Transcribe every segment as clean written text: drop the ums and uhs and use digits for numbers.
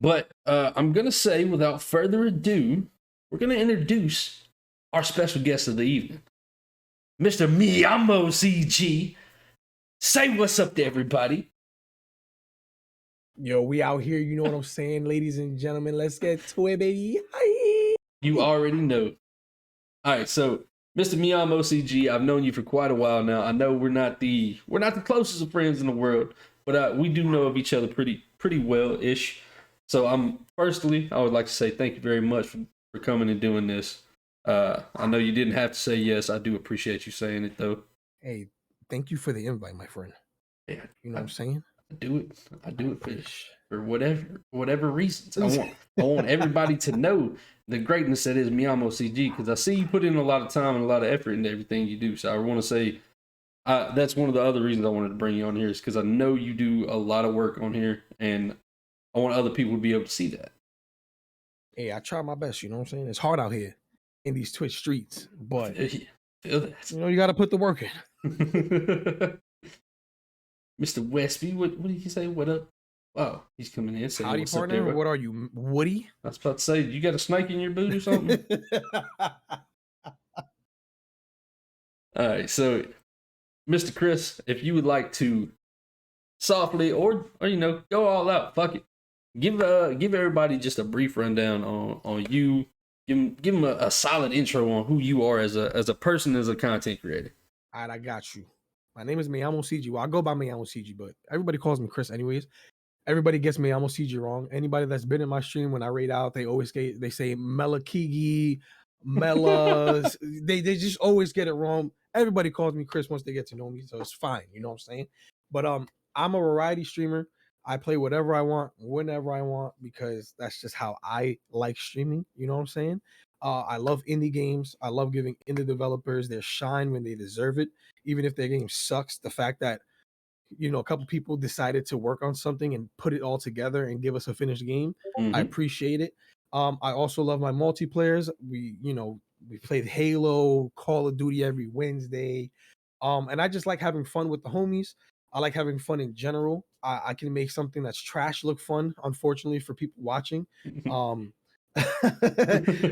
But I'm gonna say, without further ado, we're gonna introduce our special guest of the evening, Mr. Mellamoceegee. Say what's up to everybody. Yo, we out here, you know what I'm saying, ladies and gentlemen. Let's get to it, baby. Hi. You already know. All right, so Mr. Mellamoceegee, I've known you for quite a while now. I know we're not the closest of friends in the world, but we do know of each other pretty well ish. So I would like to say thank you very much for coming and doing this. I know you didn't have to say yes. I do appreciate you saying it though. Hey, thank you for the invite, my friend. Yeah, You know what I'm saying? I do it. I do it for whatever reasons. I want everybody to know the greatness that is Mellamoceegee, because I see you put in a lot of time and a lot of effort into everything you do. So I want to say that's one of the other reasons I wanted to bring you on here, is because I know you do a lot of work on here, and I want other people to be able to see that. Hey, I try my best, you know what I'm saying? It's hard out here in these Twitch streets, but Feel that. you gotta put the work in. Mr. Westby, what did he say? What up? Oh, he's coming in saying, Howdy, what's partner. up there? What are you, Woody? I was about to say, you got a snake in your boot or something? All right, so Mr. Chris, if you would like to softly or go all out, fuck it. Give everybody just a brief rundown on you. Give them a solid intro on who you are as a person, as a content creator. All right, I got you. My name is Mellamoceegee. Well, I go by Mellamoceegee, but everybody calls me Chris anyways. Everybody gets Mellamoceegee wrong. Anybody that's been in my stream when I raid out, they say Mellamoceegee, Mellas. they just always get it wrong. Everybody calls me Chris once they get to know me, so it's fine. You know what I'm saying? But I'm a variety streamer. I play whatever I want, whenever I want, because that's just how I like streaming. You know what I'm saying? I love indie games. I love giving indie developers their shine when they deserve it, even if their game sucks. The fact that a couple people decided to work on something and put it all together and give us a finished game. I appreciate it. I also love my multiplayers. We played Halo, Call of Duty every Wednesday. And I just like having fun with the homies. I like having fun in general. I can make something that's trash look fun, unfortunately, for people watching.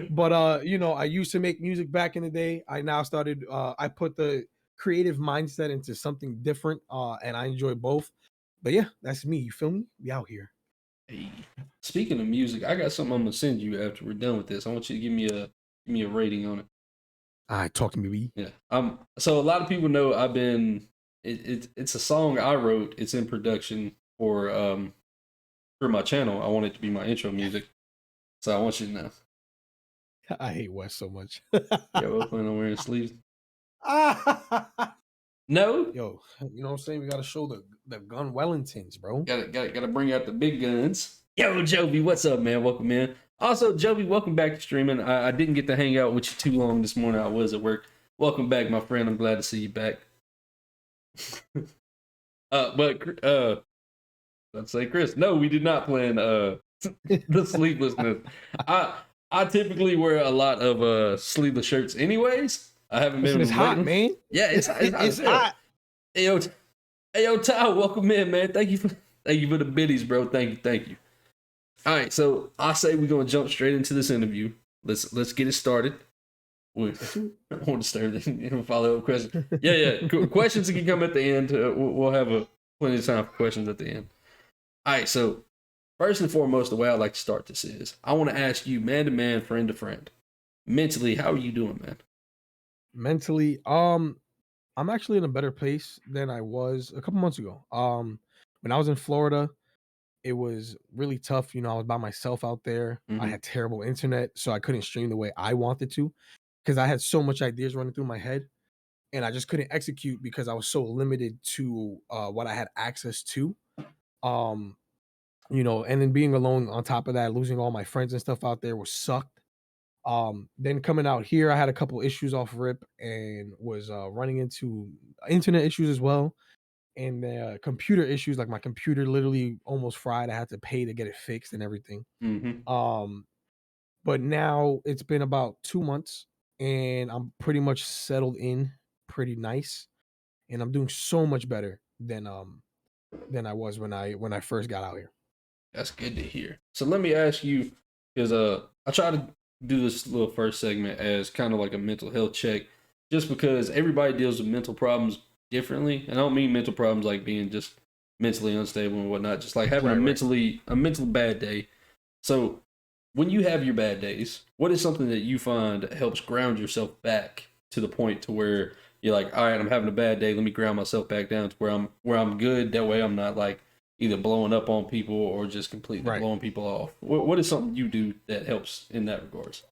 But I used to make music back in the day. I now started I put the creative mindset into something different, and I enjoy both. But yeah, that's me. You feel me? We out here. Hey, speaking of music, I got something I'm gonna send you after we're done with this. I want you to give me a rating on it. All right, talk to me, B. Yeah. So a lot of people know I've been. It's a song I wrote. It's in production for my channel. I want it to be my intro music. So I want you to know. I hate Wes so much. Yeah, we're planning on wearing sleeves. No. Yo, you know what I'm saying? We gotta show the gun Wellingtons, bro. Gotta bring out the big guns. Yo, Joby, what's up, man? Welcome in. Also, Joby, welcome back to streaming. I didn't get to hang out with you too long this morning. I was at work. Welcome back, my friend. I'm glad to see you back. Let's say, Chris, no, we did not plan the sleevelessness. I typically wear a lot of sleeveless shirts anyways. I haven't been. It's hot, man. Yeah, it's hot. Hey yo, Ty, welcome in, man. Thank you for the biddies, bro. Thank you. All right, so I say we're gonna jump straight into this interview. Let's get it started. I want to start the follow up question. Yeah. Questions can come at the end. We'll have plenty of time for questions at the end. All right, so first and foremost, the way I like to start this is I want to ask you, man to man, friend to friend, mentally, how are you doing, man? Mentally, I'm actually in a better place than I was a couple months ago. When I was in Florida, it was really tough. I was by myself out there. I had terrible internet, so I couldn't stream the way I wanted to because I had so much ideas running through my head, and I just couldn't execute because I was so limited to what I had access to. Um, and then being alone on top of that, losing all my friends and stuff out there was sucked. Then coming out here, I had a couple issues off rip and was running into internet issues as well, and computer issues. Like my computer literally almost fried. I had to pay to get it fixed and everything. Um, but now it's been about 2 months, and I'm pretty much settled in, pretty nice, and I'm doing so much better than I was when I first got out here. That's good to hear. So let me ask you, because I try to do this little first segment as kind of like a mental health check, just because everybody deals with mental problems differently, and I don't mean mental problems like being just mentally unstable and whatnot, just like having Right. a mental bad day. So when you have your bad days, what is something that you find helps ground yourself back to the point to where you're like, all right, I'm having a bad day. Let me ground myself back down to where I'm good. That way, I'm not like either blowing up on people or just completely Right. blowing people off. What is something you do that helps in that regards?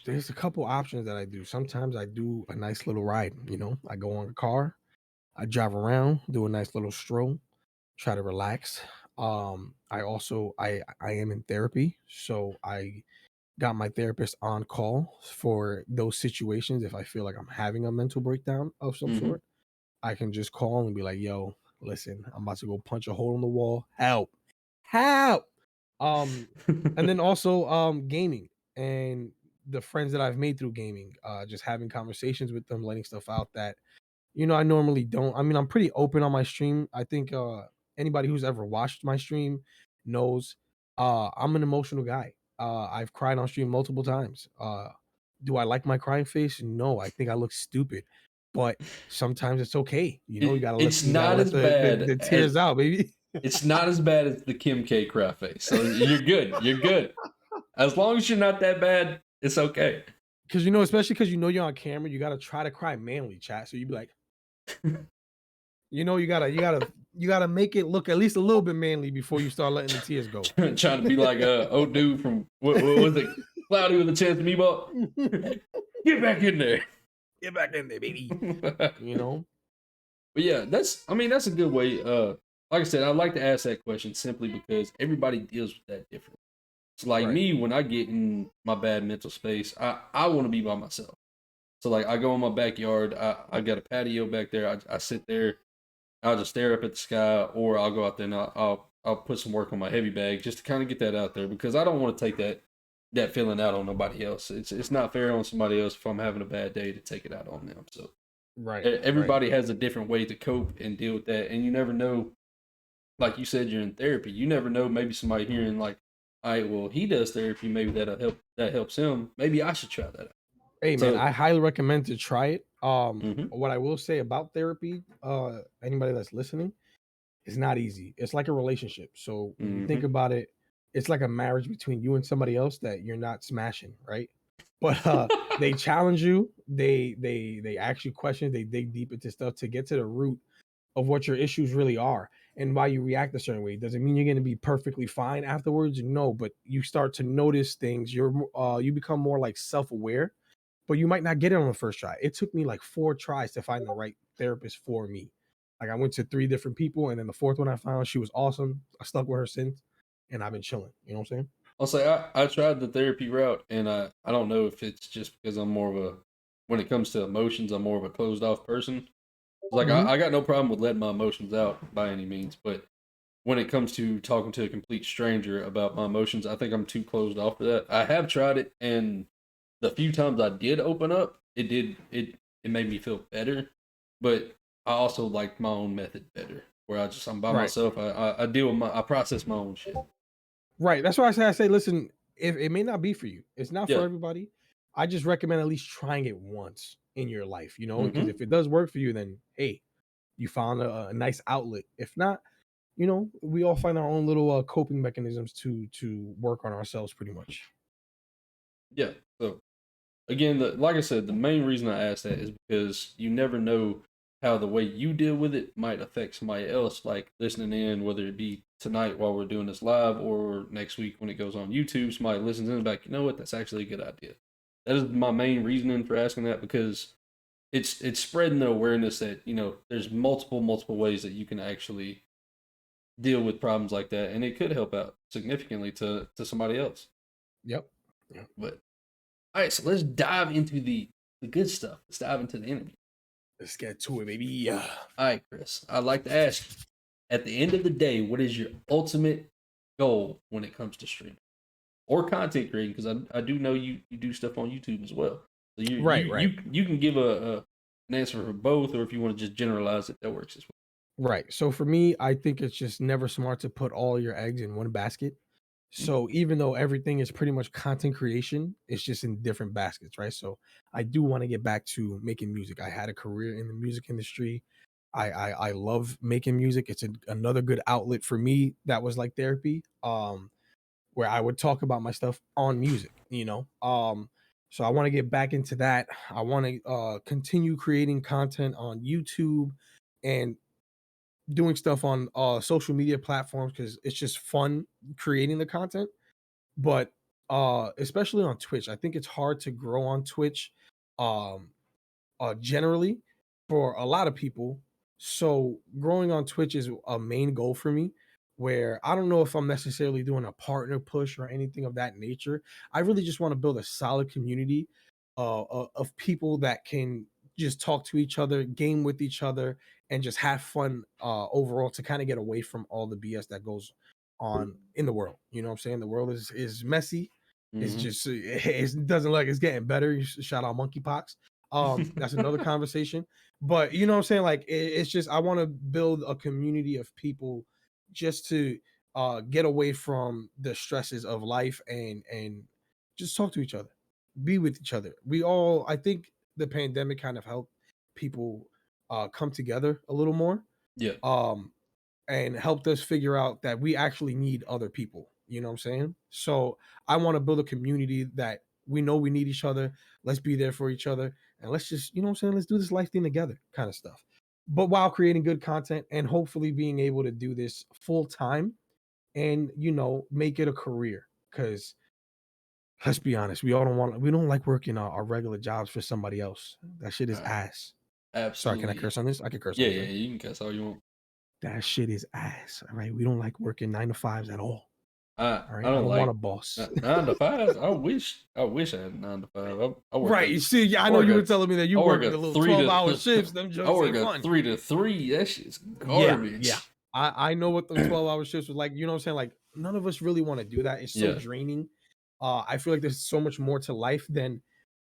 There's a couple options that I do. Sometimes I do a nice little ride. I go on a car, I drive around, do a nice little stroll, try to relax. I also I am in therapy, so I got my therapist on call for those situations. If I feel like I'm having a mental breakdown of some Mm-hmm. sort, I can just call and be like, "Yo, listen, I'm about to go punch a hole in the wall. Help, help!" Um, and then also gaming and the friends that I've made through gaming. Just having conversations with them, letting stuff out that I normally don't. I mean, I'm pretty open on my stream. I think anybody who's ever watched my stream knows I'm an emotional guy. I've cried on stream multiple times. Do I like my crying face? No, I think I look stupid. But sometimes it's okay. You gotta let It's you gotta not let as bad the as tears out, baby. it's not as bad as the Kim K cry face. So you're good. You're good. As long as you're not that bad, it's okay. Because especially because you're on camera, you gotta try to cry manly, chat. So you be like, you gotta make it look at least a little bit manly before you start letting the tears go. Trying to be like old dude from what was it? Cloudy with a chance of meatball. Get back in there. Get back in there, baby. But yeah, that's a good way. Like I said, I like to ask that question simply because everybody deals with that differently. So like Right. me, when I get in my bad mental space, I want to be by myself. So like I go in my backyard, I got a patio back there. I sit there, I'll just stare up at the sky, or I'll go out there and I'll put some work on my heavy bag just to kind of get that out there because I don't want to take that feeling out on nobody else. It's not fair on somebody else if I'm having a bad day to take it out on them. So Right. Right. everybody has a different way to cope and deal with that, and you never know. Like you said, you're in therapy. You never know. Maybe somebody hearing like, all right, well, he does therapy. Maybe that'll help. That helps him. Maybe I should try that out. Hey man, So, I highly recommend to try it. mm-hmm, What I will say about therapy, anybody that's listening, it's not easy. It's like a relationship. So when you mm-hmm. think about it, it's like a marriage between you and somebody else that you're not smashing, right? But they challenge you, they ask you questions, they dig deep into stuff to get to the root of what your issues really are and why you react a certain way. Does it mean you're going to be perfectly fine afterwards? No, but you start to notice things. You become more like self-aware, but you might not get it on the first try. It took me like 4 tries to find the right therapist for me. Like I went to 3 different people, and then the fourth one I found, she was awesome. I stuck with her since, and I've been chilling. You know what I'm saying? I'll say I tried the therapy route, and I don't know if it's just because I'm more of a when it comes to emotions, I'm more of a closed off person. Like Mm-hmm. I got no problem with letting my emotions out by any means, but when it comes to talking to a complete stranger about my emotions, I think I'm too closed off for that. I have tried it, and the few times I did open up, it made me feel better. But I also like my own method better, where I'm by Right. myself. I deal with I process my own shit. Right. That's why I say, listen, if it may not be for you, it's not for Yeah. everybody. I just recommend at least trying it once in your life, because Mm-hmm. if it does work for you, then hey, you found a nice outlet. If not, we all find our own little coping mechanisms to work on ourselves pretty much. Yeah. So again, like I said, the main reason I asked that is because you never know how the way you deal with it might affect somebody else, like listening in, whether it be tonight while we're doing this live or next week when it goes on YouTube. Somebody listens in and like, you know what, that's actually a good idea. That is my main reasoning for asking that because it's spreading the awareness that there's multiple ways that you can actually deal with problems like that, and it could help out significantly to somebody else. Yep. Yep. But all right, so let's dive into the good stuff. Let's dive into the interview. Let's get to it, baby. Yeah. All right, Chris. I'd like to ask you, at the end of the day, what is your ultimate goal when it comes to streaming or content creating? Because I do know you do stuff on YouTube as well. So Right. Right. you can give an answer for both, or if you want to just generalize it, that works as well. Right. So for me, I think it's just never smart to put all your eggs in one basket. So even though everything is pretty much content creation, it's just in different baskets, right? So I do want to get back to making music. I had a career in the music industry. I love making music. It's another good outlet for me that was like therapy. Where I would talk about my stuff on music, you know. So I want to get back into that. I want to continue creating content on YouTube and doing stuff on social media platforms because it's just fun creating the content. But especially on Twitch, I think it's hard to grow on Twitch. Um, generally for a lot of people. So growing on Twitch is a main goal for me. Where I don't know if I'm necessarily doing a partner push or anything of that nature. I really just want to build a solid community of people that can just talk to each other, game with each other, and just have fun overall to kind of get away from all the BS that goes on in the world. You know what I'm saying? The world is messy. It's Mm-hmm. just it doesn't look like it's getting better. Shout out monkeypox. That's another conversation. But you know what I'm saying? Like it's just I want to build a community of people just to get away from the stresses of life and just talk to each other, be with each other. We all I think the pandemic kind of helped people come together a little more. Yeah. Um and helped us figure out that we actually need other people. You know what I'm saying? So I want to build a community that we know we need each other. Let's be there for each other. And let's just, you know what I'm saying? Let's do this life thing together kind of stuff. But while creating good content and hopefully being able to do this full time and, you know, make it a career. Cause let's be honest, we don't like working our regular jobs for somebody else. That shit is Uh, ass. Sorry, can I absolutely. curse on this? I can curse on Yeah, this, yeah, right? you can cuss all you want. That shit is ass. All right. We don't like working 9 to 5s at all. I All right. I don't don't want a like boss. 9 to 5s. I wish I had 9 to 5. I work Right. a You see, yeah, I I know work you were a telling me that you I work work a the little three 12-hour to shifts. Them I joints work ain't a fun. 3 to 3. That shit's Yeah. Yeah. garbage. I know what them 12-hour shifts was like. You know what I'm saying? Like, none of us really want to do that. It's so Yeah. draining. I feel like there's so much more to life than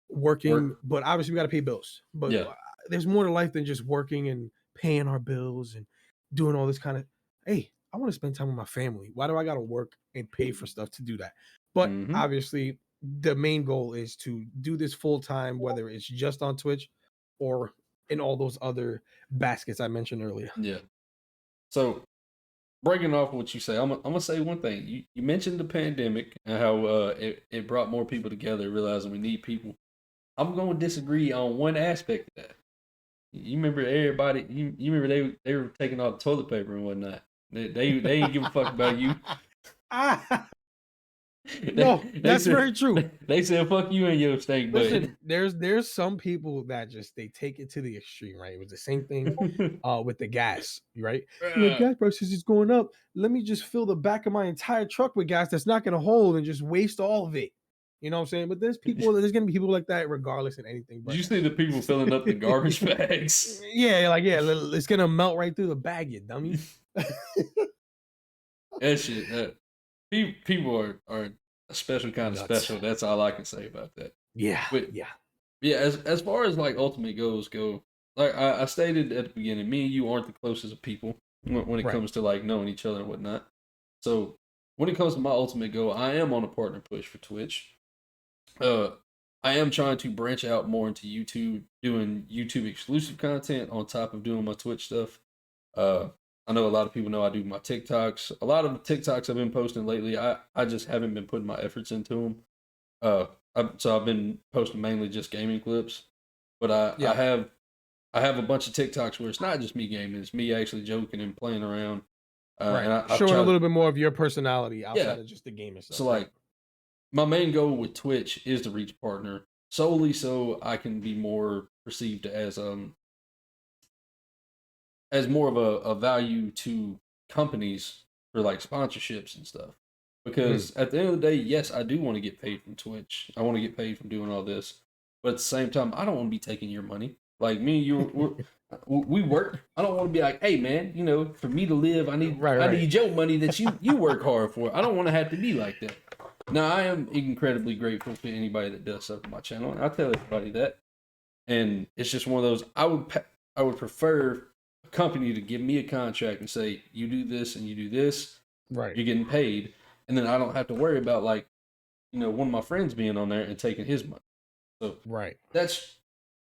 working, Work. but obviously we got to pay bills. But Yeah. there's more to life than just working and paying our bills and doing all this kind of. Hey, I want to spend time with my family. Why do I got to work and pay for stuff to do that? But Mm-hmm. obviously, the main goal is to do this full time, whether it's just on Twitch or in all those other baskets I mentioned earlier. Yeah. So breaking off what you say, I'm gonna say one thing. You mentioned the pandemic and how it brought more people together, realizing we need people. I'm gonna disagree on one aspect of that. You remember everybody? You remember they were taking all the toilet paper and whatnot. They ain't give a fuck about you. Ah, they, no, they that's said very true. they said fuck you and your steak butt. Listen, there's some people that just they take it to the extreme, right? It was the same thing with the gas, right? You know, gas prices is going up. Let me just fill the back of my entire truck with gas that's not gonna hold and just waste all of it. You know what I'm saying? But there's gonna be people like that regardless of anything. Did But you see the people filling up the garbage bags? yeah, like yeah, it's gonna melt right through the bag, you dummy. That shit. People are a special kind of Nuts. special. That's all I can say about that. Yeah, But yeah, yeah, as far as like ultimate goals go, like I stated at the beginning, me and you aren't the closest of people when it right. comes to like knowing each other and whatnot. So when it comes to my ultimate goal, I am on a partner push for Twitch. Uh, I am trying to branch out more into YouTube, doing YouTube exclusive content on top of doing my Twitch stuff. Uh, I know a lot of people know I do my TikToks. A lot of the TikToks I've been posting lately, I just haven't been putting my efforts into them. So I've been posting mainly just gaming clips, but Yeah, I have a bunch of TikToks where it's not just me gaming; it's me actually joking and playing around. right. And I've Showing a tried, little bit more of your personality yeah. outside of just the game So itself, right? like my main goal with Twitch is to reach a partner solely so I can be more perceived as more of a value to companies for like sponsorships and stuff. Mm. Because at the end of the day, yes, I do want to get paid from Twitch. I want to get paid from doing all this, but at the same time, I don't want to be taking your money. Like me and you, we work. I don't want to be like, hey man, you know, for me to live, Right, I right. need your money that you work hard for. I don't want to have to be like that. Now I am incredibly grateful to anybody that does stuff on my channel, and I tell everybody that. And it's just one of those. I would prefer company to give me a contract and say, you do this and you do this, Right. you're getting paid. And then I don't have to worry about like, one of my friends being on there and taking his money. So Right. that's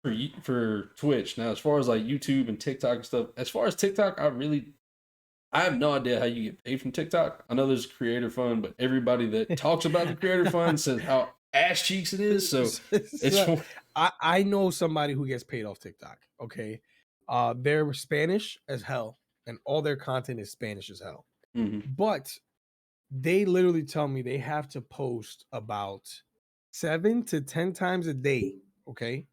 for Twitch. Now, as far as like YouTube and TikTok and stuff, as far as TikTok, I have no idea how you get paid from TikTok. I know there's creator fund, but everybody that talks about the creator fund says how ass cheeks it is. So it's I know somebody who gets paid off TikTok. Okay. They're Spanish as hell, and all their content is Spanish as hell. But they literally tell me they have to post about 7 to 10 times a day. Okay.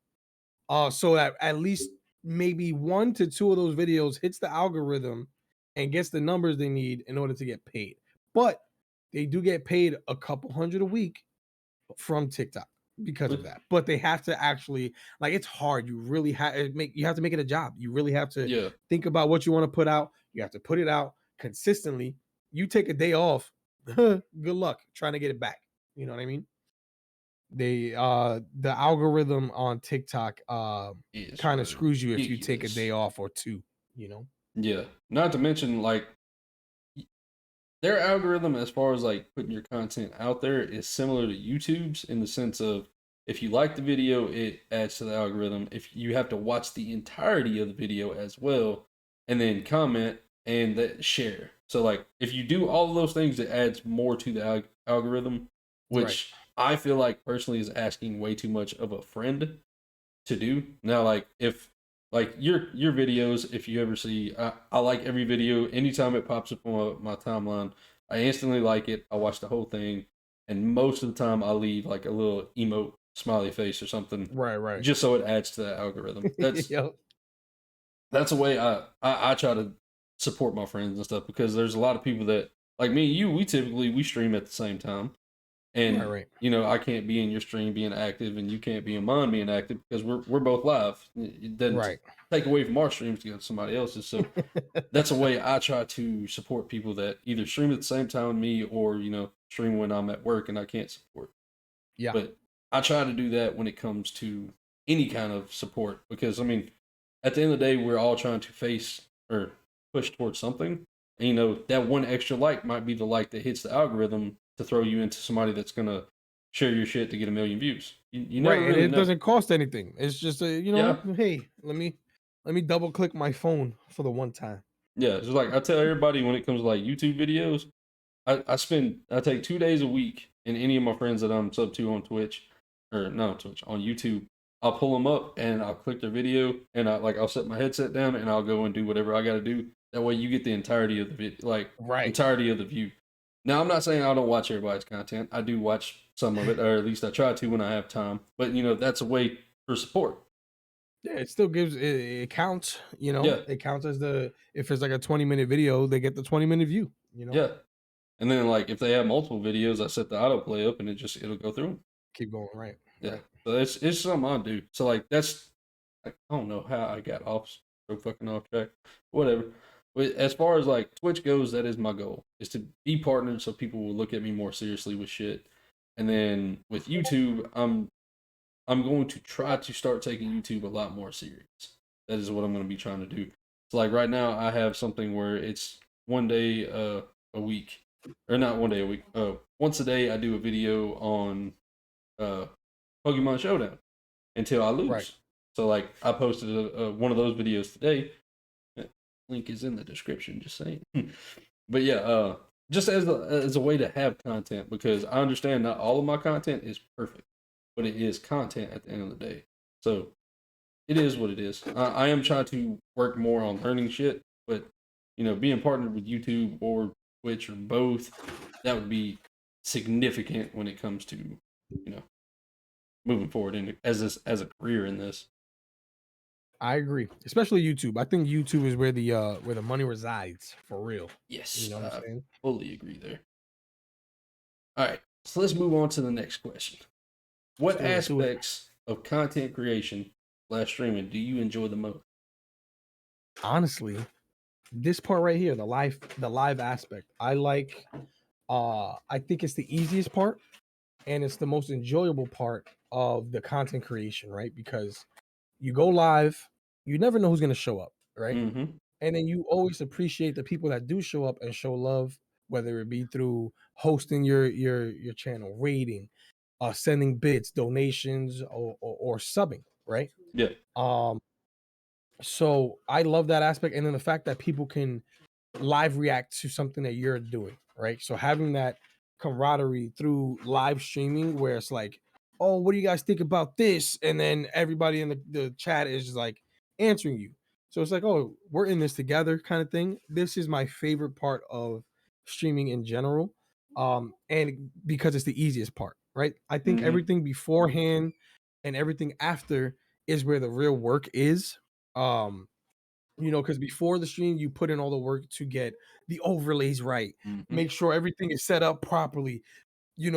So that at least maybe 1 to 2 of those videos hits the algorithm and gets the numbers they need in order to get paid. But they do get paid a couple hundred a week from TikTok because of that. But they have to actually, like, it's hard. You really have to make it a job. You really have to think about what you want to put out. You have to put it out consistently. You take a day off, good luck trying to get it back. You know what I mean? The algorithm on TikTok kind of screws you if you take a day off or 2, Yeah. Not to mention like their algorithm as far as like putting your content out there is similar to YouTube's in the sense of if you like the video, it adds to the algorithm. If you have to watch the entirety of the video as well and then comment and that share. So like if you do all of those things, it adds more to the algorithm, which I feel like personally is asking way too much of a friend to do. Now, like if like your videos, if you ever see, I like every video. Anytime it pops up on my timeline, I instantly like it. I watch the whole thing, and most of the time I leave like a little emote smiley face or something, right, just so it adds to the algorithm. That's a way I try to support my friends and stuff because there's a lot of people that like me and you. We stream at the same time. And I can't be in your stream being active, and you can't be in mine being active because we're both live. It doesn't take away from our streams to go to somebody else's. So that's a way I try to support people that either stream at the same time with me or stream when I'm at work and I can't support. Yeah, but I try to do that when it comes to any kind of support because I mean, at the end of the day, we're all trying to face or push towards something. And that one extra like might be the like that hits the algorithm to throw you into somebody that's gonna share your shit to get 1 million views. You never really and it know. doesn't cost anything. It's just hey, let me double click my phone for the one time. Yeah, it's like I tell everybody when it comes to like YouTube videos, I take 2 days a week, and any of my friends that I'm sub to on Twitch or not Twitch on YouTube, I'll pull them up and I'll click their video and I'll set my headset down and I'll go and do whatever I got to do. That way you get the entirety of the video, entirety of the view. Now I'm not saying I don't watch everybody's content. I do watch some of it, or at least I try to when I have time. But that's a way for support. Yeah, it still gives it counts. Yeah. It counts as if it's like a 20-minute video, they get the 20-minute view. Yeah. And then like if they have multiple videos, I set the autoplay up and it'll go through them. Keep going, right? Yeah. Right. So it's something I do. So like that's I don't know how I got so fucking off track. Whatever. But as far as like Twitch goes, that is my goal. Is to be partnered so people will look at me more seriously with shit. And then with YouTube, I'm going to try to start taking YouTube a lot more serious. That is what I'm going to be trying to do. So like right now I have something where it's one day a week. Or not one day a week. Once a day I do a video on Pokemon Showdown until I lose. Right. So like I posted one of those videos today. Link is in the description, just saying. But yeah, just as a way to have content, because I understand not all of my content is perfect, but it is content at the end of the day. So it is what it is. I am trying to work more on learning shit, but being partnered with YouTube or Twitch or both, that would be significant when it comes to moving forward as a career in this. I agree, especially YouTube. I think YouTube is where the money resides for real. Yes, you know what I'm saying? Fully agree there. All right, so let's move on to the next question. What aspects of content creation / streaming do you enjoy the most? Honestly, this part right here, the live aspect, I like. I think it's the easiest part, and it's the most enjoyable part of the content creation, right? Because you go live, you never know who's going to show up, right? Mm-hmm. And then you always appreciate the people that do show up and show love, whether it be through hosting your channel, rating, sending bits, donations, or subbing, right? Yeah. Um, so I love that aspect, and then the fact that people can live react to something that you're doing, right? So having that camaraderie through live streaming where it's like, oh, what do you guys think about this? And then everybody in the chat is just like answering you. So it's like, oh, we're in this together kind of thing. This is my favorite part of streaming in general. And because it's the easiest part, right? I think Mm-hmm. everything beforehand and everything after is where the real work is. Um, because before the stream, you put in all the work to get the overlays right, Mm-hmm. make sure everything is set up properly. You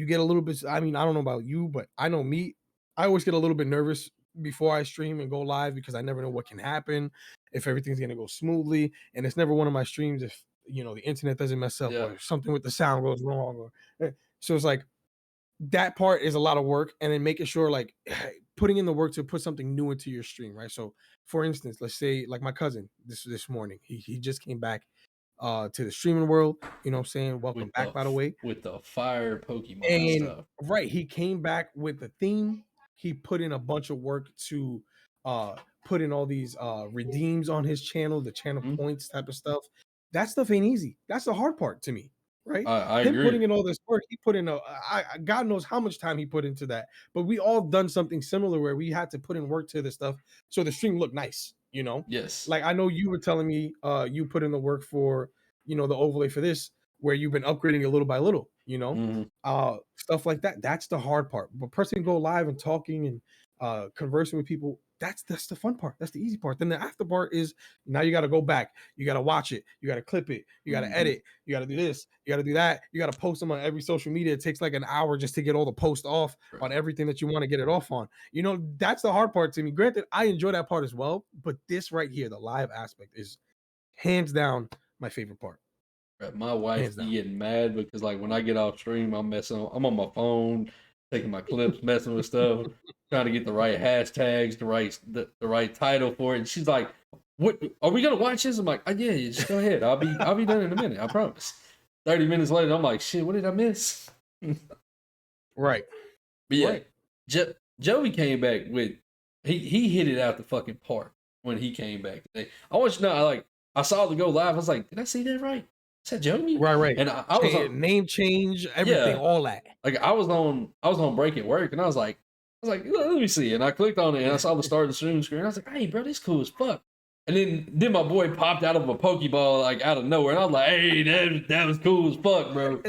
get a little bit. I mean, I don't know about you, but I know me. I always get a little bit nervous before I stream and go live because I never know what can happen, if everything's gonna go smoothly, and it's never one of my streams if the internet doesn't mess up Yeah. or something with the sound goes wrong. So it's like that part is a lot of work, and then making sure like putting in the work to put something new into your stream, right? So for instance, let's say like my cousin this morning, he just came back to the streaming world, you know what I'm saying? Welcome back, by the way. With the fire Pokemon And stuff. right, he came back with the theme. He put in a bunch of work to put in all these redeems on his channel, the channel Mm-hmm. points type of stuff. That stuff ain't easy. That's the hard part to me, right? I Him putting agree. in all this work, he put in God knows how much time he put into that. But we all done something similar where we had to put in work to this stuff so the stream looked nice, Yes. Like I know you were telling me you put in the work for, the overlay for this, where you've been upgrading it little by little, Mm-hmm. stuff like that. That's the hard part. But pressing go live and talking and conversing with people, that's the fun part. That's the easy part. Then the after part is now you got to go back, you got to watch it, you got to clip it, you got to Mm-hmm. edit, you got to do this, you got to do that, you got to post them on every social media. It takes like an hour just to get all the posts off on everything that you want to get it off on. That's the hard part to me. Granted, I enjoy that part as well, but this right here, the live aspect, is hands down my favorite part. My wife be getting mad because like when I get off stream, I'm on my phone, taking my clips, messing with stuff, trying to get the right hashtags, the right title for it. And she's like, "What are we gonna watch this?" I'm like, oh, "Yeah, just go ahead. I'll be done in a minute. I promise." 30 minutes later, I'm like, "Shit, what did I miss?" Right. But yeah, right. Joey came back with he hit it out the fucking park when he came back today. I want you to know, I saw the go live. I was like, did I see that right? Is that Joey? Right. And I was on name change, everything, all that. Like I was on break at work, and I was like, let me see. And I clicked on it, and I saw the start of the stream screen. I was like, hey, bro, this cool as fuck. And then my boy popped out of a Pokeball like out of nowhere, and I was like, hey, that was cool as fuck, bro.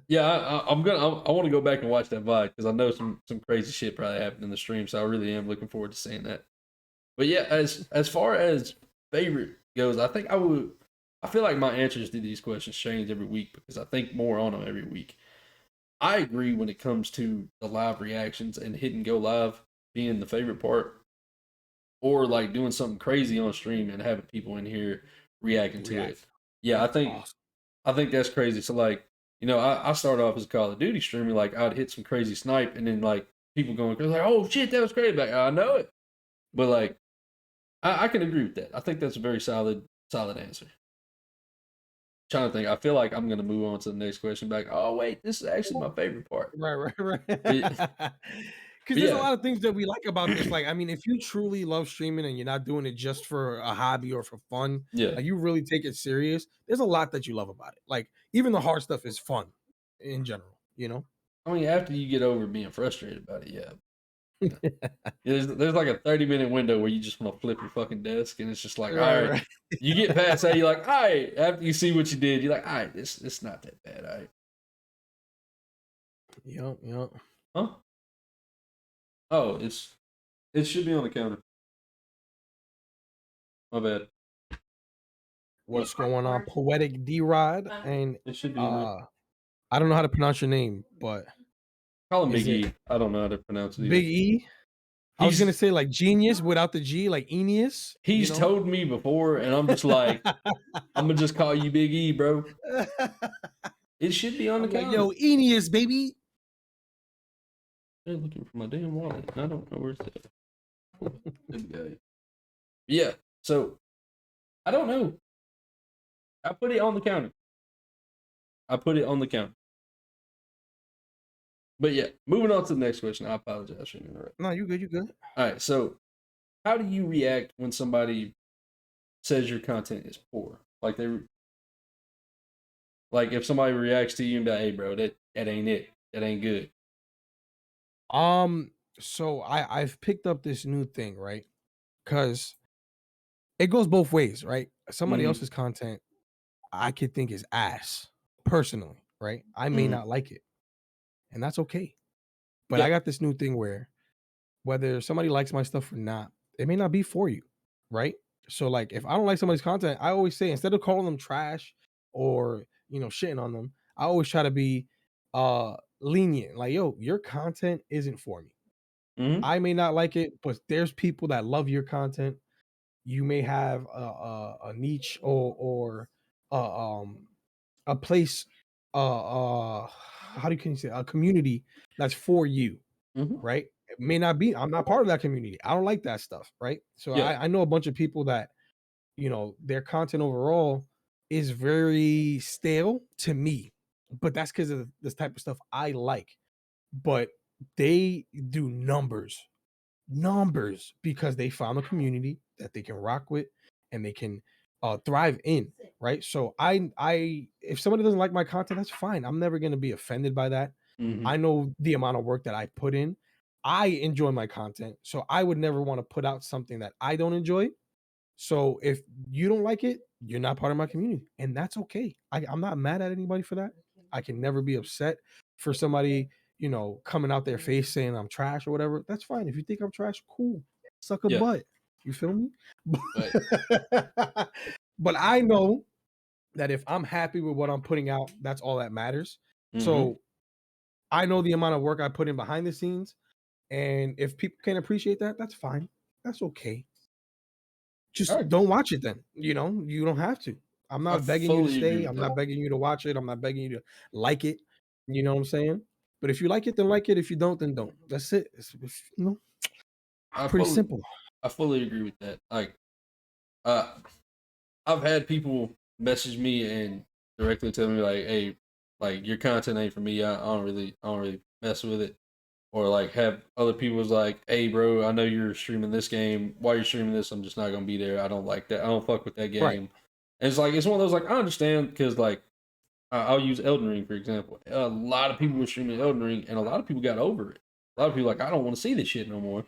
Yeah, I want to go back and watch that VOD because I know some crazy shit probably happened in the stream, so I really am looking forward to seeing that. But yeah, as far as favorite goes, I feel like my answers to these questions change every week because I think more on them every week. I agree when it comes to the live reactions and hit and go live being the favorite part, or like doing something crazy on stream and having people in here reacting to it. Yeah, I think that's crazy. So like, I started off as a Call of Duty streamer. Like I'd hit some crazy snipe, and then like people going like, "Oh shit, that was great!" Like I know it, but like I can agree with that. I think that's a very solid answer. Trying to think, I feel like I'm gonna move on to the next question. Back, oh wait, this is actually my favorite part. Right. Because Yeah. there's a lot of things that we like about this. Like, I mean, if you truly love streaming and you're not doing it just for a hobby or for fun, Yeah, like you really take it serious, there's a lot that you love about it. Like, even the hard stuff is fun in general, I mean, after you get over being frustrated about it, yeah. There's like a 30-minute window where you just want to flip your fucking desk, and it's just like, all right. You get past that, you're like, all right. After you see what you did, you're like, all right, it's not that bad, all right. Yep. Huh? Oh, it should be on the counter. My bad. What's going on, Poetic D-Rod? And it should be in there. I don't know how to pronounce your name, but call him Big E. I don't know how to pronounce it either. Big E? I was gonna say like genius without the G, like Aeneas. He's told me before, and I'm just like, I'm gonna just call you Big E, bro. It should be on the counter. Yo, Aeneas, baby. I'm looking for my damn wallet. I don't know where it's at. Yeah. So I don't know. I put it on the counter. I put it on the counter. But yeah, moving on to the next question. I apologize for interrupting. No, you good. You good. All right. So, how do you react when somebody says your content is poor? Like if somebody reacts to you and be like, "Hey, bro, that ain't it. That ain't good." So I've picked up this new thing, right? Because it goes both ways, right? Somebody Mm-hmm. else's content I could think is ass personally, right? I may Mm-hmm. not like it, and that's okay. But I Yeah. got this new thing where whether somebody likes my stuff or not, it may not be for you, right? So like if I don't like somebody's content, I always say instead of calling them trash or shitting on them, I always try to be lenient. Like, yo, your content isn't for me. Mm-hmm. I may not like it, but there's people that love your content. You may have a niche or uh, um a place how do you can you say a community that's for you, Mm-hmm. right? It may not be. I'm not part of that community. I don't like that stuff, right? So Yeah. I know a bunch of people that their content overall is very stale to me, but that's because of this type of stuff I like. But they do numbers because they found a community that they can rock with and they can thrive in, right? So I if somebody doesn't like my content, that's fine. I'm never going to be offended by that. Mm-hmm. I know the amount of work that I put in. I enjoy my content, so I would never want to put out something that I don't enjoy. So if you don't like it, you're not part of my community, and that's okay. I'm not mad at anybody for that. I can never be upset for somebody, coming out their face saying I'm trash or whatever. That's fine. If you think I'm trash, cool. Suck a Yeah. butt. You feel me? But But I know that if I'm happy with what I'm putting out, that's all that matters. mm-hmm. So I know the amount of work I put in behind the scenes, and if people can't appreciate that, that's fine. That's okay. All Just right. don't watch it then. You don't have to. I'm I not begging you to fully agree stay. with I'm that. not begging you to watch it. I'm not begging you to like it. You know what I'm saying? But if you like it, then like it. If you don't, then don't. That's it. It's I pretty fully simple. I fully agree with that. Like uh I've had people message me and directly tell me like, "Hey, like your content ain't for me. I don't really mess with it." Or like have other people's like, "Hey, bro, I know you're streaming this game. While you're streaming this, I'm just not gonna be there. I don't like that. I don't fuck with that Right. game." And it's like it's one of those like I understand because like I'll use Elden Ring for example. A lot of people were streaming Elden Ring, and a lot of people got over it. A lot of people like I don't want to see this shit no more.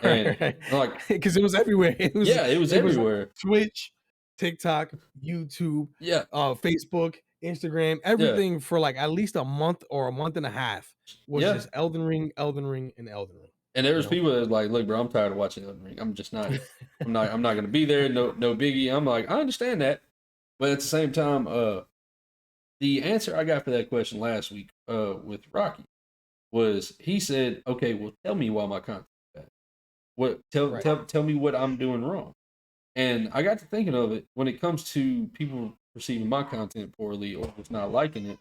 And Right. I'm like, Because it was everywhere. yeah, it was It was everywhere. Twitch, TikTok, YouTube, Yeah, Facebook, Instagram, yeah, everything for like at least a month or a month and a half was yeah. just Elden Ring, Elden Ring, and Elden Ring. And there You was know? people that was like, "Look, bro, I'm tired of watching Elden Ring. I'm just not. I'm not gonna be there. No, no biggie." I'm like, I understand that, but at the same time, the answer I got for that question last week, with Rocky, was he said, "Okay, well, tell me why my content bad. What Right. tell me what I'm doing wrong." And I got to thinking of it when it comes to people receiving my content poorly or just not liking it.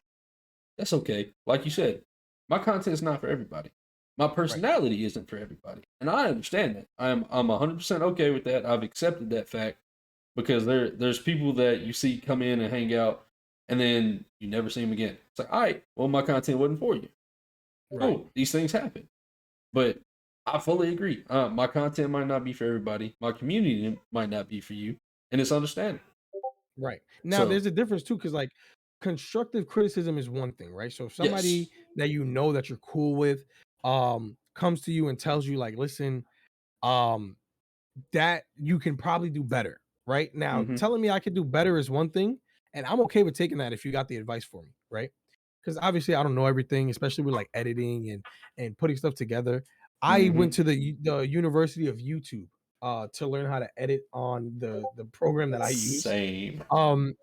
That's okay. Like you said, my content is not for everybody. My Right. personality isn't for everybody, and I understand that. I'm 100% okay with that. I've accepted that fact because there's people that you see come in and hang out, and then you never see them again. It's like, all right, well, my content wasn't for you. Right. Cool, these things happen, but I fully agree. My content might not be for everybody. My community might not be for you, and it's understandable. Right. Now So there's a difference too, because like constructive criticism is one thing, right? So if yes, somebody that that you're cool with comes to you and tells you like, listen, um, that you can probably do better. Right now, mm-hmm, telling me I could do better is one thing, and I'm okay with taking that if you got the advice for me, right? Because obviously I don't know everything, especially with like editing and putting stuff together. I went mm-hmm, to the University of YouTube to learn how to edit on the program that I use. same.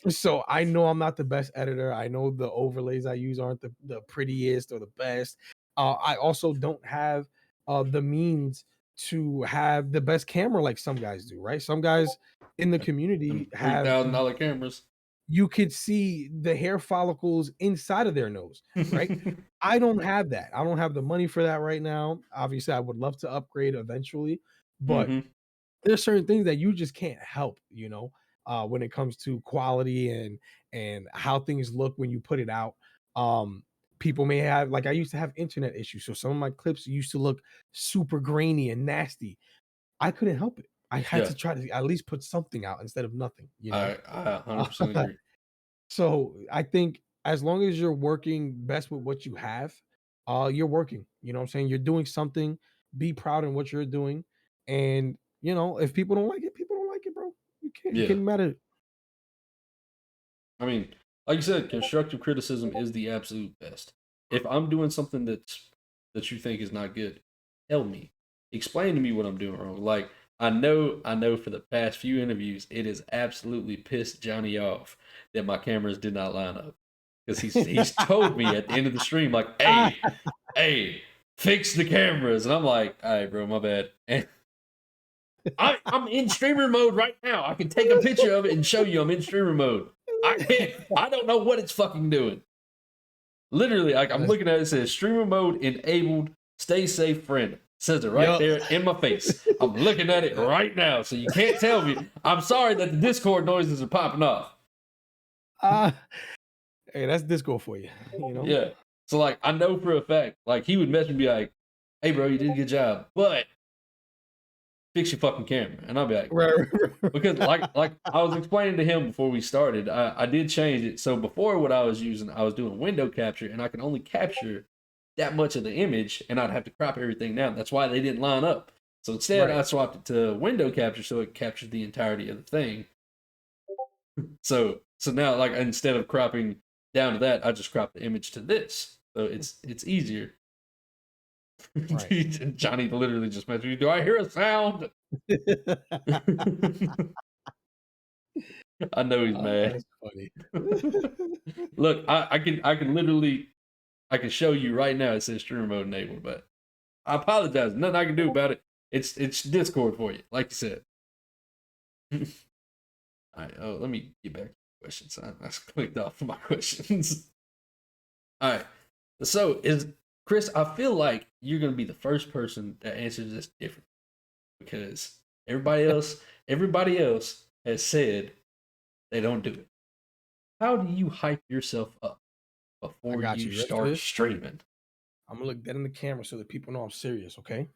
So I know I'm not the best editor. I know the overlays I use aren't the prettiest or the best. I also don't have the means to have the best camera like some guys do, right? Some guys in the community Them three have thousand dollar cameras. you could see the hair follicles inside of their nose, right? I don't have that. I don't have the money for that right now. Obviously, I would love to upgrade eventually, but mm-hmm. there's certain things that you just can't help. when it comes to quality and how things look when you put it out. People may have, like, I used to have internet issues, so some of my clips used to look super grainy and nasty. I couldn't help it. I had Yeah. to try to at least put something out instead of nothing, you know? I 100% agree. So I think as long as you're working best with what you have, you're working. You know what I'm saying? You're doing something. Be proud in what you're doing. And you know, if people don't like it, people don't like it, bro. You Yeah. can't matter. I mean, like you said, constructive criticism is the absolute best. If I'm doing something that you think is not good, tell me. Explain to me what I'm doing wrong. Like I know for the past few interviews, it has absolutely pissed Johnny off that my cameras did not line up. Because he's told me at the end of the stream, like, hey, fix the cameras. And I'm like, all right, bro, my bad. And I'm in streamer mode right now. I can take a picture of it and show you I'm in streamer mode. I don't know what it's fucking doing. Literally, like I'm looking at it, it says streamer mode enabled, stay safe friend. It says it right there in my face. I'm looking at it right now, so you can't tell me. I'm sorry that the Discord noises are popping off. Hey, that's Discord for you, you know? Yeah. So like I know for a fact, like he would message me like, hey bro, you did a good job, but fix your fucking camera. And I'll be like, Right. because like I was explaining to him before we started, I did change it. So before what I was using, I was doing window capture and I can only capture that much of the image and I'd have to crop everything down. That's why they didn't line up. So instead I swapped it to window capture so it captures the entirety of the thing. So now like instead of cropping down to that, I just crop the image to this. So it's easier. Right. Johnny literally just messaged me, do I hear a sound? I know he's mad. That's funny. Look, I can literally I can show you right now it says streamer mode enabled, but I apologize. Nothing I can do about it. It's Discord for you, like you said. All right, let me get back to the questions. I clicked off my questions. All right. So Chris, I feel like you're gonna be the first person that answers this different because everybody else has said they don't do it. How do you hype yourself up before you start streaming? I'm gonna look dead in the camera so that people know I'm serious, okay?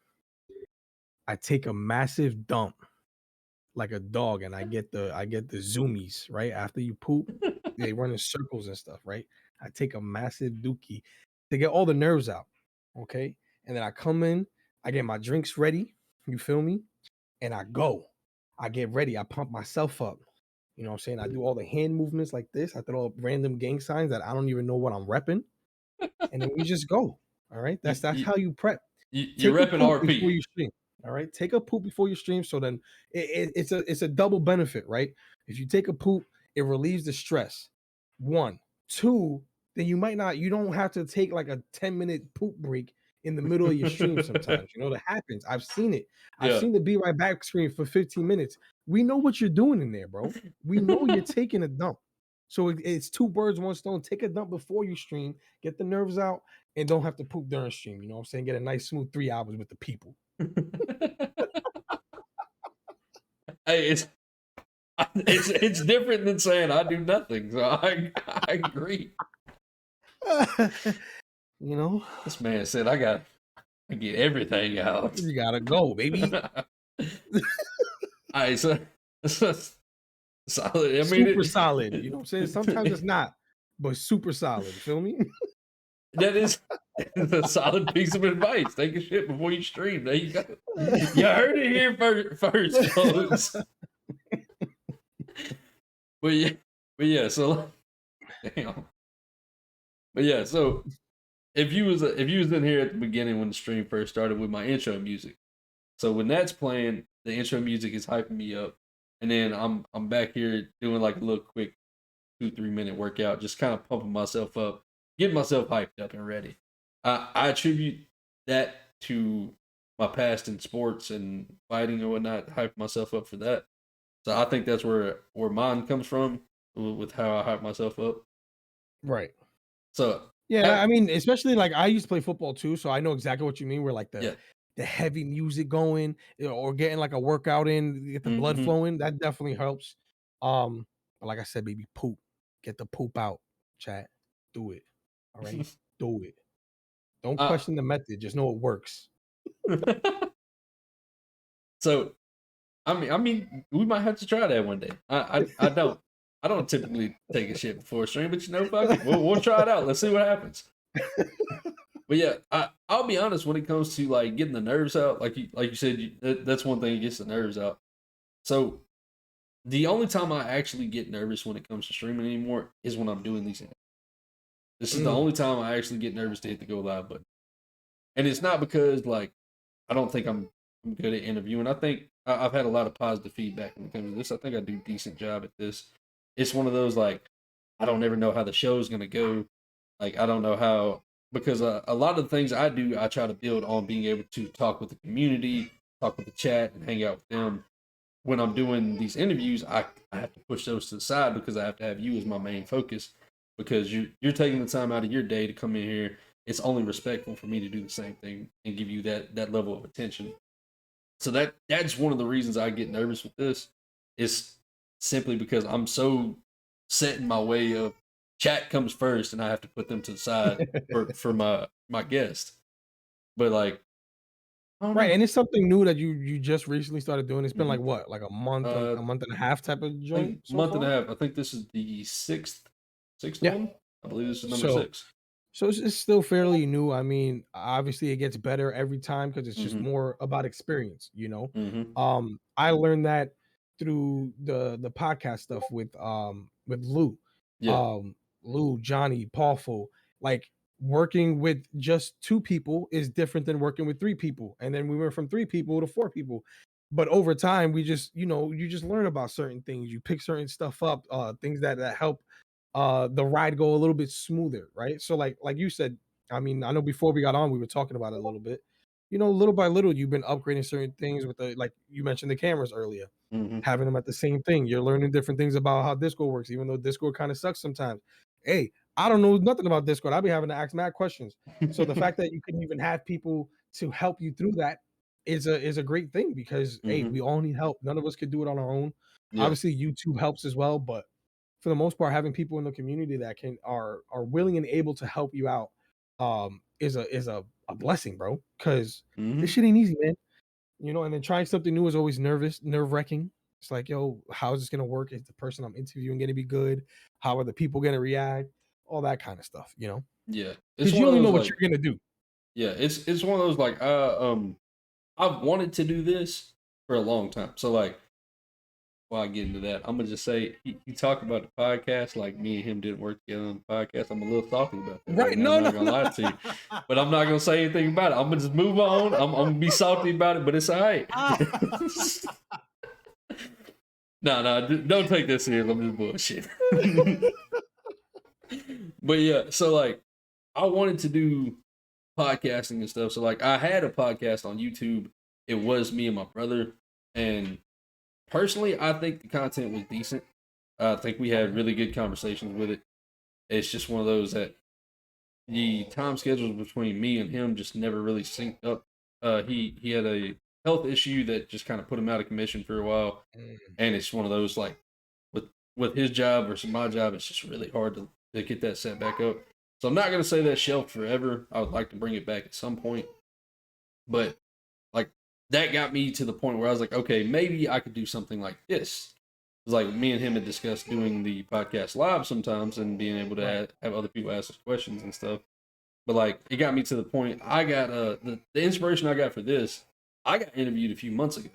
I take a massive dump like a dog and I get the zoomies, right? After you poop, they run in circles and stuff, right? I take a massive dookie to get all the nerves out, okay? And then I come in, I get my drinks ready, you feel me? And I go. I get ready, I pump myself up. You know what I'm saying? I do all the hand movements like this. I throw all random gang signs that I don't even know what I'm repping. And then we just go. All right. That's how you prep. You're Take a repping poop RP before you stream. All right. Take a poop before you stream. So then it's a double benefit, right? If you take a poop, it relieves the stress. One. Two, then you don't have to take like a 10-minute poop break in the middle of your stream sometimes. You know, that happens. I've seen it. I've seen the be right back screen for 15 minutes. We know what you're doing in there, bro. We know you're taking a dump. So it's two birds, one stone. Take a dump before you stream, get the nerves out, and don't have to poop during stream. You know what I'm saying? Get a nice smooth 3 hours with the people. Hey, it's different than saying I do nothing. So I agree. You know, this man said I get everything out. You gotta go, baby. All right, so solid. I mean, super solid. You know what I'm saying? Sometimes it's not, but super solid. Feel me? That is a solid piece of advice. Take a shit before you stream. There you go. You heard it here first, folks. But yeah. So damn. But yeah. So if you was in here at the beginning when the stream first started with my intro music, so when that's playing, the intro music is hyping me up, and then I'm back here doing like a little quick 2-3 minute workout, just kind of pumping myself up, getting myself hyped up and ready. I attribute that to my past in sports and fighting and whatnot, hype myself up for that. So I think that's where mine comes from with how I hype myself up. Right. So yeah, I mean, especially like I used to play football too, so I know exactly what you mean. Where like the heavy music going or getting like a workout in, get the blood flowing, that definitely helps. But like I said, baby, poop. Get the poop out, chat. Do it. All right? Do it. Don't question the method. Just know it works. So, I mean, we might have to try that one day. I don't typically take a shit before a stream, but fuck it. We'll try it out. Let's see what happens. But yeah, I'll be honest when it comes to like getting the nerves out. Like you said, that's one thing that gets the nerves out. So the only time I actually get nervous when it comes to streaming anymore is when I'm doing these. This is the only time I actually get nervous to hit the go live button, and it's not because like I don't think I'm good at interviewing. I think I've had a lot of positive feedback when it comes to this. I think I do a decent job at this. It's one of those like I don't ever know how the show is gonna go. Like I don't know how because a lot of the things I do, I try to build on being able to talk with the community, talk with the chat, and hang out with them. When I'm doing these interviews, I have to push those to the side because I have to have you as my main focus because you're taking the time out of your day to come in here. It's only respectful for me to do the same thing and give you that level of attention. So that's one of the reasons I get nervous with this. Is simply because I'm so set in my way of chat comes first and I have to put them to the side for my guest. But like Right, and it's something new that you just recently started doing. It's been like Mhm. what, like a month and a half type of I joint think so month and a far? half. I think this is the sixth Yeah. one. I believe this is number So 6. so it's still fairly new. I mean, obviously it gets better every time because it's just Mhm. more about experience, you know. Mhm. I learned that through the podcast stuff with Lou. Yeah. Um Lou, Johnny, Paulful, like working with just 2 people is different than working with 3 people. And then we went from 3 people to 4 people. But over time, we just, you just learn about certain things. You pick certain stuff up, things that help the ride go a little bit smoother, right? So like you said, I mean, I know before we got on, we were talking about it a little bit. Little by little, you've been upgrading certain things with the like you mentioned the cameras earlier, Mhm. having them at the same thing. You're learning different things about how Discord works, even though Discord kind of sucks sometimes. Hey, I don't know nothing about Discord. I'll be having to ask mad questions. So the fact that you can even have people to help you through that is a great thing because hey, Mhm. we all need help. None of us could do it on our own. Yeah. Obviously, YouTube helps as well, but for the most part, having people in the community that are willing and able to help you out is a blessing, bro. Because this Mhm. shit ain't easy, man. And then trying something new is always nerve wracking. It's like, yo, how is this gonna work? Is the person I'm interviewing gonna be good? How are the people gonna react? All that kind of stuff, Yeah. It's because one you of only know those what like you're gonna do. yeah, it's one of those like I've wanted to do this for a long time. So like before I get into that, I'm gonna just say you talk about the podcast like me and him didn't work together on the podcast. I'm a little salty about that right Right? now. I'm No, no, not gonna no. lie to you, but I'm not gonna say anything about it. I'm gonna just move on. I'm gonna be salty about it, but it's all right. No, don't take this serious. I'm just bullshit. But yeah, so like I wanted to do podcasting and stuff. So like I had a podcast on YouTube. It was me and my brother, and personally, I think the content was decent. I think we had Okay. really good conversations with it. It's just one of those that the time schedules between me and him just never really synced up. He had a health issue that just kind of put him out of commission for a while, Mm, and it's one of those like with his job versus my job, it's just really hard to get that set back up. So I'm not gonna say that shelved forever. I would like to bring it back at some point, but like that got me to the point where I was like, okay, maybe I could do something like this. It's like me and him had discussed doing the podcast live sometimes and being able to right. have other people ask us questions and stuff. But like it got me to the point I got the inspiration I got for this. I got interviewed a few months ago,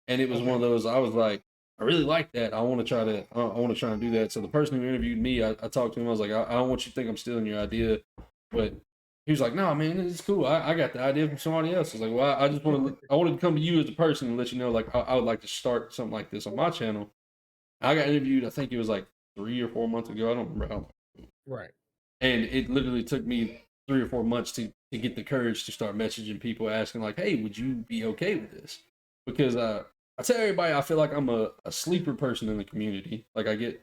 and it was one of Okay. those I was like, I really like that. I want to try to I want to try and do that. So the person who interviewed me, I talked to him. I was like, I don't want you to think I'm stealing your idea, but he was like, no, man, it's cool. I got the idea from somebody else. I was like, well, I just I wanted to come to you as a person and let you know, like, I would like to start something like this on my channel. I got interviewed, I think it was like 3 or 4 months ago. I don't remember how long. Right. And it literally took me 3 or 4 months to get the courage to start messaging people asking, like, hey, would you be okay with this? Because I tell everybody I feel like I'm a sleeper person in the community. Like I get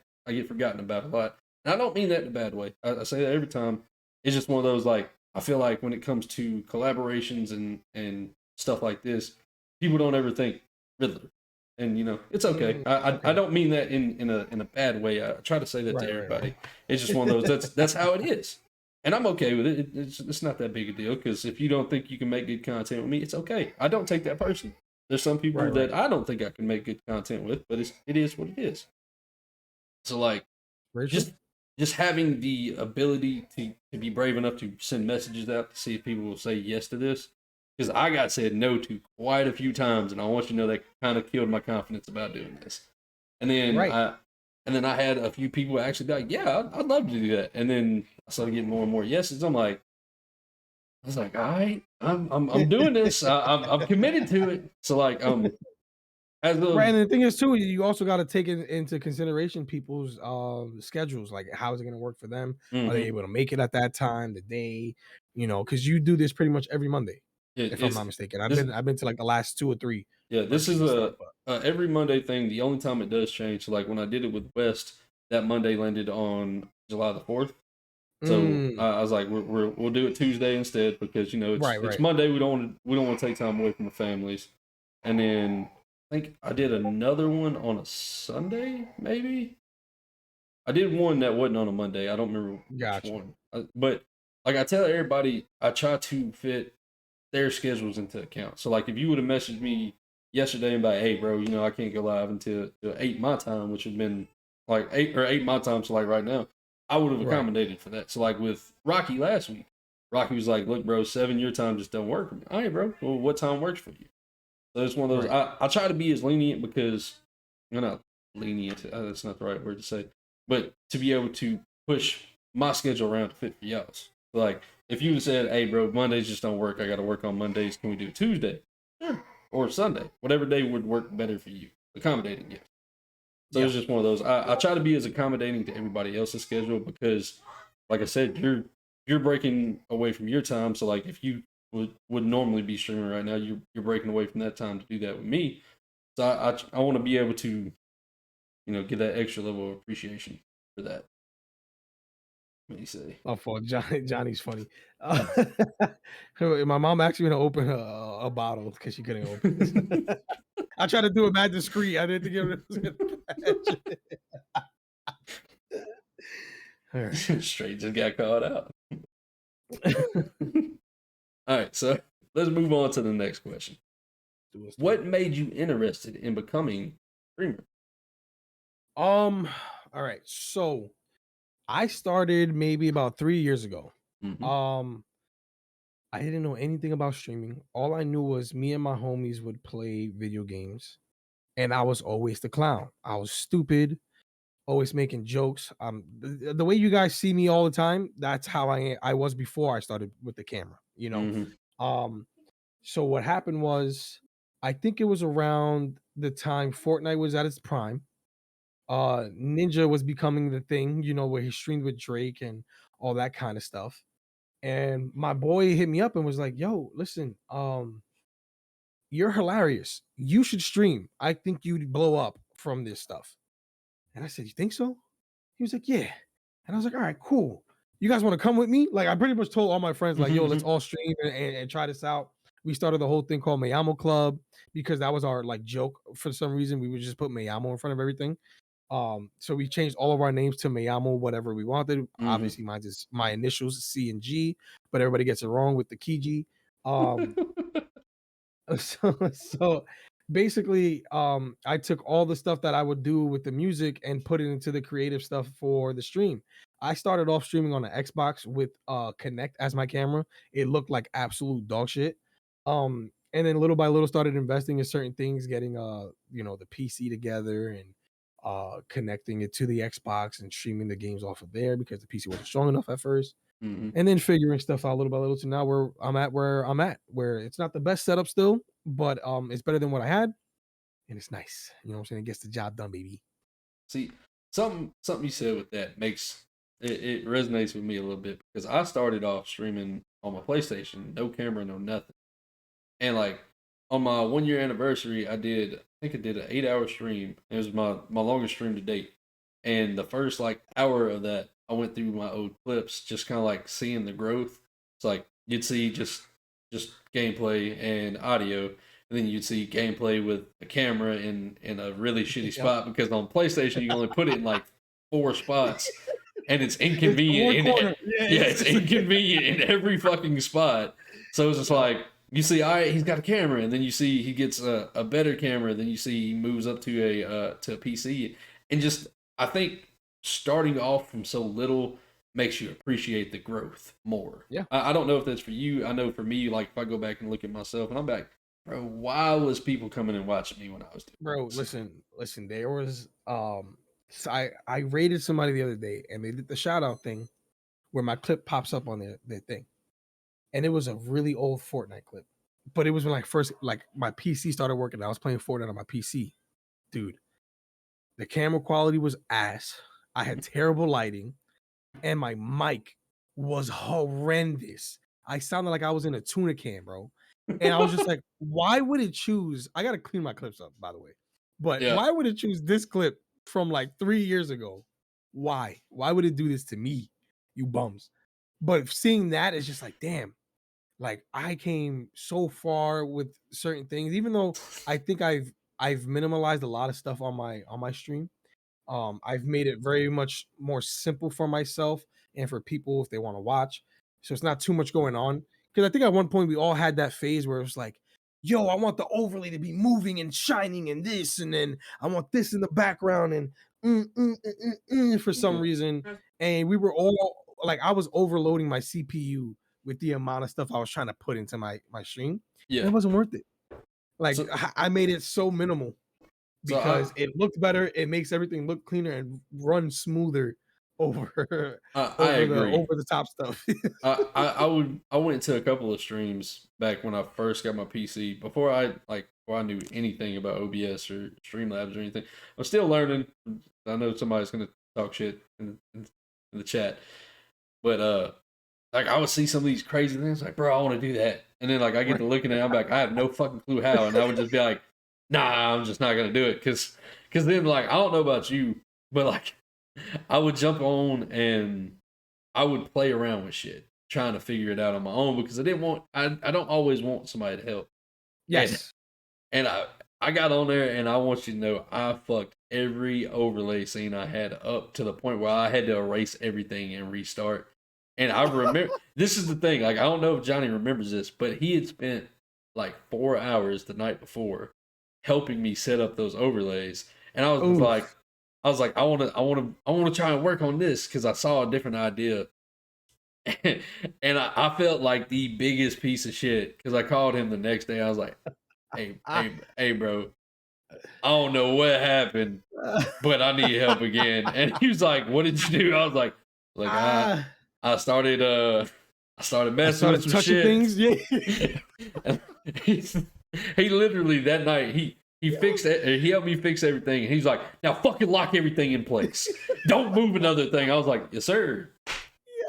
forgotten about a lot. And I don't mean that in a bad way. I say that every time. It's just one of those like I feel like when it comes to collaborations and stuff like this, people don't ever think Riddler. and it's okay. I Okay. don't mean that in a bad way. I try to say that to Right. everybody. It's just one of those. That's how it is, and I'm okay with it. It's not that big a deal because if you don't think you can make good content with me, it's okay. I don't take that personally. There's some people Right. that I don't think I can make good content with, but it is what it is. So like Very true. just just having the ability to be brave enough to send messages out to see if people will say yes to this. Because I got said no to quite a few times, and I want you to know that kind of killed my confidence about doing this. And then Right. I had a few people actually be like, "Yeah, I'd love to do that." And then I started getting more and more yeses. I was like, "All right, I'm doing this. I'm committed to it." So like as Right, of and the thing is too, you also got to take into consideration people's schedules. Like, how is it going to work for them? Are they mhm, able to make it at that time, the day? Because you do this pretty much every Monday, if I'm it's not mistaken. I've this been to like the last 2 or 3 Yeah, this verses is and stuff. a every Monday thing. The only time it does change, so like when I did it with West, that Monday landed on July the 4th. So I was like, we'll do it Tuesday instead because it's Right. Monday. We don't want to take time away from the families. And then I think I did another one on a Sunday, maybe. I did one that wasn't on a Monday. I don't remember which Gotcha. one, but like I tell everybody, I try to fit their schedules into account. So like if you would have messaged me yesterday and be like, hey bro, I can't go live until 8 my time, which would have been like eight my time, so like right now, I would have Right. accommodated for that. So like with Rocky last week, Rocky was like, look, bro, 7 your time just don't work for me. All right, bro. Well, what time works for you? So it's one of those Right. I try to be as lenient because you're not lenient, that's not the right word to say, but to be able to push my schedule around to fit for y'all's. So like if you said, "Hey, bro, Mondays just don't work. I got to work on Mondays. Can we do Tuesday?" Sure. Or Sunday, whatever day would work better for you. Accommodating you. So Yeah. it's just one of those. I try to be as accommodating to everybody else's schedule because, like I said, you're breaking away from your time. So like if you would normally be streaming right now, you're breaking away from that time to do that with me. So I want to be able to get that extra level of appreciation for that. What do you say? My fault. Johnny's funny. My mom actually gonna open a bottle because she couldn't open it. I tried to do it mad discreet. I didn't think it was gonna catch it. All right. Straight just got called out. All right, so let's move on to the next question. Let's do What made you interested in becoming a streamer? all right. So I started maybe about 3 years ago. Mm-hmm. Um, I didn't know anything about streaming. All I knew was me and my homies would play video games, and I was always the clown. I was stupid, always making jokes. The way you guys see me all the time, that's how I was before I started with the camera. Mm-hmm. Um, so what happened was, I think it was around the time Fortnite was at its prime. Ninja was becoming the thing, where he streamed with Drake and all that kind of stuff. And my boy hit me up and was like, "Yo, listen, you're hilarious. You should stream. I think you'd blow up from this stuff." And I said, "You think so?" He was like, "Yeah." And I was like, "All right, cool. You guys want to come with me?" Like, I pretty much told all my friends, like, "Yo, let's all stream and try this out." We started the whole thing called Mayamo Club because that was our like joke. For some reason, we would just put Mayamo in front of everything. So we changed all of our names to Mayamo, whatever we wanted. Mm-hmm. Obviously, mine's is my initials, C and G, but everybody gets it wrong with the Kiji. Um, so basically, I took all the stuff that I would do with the music and put it into the creative stuff for the stream. I started off streaming on the Xbox with Connect as my camera. It looked like absolute dog shit. And then little by little started investing in certain things, getting the PC together and connecting it to the Xbox and streaming the games off of there because the PC wasn't strong enough at first, Mm-hmm. and then figuring stuff out little by little to now where it's not the best setup still, but it's better than what I had, and it's nice. You know what I'm saying? It gets the job done, baby. See, something you said with that makes it resonates with me a little bit because I started off streaming on my PlayStation, no camera, no nothing. And like on my 1 year anniversary, I think I did an 8 hour stream. It was my longest stream to date. And the first like hour of that, I went through my old clips, just kind of like seeing the growth. It's like you'd see just gameplay and audio, and then you'd see gameplay with a camera in a really shitty spot because on PlayStation you can only put it in like 4 spots, and it's It's the one inconvenient. corner. Yeah, it's inconvenient in every fucking spot. So it's just like you see, all right, he's got a camera, and then you see he gets a better camera, then you see he moves up to a PC, and just I think starting off from so little makes you appreciate the growth more. Yeah. I don't know if that's for you. I know for me, like if I go back and look at myself, and I'm back, bro, why was people coming and watching me when I was doing Bro, this? listen, there was so I rated somebody the other day and they did the shout out thing where my clip pops up on their thing. And it was a really old Fortnite clip. But it was when like first like my PC started working. I was playing Fortnite on my PC. Dude, the camera quality was ass. I had terrible lighting and my mic was horrendous. I sounded like I was in a tuna can, bro. And I was just like, why would it choose? I gotta clean my clips up, by the way. But Yeah. why would it choose this clip from like 3 years ago? Why? Why would it do this to me? You bums. But seeing that is just like, damn, like I came so far with certain things, even though I think I've minimalized a lot of stuff on my stream. I've made it very much more simple for myself and for people if they want to watch. So it's not too much going on. Because I think at one point we all had that phase where it was like, yo, I want the overlay to be moving and shining and this, and then I want this in the background and for some reason. And we were all like, I was overloading my CPU with the amount of stuff I was trying to put into my stream. And Yeah. it wasn't worth it. Like So I made it so minimal so I because it looked better. It makes everything look cleaner and run smoother over I agree. over the top stuff. I went to a couple of streams back when I first got my PC before I knew anything about OBS or Streamlabs or anything. I'm still learning. I know somebody's gonna talk shit in the chat, but like I would see some of these crazy things like, bro, I want to do that, and then like I get to Right. looking at it, I'm like, I have no fucking clue how, and I would just be like, nah, I'm just not gonna do it because then like I don't know about you, but like I would jump on and I would play around with shit, trying to figure it out on my own because I don't always want somebody to help. And Yes. and I got on there and I want you to know I fucked every overlay scene I had up to the point where I had to erase everything and restart. And I remember this is the thing, like I don't know if Johnny remembers this, but he had spent like 4 hours the night before helping me set up those overlays. And Oof. I was like, I want to try and work on this because I saw a different idea, and I felt like the biggest piece of shit because I called him the next day. I was like, hey, bro, I don't know what happened, but I need help again. And he was like, what did you do? I was like, look, I started I messing with started some touching shit. things. Yeah. And he literally that night he fixed it. He helped me fix everything. And he's like, now fucking lock everything in place. Don't move another thing. I was like, yes, sir.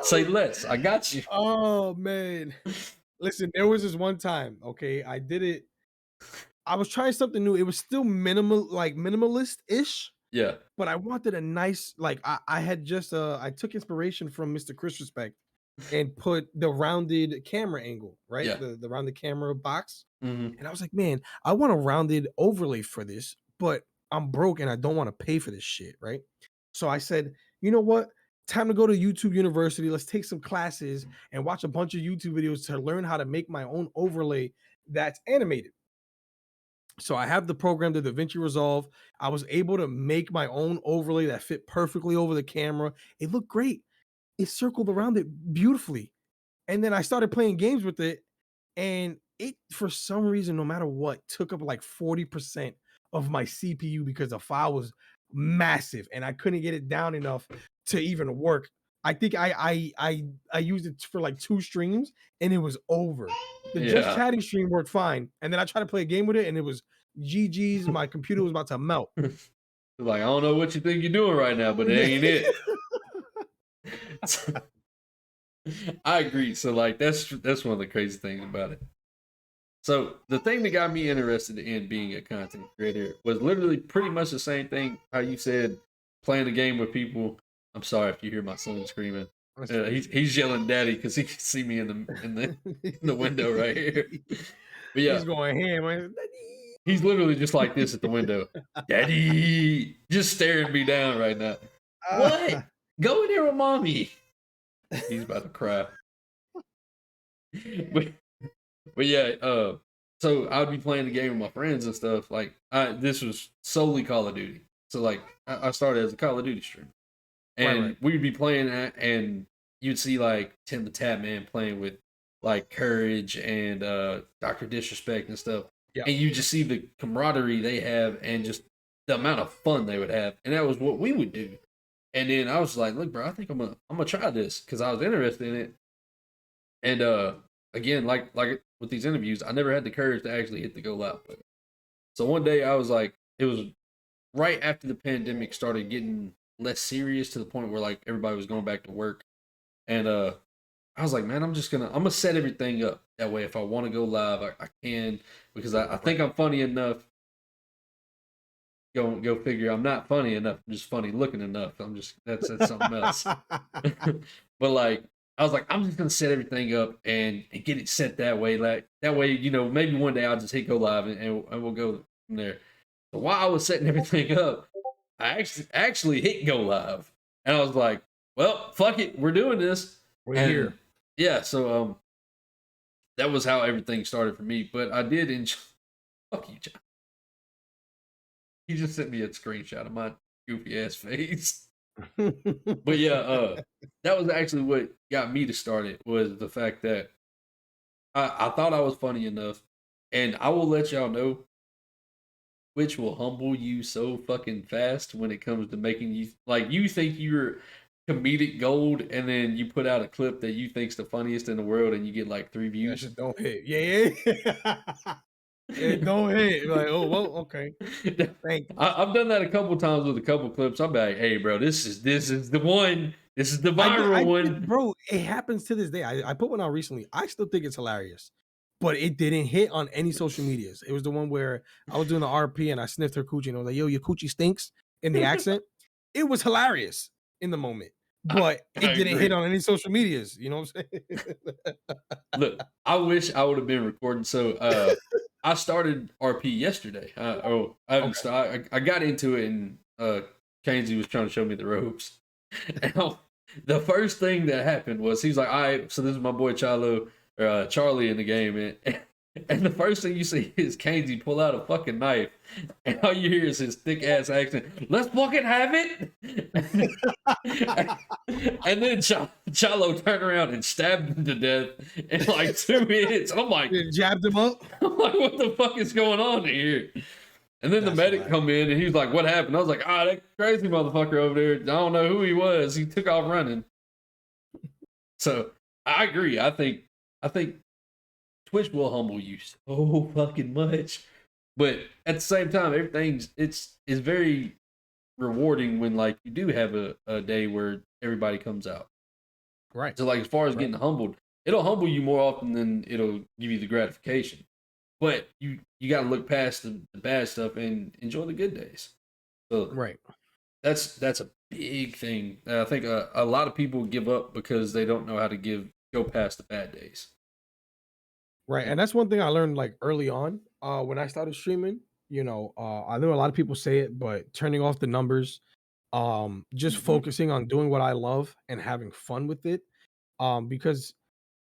Say less. I got you. Oh man. Listen, there was this one time, okay, I did it. I was trying something new. It was still minimalist-ish, Yeah. but I wanted a nice like I had just I took inspiration from Mr. Chris Respect and put the rounded camera angle, right? Yeah. The rounded camera box. Mm-hmm. And I was like, man, I want a rounded overlay for this, but I'm broke and I don't want to pay for this shit, right? So I said, you know what? Time to go to YouTube University. Let's take some classes and watch a bunch of YouTube videos to learn how to make my own overlay that's animated. So I have the program, the DaVinci Resolve. I was able to make my own overlay that fit perfectly over the camera. It looked great. It circled around it beautifully. And then I started playing games with it, and it, for some reason, no matter what, took up like 40% of my CPU because the file was massive and I couldn't get it down enough to even work. I think I used it for like 2 streams and it was over. The just Yeah. chatting stream worked fine, and then I tried to play a game with it and it was GG's. My computer was about to melt. Like, I don't know what you think you're doing right now, but it ain't it. I agree. So like that's one of the crazy things about it. So the thing that got me interested in being a content creator was literally pretty much the same thing how you said playing a game with people. I'm sorry if you hear my son screaming. He's yelling "daddy" because he can see me in the window right here. But yeah, he's going ham. Man. he's literally just like this at the window. Daddy, just staring me down right now. What? Go in there with mommy. He's about to cry. but, but yeah, so I would be playing the game with my friends and stuff. Like, this was solely Call of Duty. So like, I started as a Call of Duty streamer, and we'd be playing that, and you'd see like Tim the Tap Man playing with like Courage and Dr. Disrespect and stuff. Yep. And you just see the camaraderie they have and just the amount of fun they would have. And that was what we would do. And then I was like, look, bro, I think I'm gonna try this because I was interested in it. And again, like with these interviews, I never had the courage to actually hit the go live button. So one day I was like, it was right after the pandemic started getting less serious to the point where like everybody was going back to work. And I was like, man, I'm gonna set everything up that way. If I want to go live, I can, because I think I'm funny enough. Go figure. I'm not funny enough. I'm just funny looking enough. That's something else. But like, I was like, I'm just gonna set everything up and get it set that way. Like that way, maybe one day I'll just hit go live and we'll go from there. So while I was setting everything up, I actually hit go live, and I was like, well, fuck it, we're doing this. We're here. Yeah, so that was how everything started for me. But I did enjoy. Fuck you, John. He just sent me a screenshot of my goofy ass face. But yeah, that was actually what got me to start it, was the fact that I thought I was funny enough, and I will let y'all know, which will humble you so fucking fast when it comes to making you like, you think you're comedic gold, and then you put out a clip that you think's the funniest in the world, and you get like 3 views. That shit don't hit. Yeah. It don't hit. Like, oh well, okay. Thank you. I've done that a couple times with a couple clips. I'm like, hey, bro, this is the one. This is the viral one, bro. It happens to this day. I put one out recently. I still think it's hilarious, but it didn't hit on any social medias. It was the one where I was doing the RP and I sniffed her coochie and I was like, yo, your coochie stinks, in the accent. It was hilarious in the moment, but it didn't hit on any social medias. You know what I'm saying? Look, I wish I would have been recording. So I started RP yesterday. I haven't started. I got into it, and Kainsey was trying to show me the ropes. And the first thing that happened was he's like, all right, so this is my boy Charlie in the game. And the first thing you see is Kainsey pull out a fucking knife, and all you hear is his thick ass accent. Let's fucking have it. And then Chalo turned around and stabbed him to death in like 2 minutes. I'm like, jabbed him up. I'm like, what the fuck is going on here? And then the medic come in, and he was like, what happened? I was like, that crazy motherfucker over there, I don't know who he was. He took off running. So I agree. I think Twitch will humble you so fucking much, but at the same time, it's very rewarding when like you do have a day where everybody comes out. Right. So like, as far as getting humbled, it'll humble you more often than it'll give you the gratification. But you got to look past the bad stuff and enjoy the good days. So that's a big thing. I think a lot of people give up because they don't know how to go past the bad days. Right. And that's one thing I learned like early on when I started streaming. I know a lot of people say it, but turning off the numbers, just focusing on doing what I love and having fun with it. Because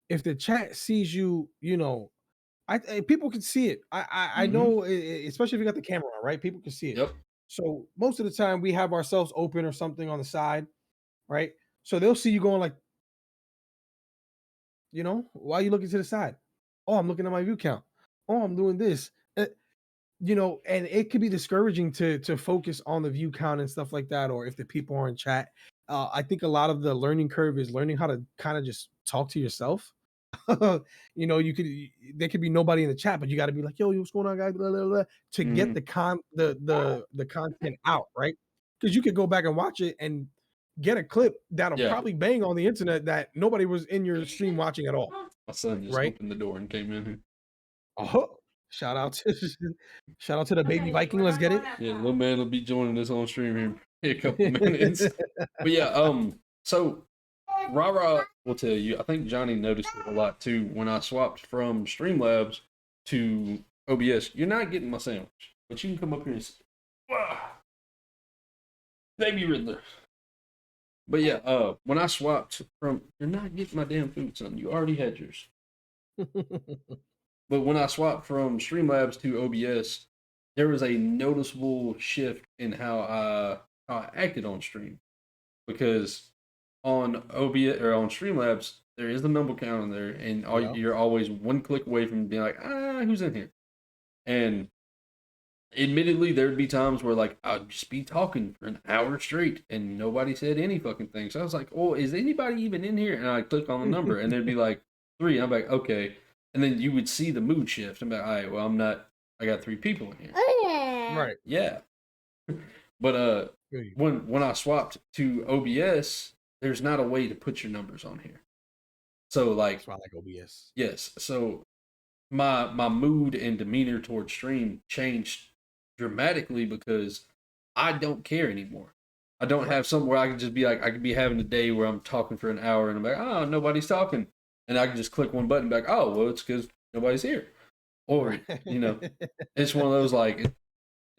if the chat sees you, people can see it. I know, especially if you got the camera on, right? People can see it. Yep. So most of the time we have ourselves open or something on the side, right? So they'll see you going like, why are you looking to the side? Oh, I'm looking at my view count. Oh, I'm doing this. And it could be discouraging to focus on the view count and stuff like that, or if the people are in chat. I think a lot of the learning curve is learning how to kind of just talk to yourself. There could be nobody in the chat, but you got to be like, yo, what's going on, guys? Blah, blah, blah, to get the content out, right? Because you could go back and watch it and get a clip that'll probably bang on the internet that nobody was in your stream watching at all. My son just opened the door and came in here. Oh, shout out to the baby Viking. Let's get it. Yeah, little man will be joining us on stream here in a couple minutes. But yeah, so Rara will tell you, I think Johnny noticed it a lot too. When I swapped from Streamlabs to OBS, you're not getting my sandwich, but you can come up here and say, wow, baby Riddler. But yeah, when I swapped from, you're not getting my damn food, son. You already had yours. But when I swapped from Streamlabs to OBS, there was a noticeable shift in how I acted on stream, because on OBS or on Streamlabs there is the number count in there, and you're always one click away from being like, who's in here? And admittedly, there'd be times where like I'd just be talking for an hour straight and nobody said any fucking thing. So I was like, "Oh, is anybody even in here?" And I click on the number, and there'd be like 3. I'm like, "Okay," and then you would see the mood shift. I'm like, "All right, well, I'm not. I got 3 people in here." Right. Yeah, but when I swapped to OBS, there's not a way to put your numbers on here. So like, that's why I like OBS. Yes, so my mood and demeanor towards stream changed dramatically because I don't care anymore. I don't have somewhere I can just be like, I could be having a day where I'm talking for an hour and I'm like, oh, nobody's talking. And I can just click one button and be like, oh, well, it's because nobody's here. Or, it's one of those like,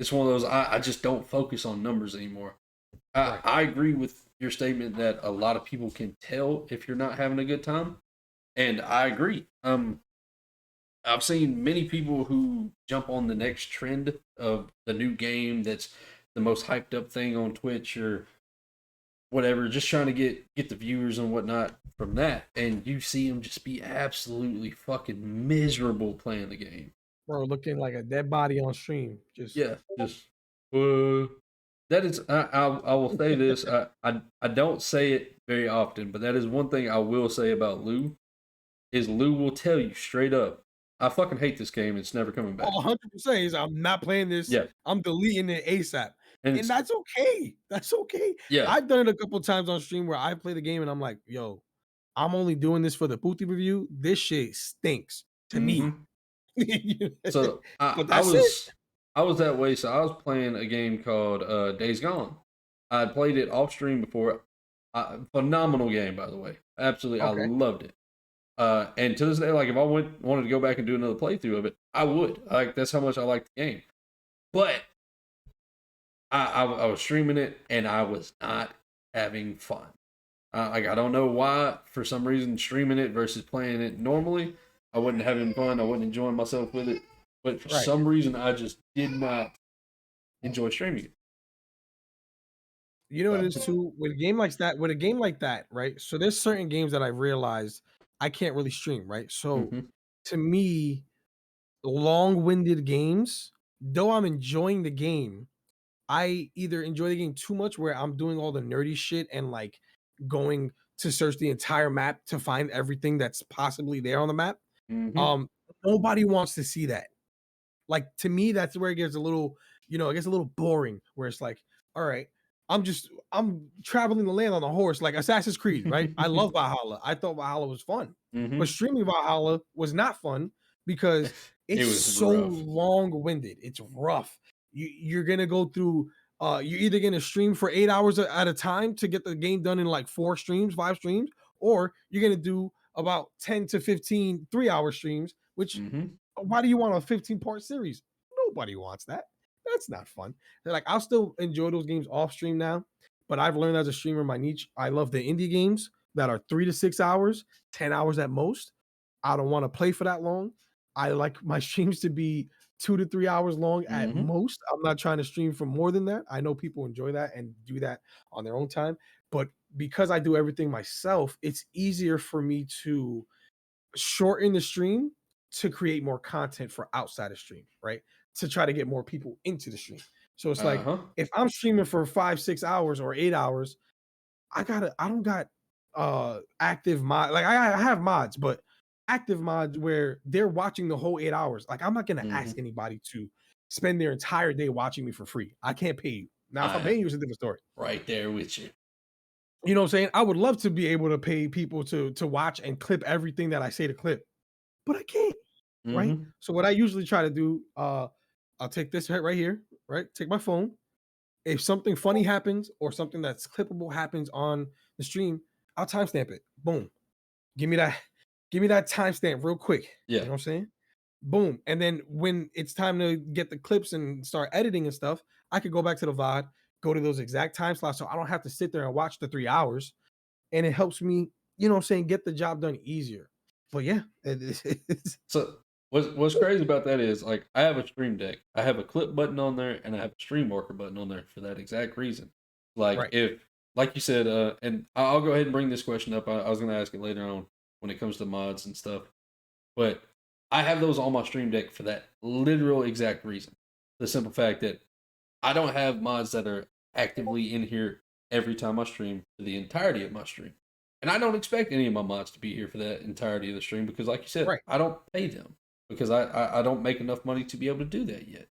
it's one of those, I just don't focus on numbers anymore. I agree with your statement that a lot of people can tell if you're not having a good time. And I agree. I've seen many people who jump on the next trend of the new game that's the most hyped up thing on Twitch or whatever, just trying to get the viewers and whatnot from that, and you see them just be absolutely fucking miserable playing the game. Bro, looking like a dead body on stream. Just that is, I will say this. I don't say it very often, but that is one thing I will say about Lou. Is Lou will tell you straight up, I fucking hate this game. It's never coming back. 100%. I'm not playing this. Yeah. I'm deleting it ASAP. And that's okay. That's okay. Yeah. I've done it a couple times on stream where I play the game and I'm like, yo, I'm only doing this for the Booty review. This shit stinks to me. So I was that way. So I was playing a game called Days Gone. I played it off stream before. Phenomenal game, by the way. Absolutely, okay. I loved it. And to this day, like if I wanted to go back and do another playthrough of it, I would. Like that's how much I like the game. But I was streaming it and I was not having fun. Like I don't know why. For some reason, streaming it versus playing it normally, I wasn't having fun. I wasn't enjoying myself with it. But for some reason, I just did not enjoy streaming it. You know what it is too? With a game like that, right? So there's certain games that I realized I can't really stream, right? So to me, long-winded games, though I'm enjoying the game, I either enjoy the game too much where I'm doing all the nerdy shit and like going to search the entire map to find everything that's possibly there on the map. Nobody wants to see that. Like to me, that's where it gets a little, it gets a little boring where it's like, all right, I'm traveling the land on a horse like Assassin's Creed, right? I love Valhalla. I thought Valhalla was fun. But streaming Valhalla was not fun because it's so long-winded. It's rough. You're gonna go through you're either gonna stream for 8 hours at a time to get the game done in like 4 streams, 5 streams, or you're gonna do about 10 to 15 3-hour streams, which why do you want a 15-part series? Nobody wants that. That's not fun. They're like, I'll still enjoy those games off stream now, but I've learned as a streamer my niche. I love the indie games that are 3 to 6 hours, 10 hours at most. I don't want to play for that long. I like my streams to be 2 to 3 hours long at most. I'm not trying to stream for more than that. I know people enjoy that and do that on their own time, but because I do everything myself, it's easier for me to shorten the stream to create more content for outside of stream, right? To try to get more people into the stream. So it's like if I'm streaming for 5-6 hours or 8 hours, I don't got active mod. Like I have mods, but active mods where they're watching the whole 8 hours. Like I'm not gonna ask anybody to spend their entire day watching me for free. I can't pay you. Now, if I'm paying you, it's a different story. Right there with you. You know what I'm saying? I would love to be able to pay people to watch and clip everything that I say to clip, but I can't. Right. So what I usually try to do, I'll take this right here, right? Take my phone. If something funny happens or something that's clippable happens on the stream, I'll timestamp it. Boom. Give me that timestamp real quick. Yeah. You know what I'm saying? boom. And then when it's time to get the clips and start editing and stuff, I could go back to the VOD, go to those exact time slots so I don't have to sit there and watch the 3 hours. And it helps me, you know what I'm saying, get the job done easier. But yeah, it's So what's crazy about that is like I have a stream deck. I have a clip button on there and I have a stream marker button on there for that exact reason. Like right. if like you said, and I'll go ahead and bring this question up. I was gonna ask it later on when it comes to mods and stuff. But I have those on my stream deck for that literal exact reason. The simple fact that I don't have mods that are actively in here every time I stream for the entirety of my stream. And I don't expect any of my mods to be here for that entirety of the stream because, like you said, Right. I don't pay them because I don't make enough money to be able to do that yet.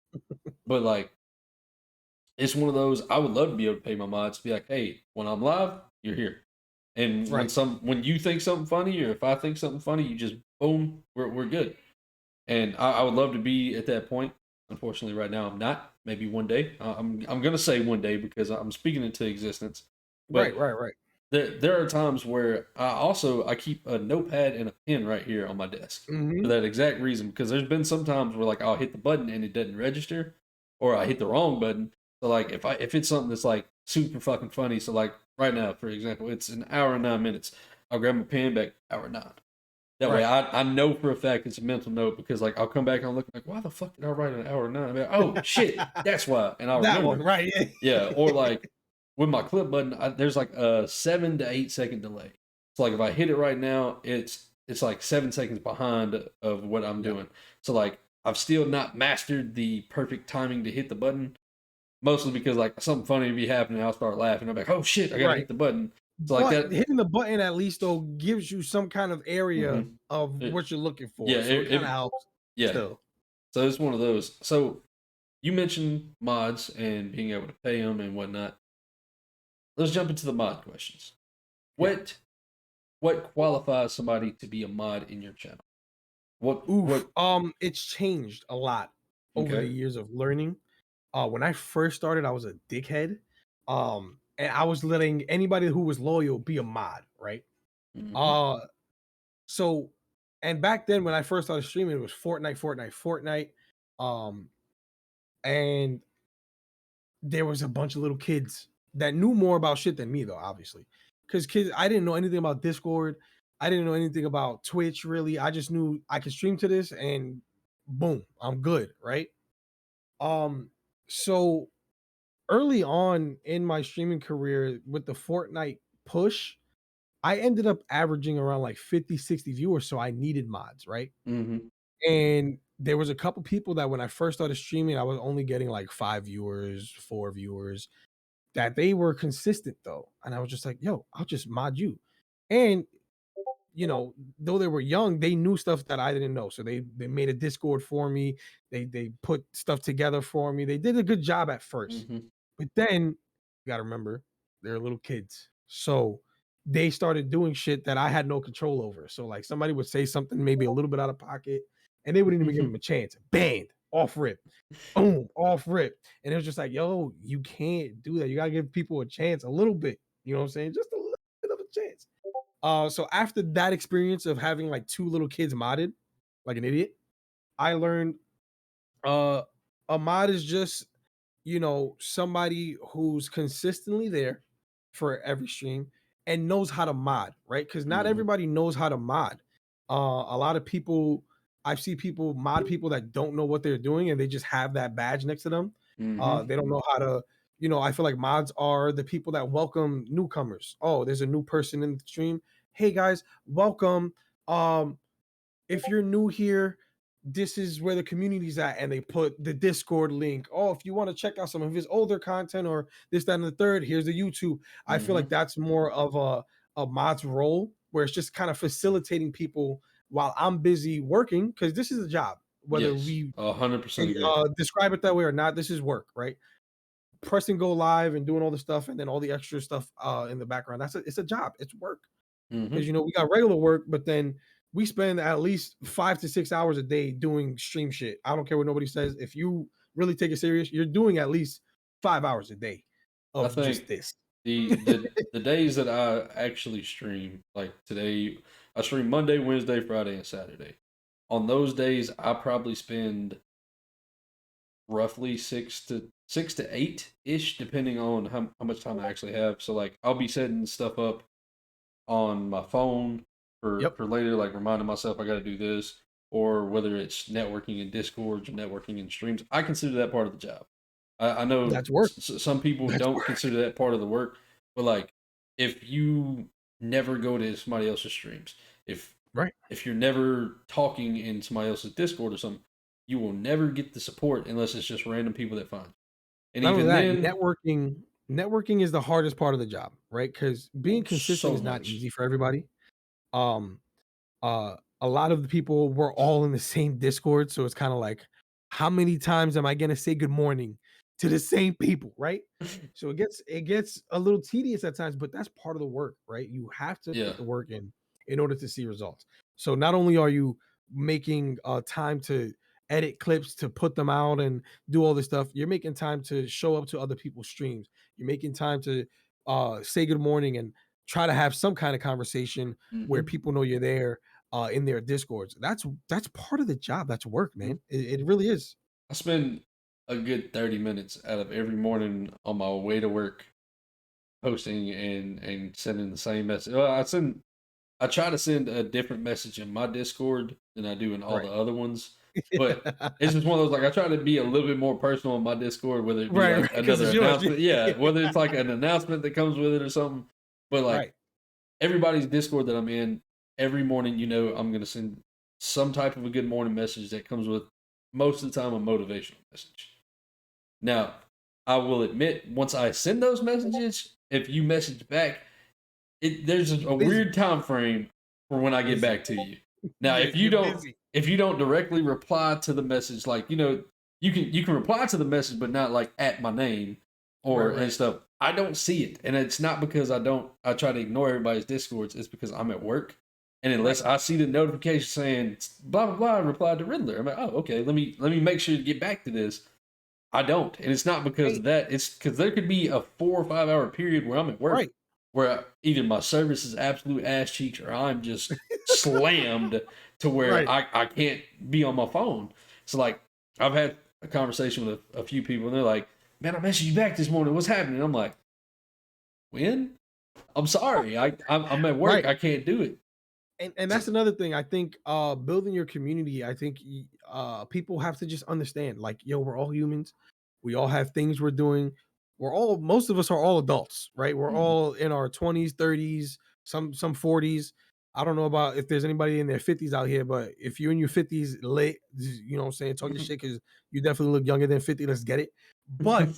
But like, it's one of those I would love to be able to pay my mods to be like, hey, when I'm live, you're here. And Right. when you think something funny or if I think something funny, you just boom, we're good. And I would love to be at that point. Unfortunately, right now I'm not. Maybe one day. I'm gonna say one day because I'm speaking into existence. Right. But Right. Right. there are times where I keep a notepad and a pen right here on my desk for Hmm. that exact reason. Because there's been some times where like I'll hit the button and it doesn't register, or I hit the wrong button. So like if it's something that's like super fucking funny, so like right now, for example, it's an hour and 9 minutes. I'll grab my pen back, hour nine. That way, Right. I know for a fact it's a mental note because like I'll come back and I'll look like, why the fuck did I write an hour and nine? Like, oh shit, that's why, and I'll That one, remember. right? Yeah, or Yeah. like with my clip button, there's like a 7 to 8 second delay. So like if I hit it right now, it's like 7 seconds behind of what I'm Yep. doing. So like I've still not mastered the perfect timing to hit the button. Mostly because like something funny will be happening, I'll start laughing. I'm like, oh shit, I gotta Right. hit the button. So like But that. hitting the button at least though gives you some kind of area Hmm. of It, what you're looking yeah, for, so it kind of helps. yeah. Still, So it's one of those. So you mentioned mods and being able to pay them and whatnot. Let's jump into the mod questions. yeah. What what qualifies somebody to be a mod in your channel? Oof. What? It's changed a lot over the Okay. years of learning. When I first started, I was a dickhead. And I was letting anybody who was loyal be a mod, right? Hmm. Uh, so, and back then when I first started streaming, it was Fortnite, Fortnite, Fortnite. Um, and there was a bunch of little kids that knew more about shit than me, though, obviously. Because kids, I didn't know anything about Discord. I didn't know anything about Twitch, really. I just knew I could stream to this and boom, I'm good, right? Um, so early on in my streaming career with the Fortnite push, I ended up averaging around like 50, 60 viewers. So I needed mods, right? Hmm. And there was a couple people that when I first started streaming, I was only getting like 5 viewers, 4 viewers, that they were consistent though. And I was just like, yo, I'll just mod you. And though they were young, they knew stuff that I didn't know. So they made a Discord for me. They put stuff together for me. They did a good job at first. Hmm. But then you gotta remember, they're little kids. So they started doing shit that I had no control over. So like somebody would say something maybe a little bit out of pocket, and they wouldn't even give them a chance. Banned, off rip, boom, off rip. And it was just like, yo, you can't do that. You gotta give people a chance a little bit. You know what I'm saying? Just a little bit of a chance. So after that experience of having like two little kids modded, like an idiot, I learned uh a mod is just somebody who's consistently there for every stream and knows how to mod, right? Because not Hmm. everybody knows how to mod. A lot of people, I've seen people mod people that don't know what they're doing and they just have that badge next to them. Hmm. They don't know how to, I feel like mods are the people that welcome newcomers. Oh, there's a new person in the stream. Hey guys, welcome. If you're new here, this is where the community's at, and they put the Discord link. Oh, if you want to check out some of his older content or this, that, and the third, here's the YouTube. I feel like Hmm. that's more of a mod's role, where it's just kind of facilitating people while I'm busy working, because this is a job, whether Yes, we 100% agree. describe it that way or not. This is work, right? Pressing go live and doing all the stuff, and then all the extra stuff in the background. It's a job. It's work because Hmm. we got regular work, but then we spend at least 5 to 6 hours a day doing stream shit. I don't care what nobody says. If you really take it serious, you're doing at least 5 hours a day I of think just this. the days that I actually stream, like today, I stream Monday, Wednesday, Friday, and Saturday. on those days, I probably spend roughly 6 to 8 ish, depending on how much time I actually have. So like I'll be setting stuff up on my phone Yep, for later, like reminding myself I got to do this, or whether it's networking in Discord or networking in streams. I consider that part of the job. I know that's work. some people That's don't work. consider that part of the work, but like if you never go to somebody else's streams, if Right. if you're never talking in somebody else's Discord or something, you will never get the support unless it's just random people that find you. And Not only even that, then, networking is the hardest part of the job, right? Because being oh, consistent so is not much. easy for everybody. Um, a lot of the people were all in the same Discord, so it's kind of like, how many times am I gonna say good morning to the same people, right? So it gets a little tedious at times, but that's part of the work, right? You have to Yeah. put the work in order to see results. So not only are you making time to edit clips to put them out and do all this stuff, you're making time to show up to other people's streams. You're making time to say good morning and try to have some kind of conversation where Hmm. people know you're there in their discords. That's part of the job. That's work, man. It really is. I spend a good 30 minutes out of every morning on my way to work posting and sending the same message. Well, I try to send a different message in my Discord than I do in all Right. the other ones. But it's just one of those, like, I try to be a little bit more personal in my Discord, whether it be Right, like right, because another it's yours. announcement. Yeah, whether it's like an announcement that comes with it or something. But like Right. everybody's Discord that I'm in, every morning, I'm going to send some type of a good morning message that comes with most of the time a motivational message. Now, I will admit, once I send those messages, if you message back, there's a Busy. weird time frame for when I get Busy. back to you. Now, Yeah, you're busy. if you don't directly reply to the message, like you can reply to the message, but not like at my name Right, or and right. stuff. I don't see it, and it's not because I try to ignore everybody's discords. It's because I'm at work, and unless Right. I see the notification saying blah blah blah, replied to Riddler, I'm like, oh okay, let me make sure to get back to this. I don't, and it's not because Hey, of that. It's because there could be a 4 or 5 hour period where I'm at work, right. where either my service is absolute ass cheeks, or I'm just slammed to where Right. I can't be on my phone. So like, I've had a conversation with a few people, and they're like, "Man, I messaged you back this morning. What's happening?" I'm like, "When? I'm sorry. I'm at work. Right. I can't do it." And So, that's another thing. I think building your community, I think people have to just understand, like, yo, we're all humans. We all have things we're doing. Most of us are all adults, right? We're mhm. all in our 20s, 30s, some 40s. I don't know about if there's anybody in their 50s out here, but if you're in your 50s late, you know what I'm saying, talk your shit, because you definitely look younger than 50. Let's get it. But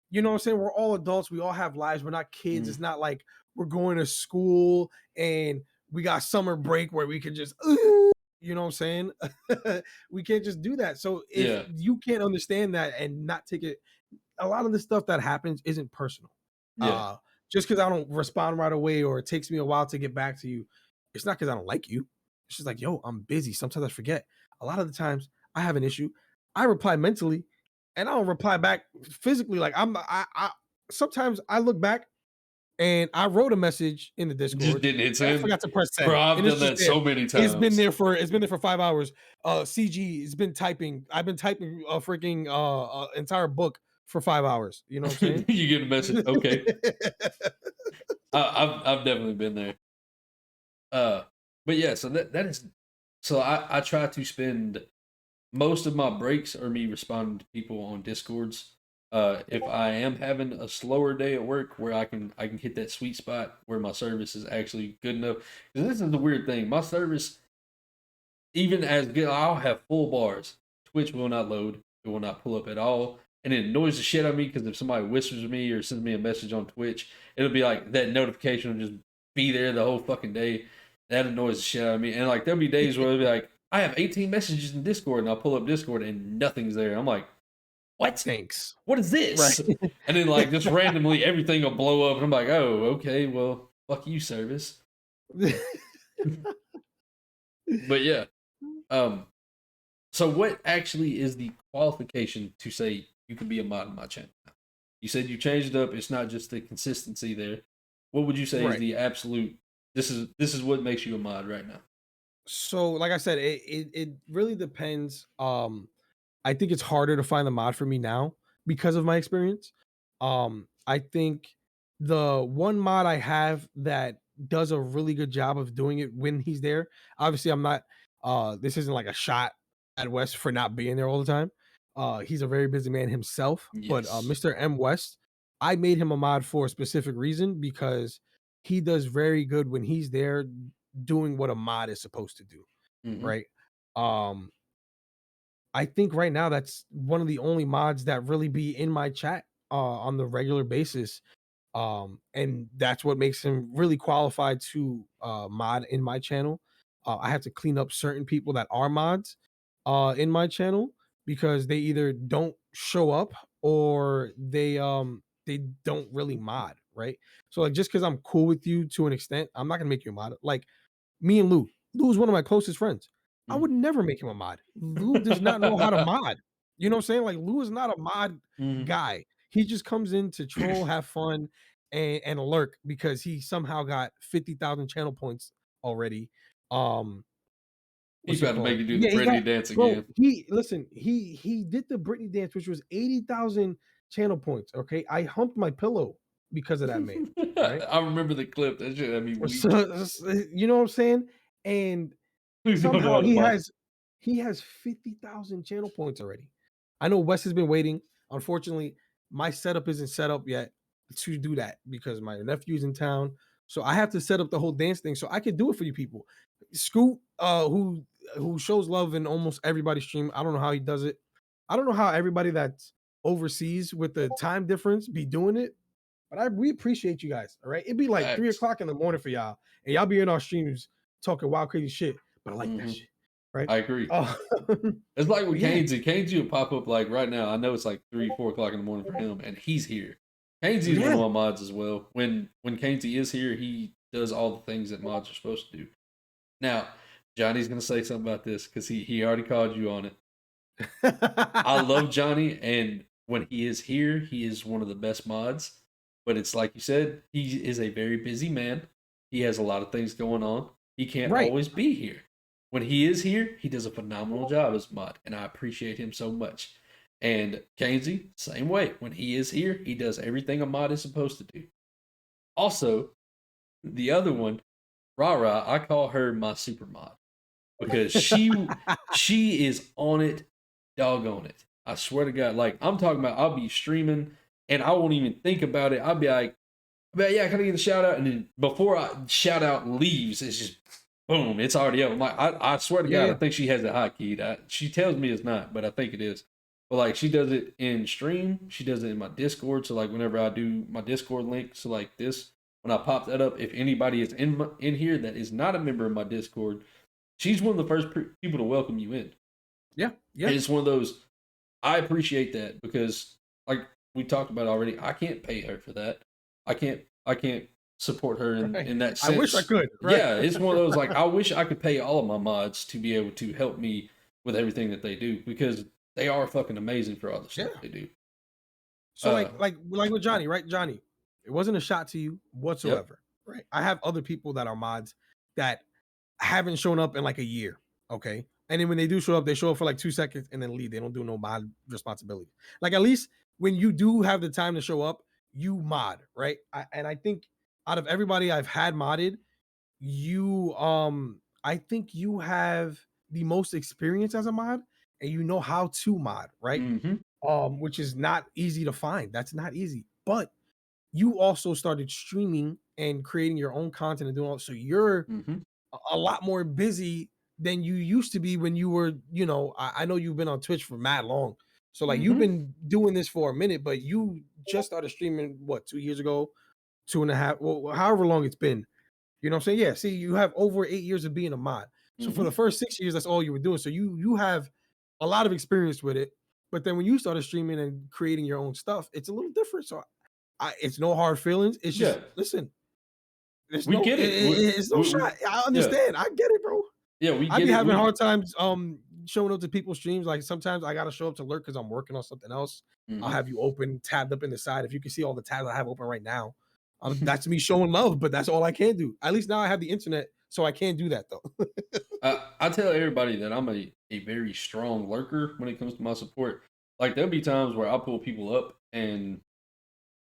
you know what I'm saying? We're all adults. We all have lives. We're not kids. It's Mm, not like we're going to school and we got summer break where we can just, you know what I'm saying? We can't just do that. So if yeah, you can't understand that and not take it, a lot of the stuff that happens isn't personal. yeah, Uh, just because I don't respond right away or it takes me a while to get back to you, it's not because I don't like you. It's just like, yo, I'm busy. Sometimes I forget. A lot of the times I have an issue. I reply mentally and I don't reply back physically. Like I sometimes I look back and I wrote a message in the just Discord didn't hit and I send, forgot to press bro. send. I've And it's done just that there. so many times. It's been there for 5 hours. CG has been typing. I've been typing a freaking entire book for 5 hours. You know what I'm You get a message, okay. saying? I've definitely been there. Uh, but yeah, so that is so I try to spend most of my breaks are me responding to people on Discords. If I am having a slower day at work where I can hit that sweet spot where my service is actually good enough. Because this is the weird thing, my service, even as good, I'll have full bars. Twitch will not load. It will not pull up at all. And it annoys the shit out of me because if somebody whispers to me or sends me a message on Twitch, it'll be like that notification will just be there the whole fucking day. That annoys the shit out of me. And like there'll be days where it'll be like, I have 18 messages in Discord, and I'll pull up Discord and nothing's there. I'm like, what? Thanks. What is Right. this? And then like just randomly everything will blow up, and I'm like, oh, okay, well, fuck you, service. But yeah. Um, So, what actually is the qualification to say you can be a mod in my channel? You said you changed it up. It's not just the consistency there. What would you say is Right. the absolute? This is what makes you a mod right now. So, like I said, it really depends. I think it's harder to find the mod for me now because of my experience. I think the one mod I have that does a really good job of doing it when he's there. Obviously, I'm not this isn't like a shot at West for not being there all the time. He's a very busy man himself, but Yes. Mr. M West, I made him a mod for a specific reason because he does very good when he's there doing what a mod is supposed to do, Hmm. right? Um I think right now that's one of the only mods that really be in my chat on the regular basis. And that's what makes him really qualified to mod in my channel. I have to clean up certain people that are mods in my channel because they either don't show up or they don't really mod, right? So like just because I'm cool with you to an extent, I'm not gonna make you a mod. Like me and Lou. Lou is one of my closest friends. I would never make him a mod. Lou does not know how to mod. You know what I'm saying? Like Lou is not a mod Hmm. guy. He just comes in to troll, have fun, and lurk because he somehow got 50,000 channel points already. Um, He what's it about to make called? you do the Yeah, he Britney got dance bro. again. He listen. He did the Britney dance, which was 80,000 channel points. Okay, I humped my pillow because of that man. Right. I remember the clip. That shit had me weak. You know what I'm saying? And Please don't know somehow how to mod. he has 50,000 channel points already. I know Wes has been waiting. Unfortunately, my setup isn't set up yet to do that because my nephew's in town. So I have to set up the whole dance thing so I can do it for you people. Scoot, who shows love in almost everybody's stream. I don't know how he does it. I don't know how everybody that's overseas with the time difference be doing it, but we appreciate you guys. All right. It'd be like 3 Facts. o'clock in the morning for y'all, and y'all be in our streams talking wild, crazy shit. But I like that Hmm. shit. Right. I agree. Uh, It's like with but yeah, Kainsey. Kainsey will pop up like right now. I know it's like 3, 4 o'clock in the morning for him, and he's here. Kainsey is one yeah. of my mods as well. When Kainsey is here, he does all the things that mods are supposed to do. Now, Johnny's gonna say something about this because he already called you on it. I love Johnny, and when he is here, he is one of the best mods. But it's like you said, he is a very busy man. He has a lot of things going on. He can't Right. always be here. When he is here, he does a phenomenal job as mod, and I appreciate him so much. And Kainsey, same way. When he is here, he does everything a mod is supposed to do. Also, the other one, Rara, I call her my super mod because she is on it, doggone it. I swear to God, like I'm talking about, I'll be streaming and I won't even think about it. I'll be like, but yeah, can I get a shout out? And then before I shout out leaves, it's just boom, it's already up. I'm like, I swear to Yeah, God, I yeah. think she has it hotkeyed. She tells me it's not, but I think it is. But like she does it in stream, she does it in my Discord. So like whenever I do my Discord link, so like this, when I pop that up, if anybody is in here that is not a member of my Discord, she's one of the first people to welcome you in. Yeah, yeah. And it's one of those. I appreciate that because, like we talked about already, I can't pay her for that. I can't support her Right. in that I wish I sense. could. Right. Yeah, it's one of those like I wish I could pay all of my mods to be able to help me with everything that they do because they are fucking amazing for all the stuff Yeah. they do. So Uh, like with Johnny, right? Johnny, it wasn't a shot to you yep. whatsoever. Right. I have other people that are mods that haven't shown up in like a year. Okay. And then when they do show up, they show up for like 2 seconds and then leave. They don't do no mod responsibility. Like at least when you do have the time to show up, you mod, right? And I think out of everybody I've had modded, you I think you have the most experience as a mod and you know how to mod, right? Mm-hmm. Which is not easy to find. That's not easy. But you also started streaming and creating your own content and doing all so you're Mm-hmm. a lot more busy than you used to be when you were, I know you've been on Twitch for mad long. So like you've Mm-hmm. been doing this for a minute, but you just started streaming what 2 years ago, two and a half, well, however long it's been. You know what I'm saying? Yeah. See, you have over 8 years of being a mod. So for Mm-hmm. the first 6 years, that's all you were doing. So you have a lot of experience with it. But then when you started streaming and creating your own stuff, it's a little different. So it's no hard feelings. It's Yeah, just listen. There's we no, get it. it's no shot. I Yeah, understand. I get it, bro. yeah, we I get be it. having We. hard times showing up to people's streams. Like sometimes I gotta show up to lurk because I'm working on something else. I'll Mm-hmm. have you open, tabbed up in the side. If you can see all the tabs I have open right now, that's me showing love, but that's all I can do. At least now I have the internet, So I can't do that though. I tell everybody that I'm a very strong lurker when it comes to my support. Like there'll be times where I'll pull people up and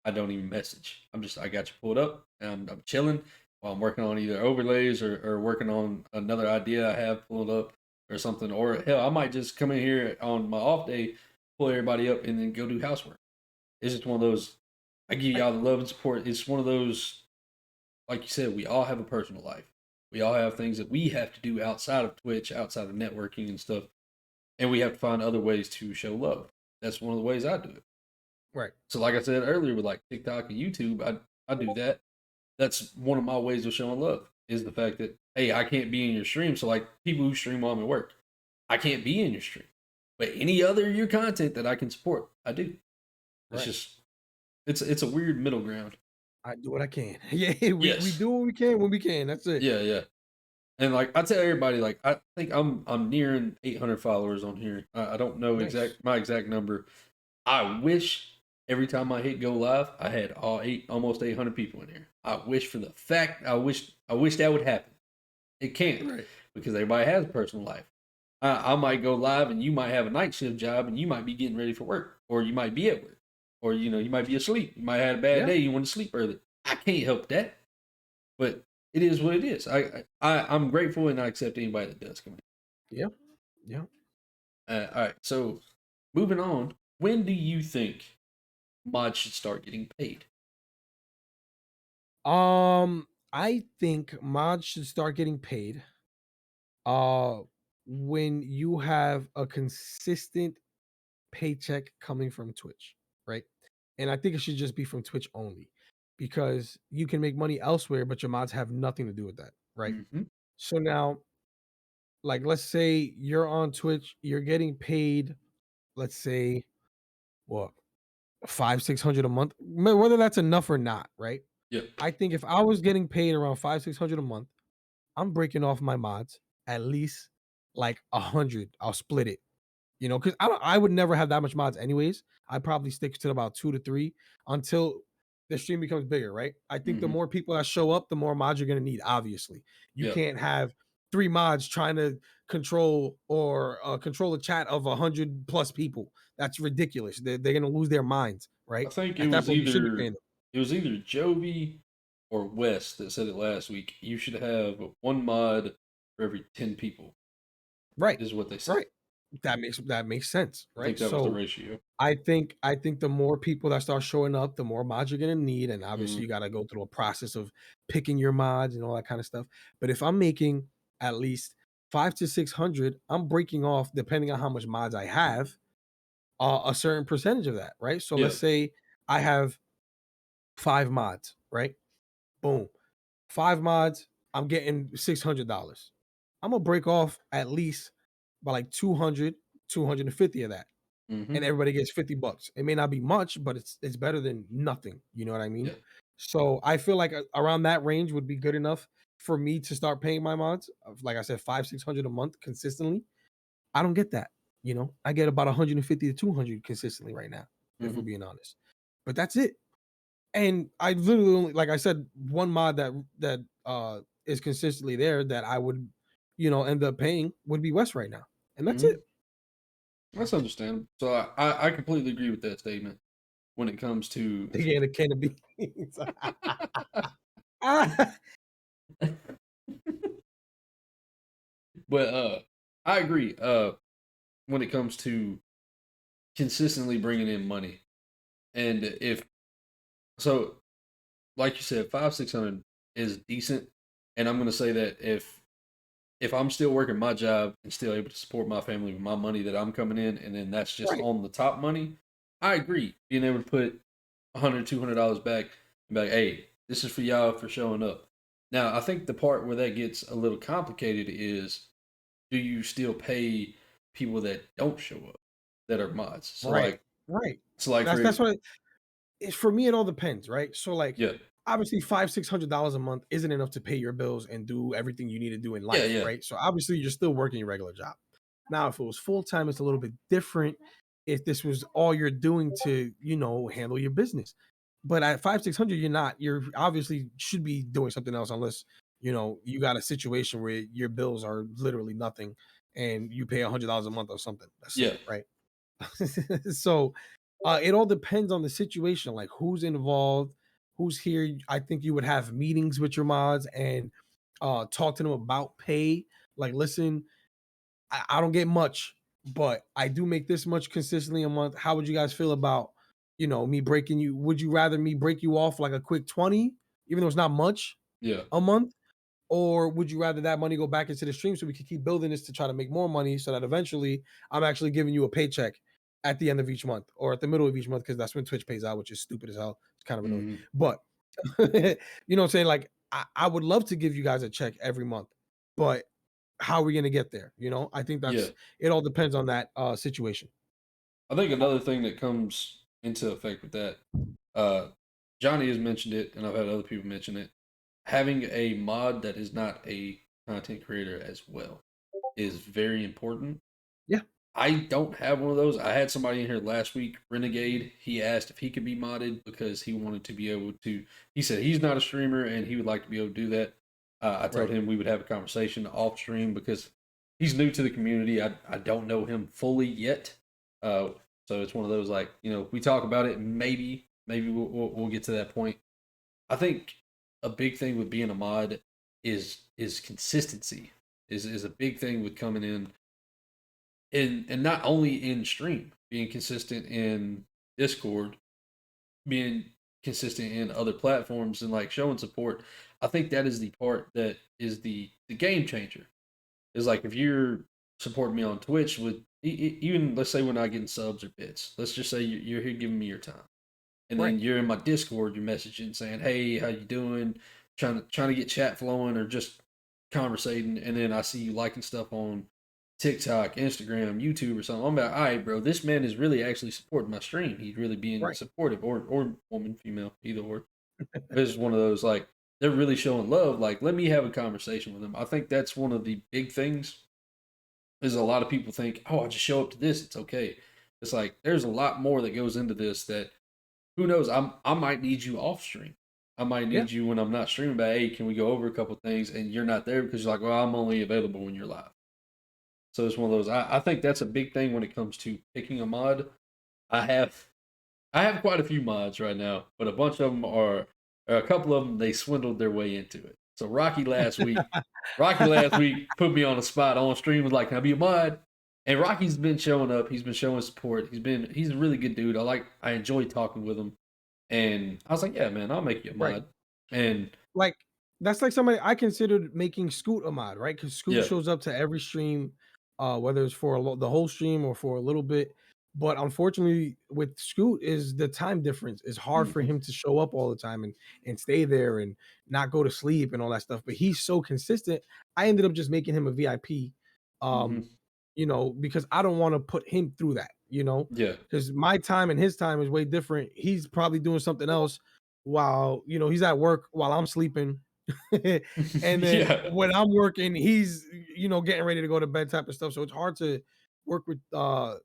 I don't even message. I got you pulled up and I'm chilling while I'm working on either overlays or working on another idea I have pulled up or something. Or hell, I might just come in here on my off day, pull everybody up and then go do housework. It's just one of those, I give y'all the love and support. It's one of those, like you said, we all have a personal life. We all have things that we have to do outside of Twitch, outside of networking and stuff. And we have to find other ways to show love. That's one of the ways I do it. Right. So, like I said earlier, with like TikTok and YouTube, I do that. That's one of my ways of showing love is the fact that, hey, I can't be in your stream. So, like people who stream while I'm at work, I can't be in your stream. But any other of your content that I can support, I do. It's just, it's a weird middle ground. I do what I can. Yeah, we do what we can when we can. That's it. Yeah, yeah. And like I tell everybody, like I think I'm nearing 800 followers on here. I don't know my exact number. I wish every time I hit go live, I had almost 800 people in here. I wish for the fact I wish that would happen. It can't because everybody has a personal life. I might go live and you might have a night shift job and you might be getting ready for work or you might be at work or you might be asleep. You might have had a bad day. You want to sleep early. I can't help that, but it is what it is. I'm grateful and I accept anybody that does come in. Yeah, yeah. All right. So moving on. When do you think mods should start getting paid? I think mods should start getting paid. When you have a consistent paycheck coming from Twitch, right? And I think it should just be from Twitch only because you can make money elsewhere, but your mods have nothing to do with that, right? Mm-hmm. So now, like, let's say you're on Twitch, you're getting paid, let's say, what, 500-600 a month, whether that's enough or not, right? Yeah. I think if I was getting paid around 500-600 a month, I'm breaking off my mods at least like 100. I'll split it, because I would never have that much mods anyways. I probably stick to about 2 to 3 until the stream becomes bigger, right? I think the more people that show up, the more mods you're gonna need. Obviously, you can't have 3 mods trying to control a chat of 100+ people. That's ridiculous. They're gonna lose their minds, right? I think At that point, you should be paying them. It was either Jovi or Wes that said it last week. You should have 1 mod for every 10 people. Right. Is what they said. Right. That makes sense, right? I think that was the ratio. I think the more people that start showing up, the more mods you're gonna need, and obviously you got to go through a process of picking your mods and all that kind of stuff. But if I'm making at least 500-600, I'm breaking off, depending on how much mods I have, a certain percentage of that, right? So let's say I have 5 mods, right? Boom, 5 mods. I'm getting $600. I'm gonna break off at least by like 200, 250 of that. And everybody gets $50. It may not be much, but it's better than nothing. You know what I mean? Yeah. So I feel like around that range would be good enough for me to start paying my mods. Like I said, 500-600 a month consistently. I don't get that. I get about 150 to 200 consistently right now, if we're being honest. But that's it. And I literally only, like I said, 1 mod that is consistently there that I would, end up paying would be West right now, and that's it. That's understandable. So I completely agree with that statement when it comes to They get a can of beans. But I agree. When it comes to consistently bringing in money, and if so, like you said, 500-600 is decent. And I'm going to say that if I'm still working my job and still able to support my family with my money that I'm coming in, and then that's just on the top money, I agree. Being able to put $100-$200 back and be like, hey, this is for y'all for showing up. Now, I think the part where that gets a little complicated is, do you still pay people that don't show up that are mods? So right. So like that's what for me, it all depends, right? So like, yeah. Obviously $500-$600 a month isn't enough to pay your bills and do everything you need to do in life, right? So obviously you're still working your regular job. Now, if it was full time, it's a little bit different. If this was all you're doing to, handle your business, but at 500-600, you're not. You're obviously should be doing something else, unless you got a situation where your bills are literally nothing and you pay $100 a month or something. That's Yeah. it, right? So it all depends on the situation, like who's involved, who's here. I think you would have meetings with your mods and talk to them about pay. Like, listen, I don't get much, but I do make this much consistently a month. How would you guys feel about, me breaking you? Would you rather me break you off like a quick 20, even though it's not much Yeah. a month? Or would you rather that money go back into the stream so we can keep building this to try to make more money so that eventually I'm actually giving you a paycheck at the end of each month or at the middle of each month, because that's when Twitch pays out, which is stupid as hell. It's kind of annoying. Mhm. But you know what I'm saying? Like, I would love to give you guys a check every month, but how are we gonna get there? I think Yeah. it all depends on that situation. I think another thing that comes into effect with that, uh, Johnny has mentioned it, and I've had other people mention it. Having a mod that is not a content creator as well is very important. Yeah. I don't have one of those. I had somebody in here last week, Renegade. He asked if he could be modded because he wanted to be able to. He said he's not a streamer and he would like to be able to do that. I told Right. him we would have a conversation off stream because he's new to the community. I don't know him fully yet. So it's one of those like we talk about it. Maybe we'll get to that point. I think a big thing with being a mod is consistency. Is a big thing with coming in and not only in stream, being consistent in Discord, being consistent in other platforms and like showing support. I think that is the part that is the game changer. Is like if you're supporting me on Twitch with even let's say we're not getting subs or bits. Let's just say you're here giving me your time, and Right. then you're in my Discord, you're messaging saying, "Hey, how you doing?" Trying to get chat flowing or just conversating, and then I see you liking stuff on TikTok, Instagram, YouTube, or something. I'm like, all right, bro, this man is really actually supporting my stream. He's really being Right. supportive, or woman, female, either or. This is one of those like they're really showing love. Like, let me have a conversation with them. I think that's one of the big things. Is a lot of people think, oh, I just show up to this, it's okay. It's like there's a lot more that goes into this that who knows? I might need you off stream. I might Yeah. need you when I'm not streaming. But hey, can we go over a couple things? And you're not there because you're like, well, I'm only available when you're live. So it's one of those. I think that's a big thing when it comes to picking a mod. I have I have quite a few mods right now, but a bunch of them are a couple of them they swindled their way into it. So Rocky last week put me on a spot on stream was like, "Can I be a mod?" And Rocky's been showing up. He's been showing support. He's a really good dude. I enjoy talking with him. And I was like, "Yeah, man, I'll make you a Right. mod." And Like, that's like somebody I considered making Scoot a mod, right? Because Scoot yeah, shows up to every stream, whether it's for the whole stream or for a little bit. But unfortunately, with Scoot, is the time difference. It's hard for hmm him to show up all the time and stay there and not go to sleep and all that stuff. But he's so consistent. I ended up just making him a VIP, hmm um, because I don't want to put him through that, yeah, because my time and his time is way different. He's probably doing something else while he's at work while I'm sleeping. And then yeah, when I'm working, he's getting ready to go to bed type of stuff. So it's hard to work with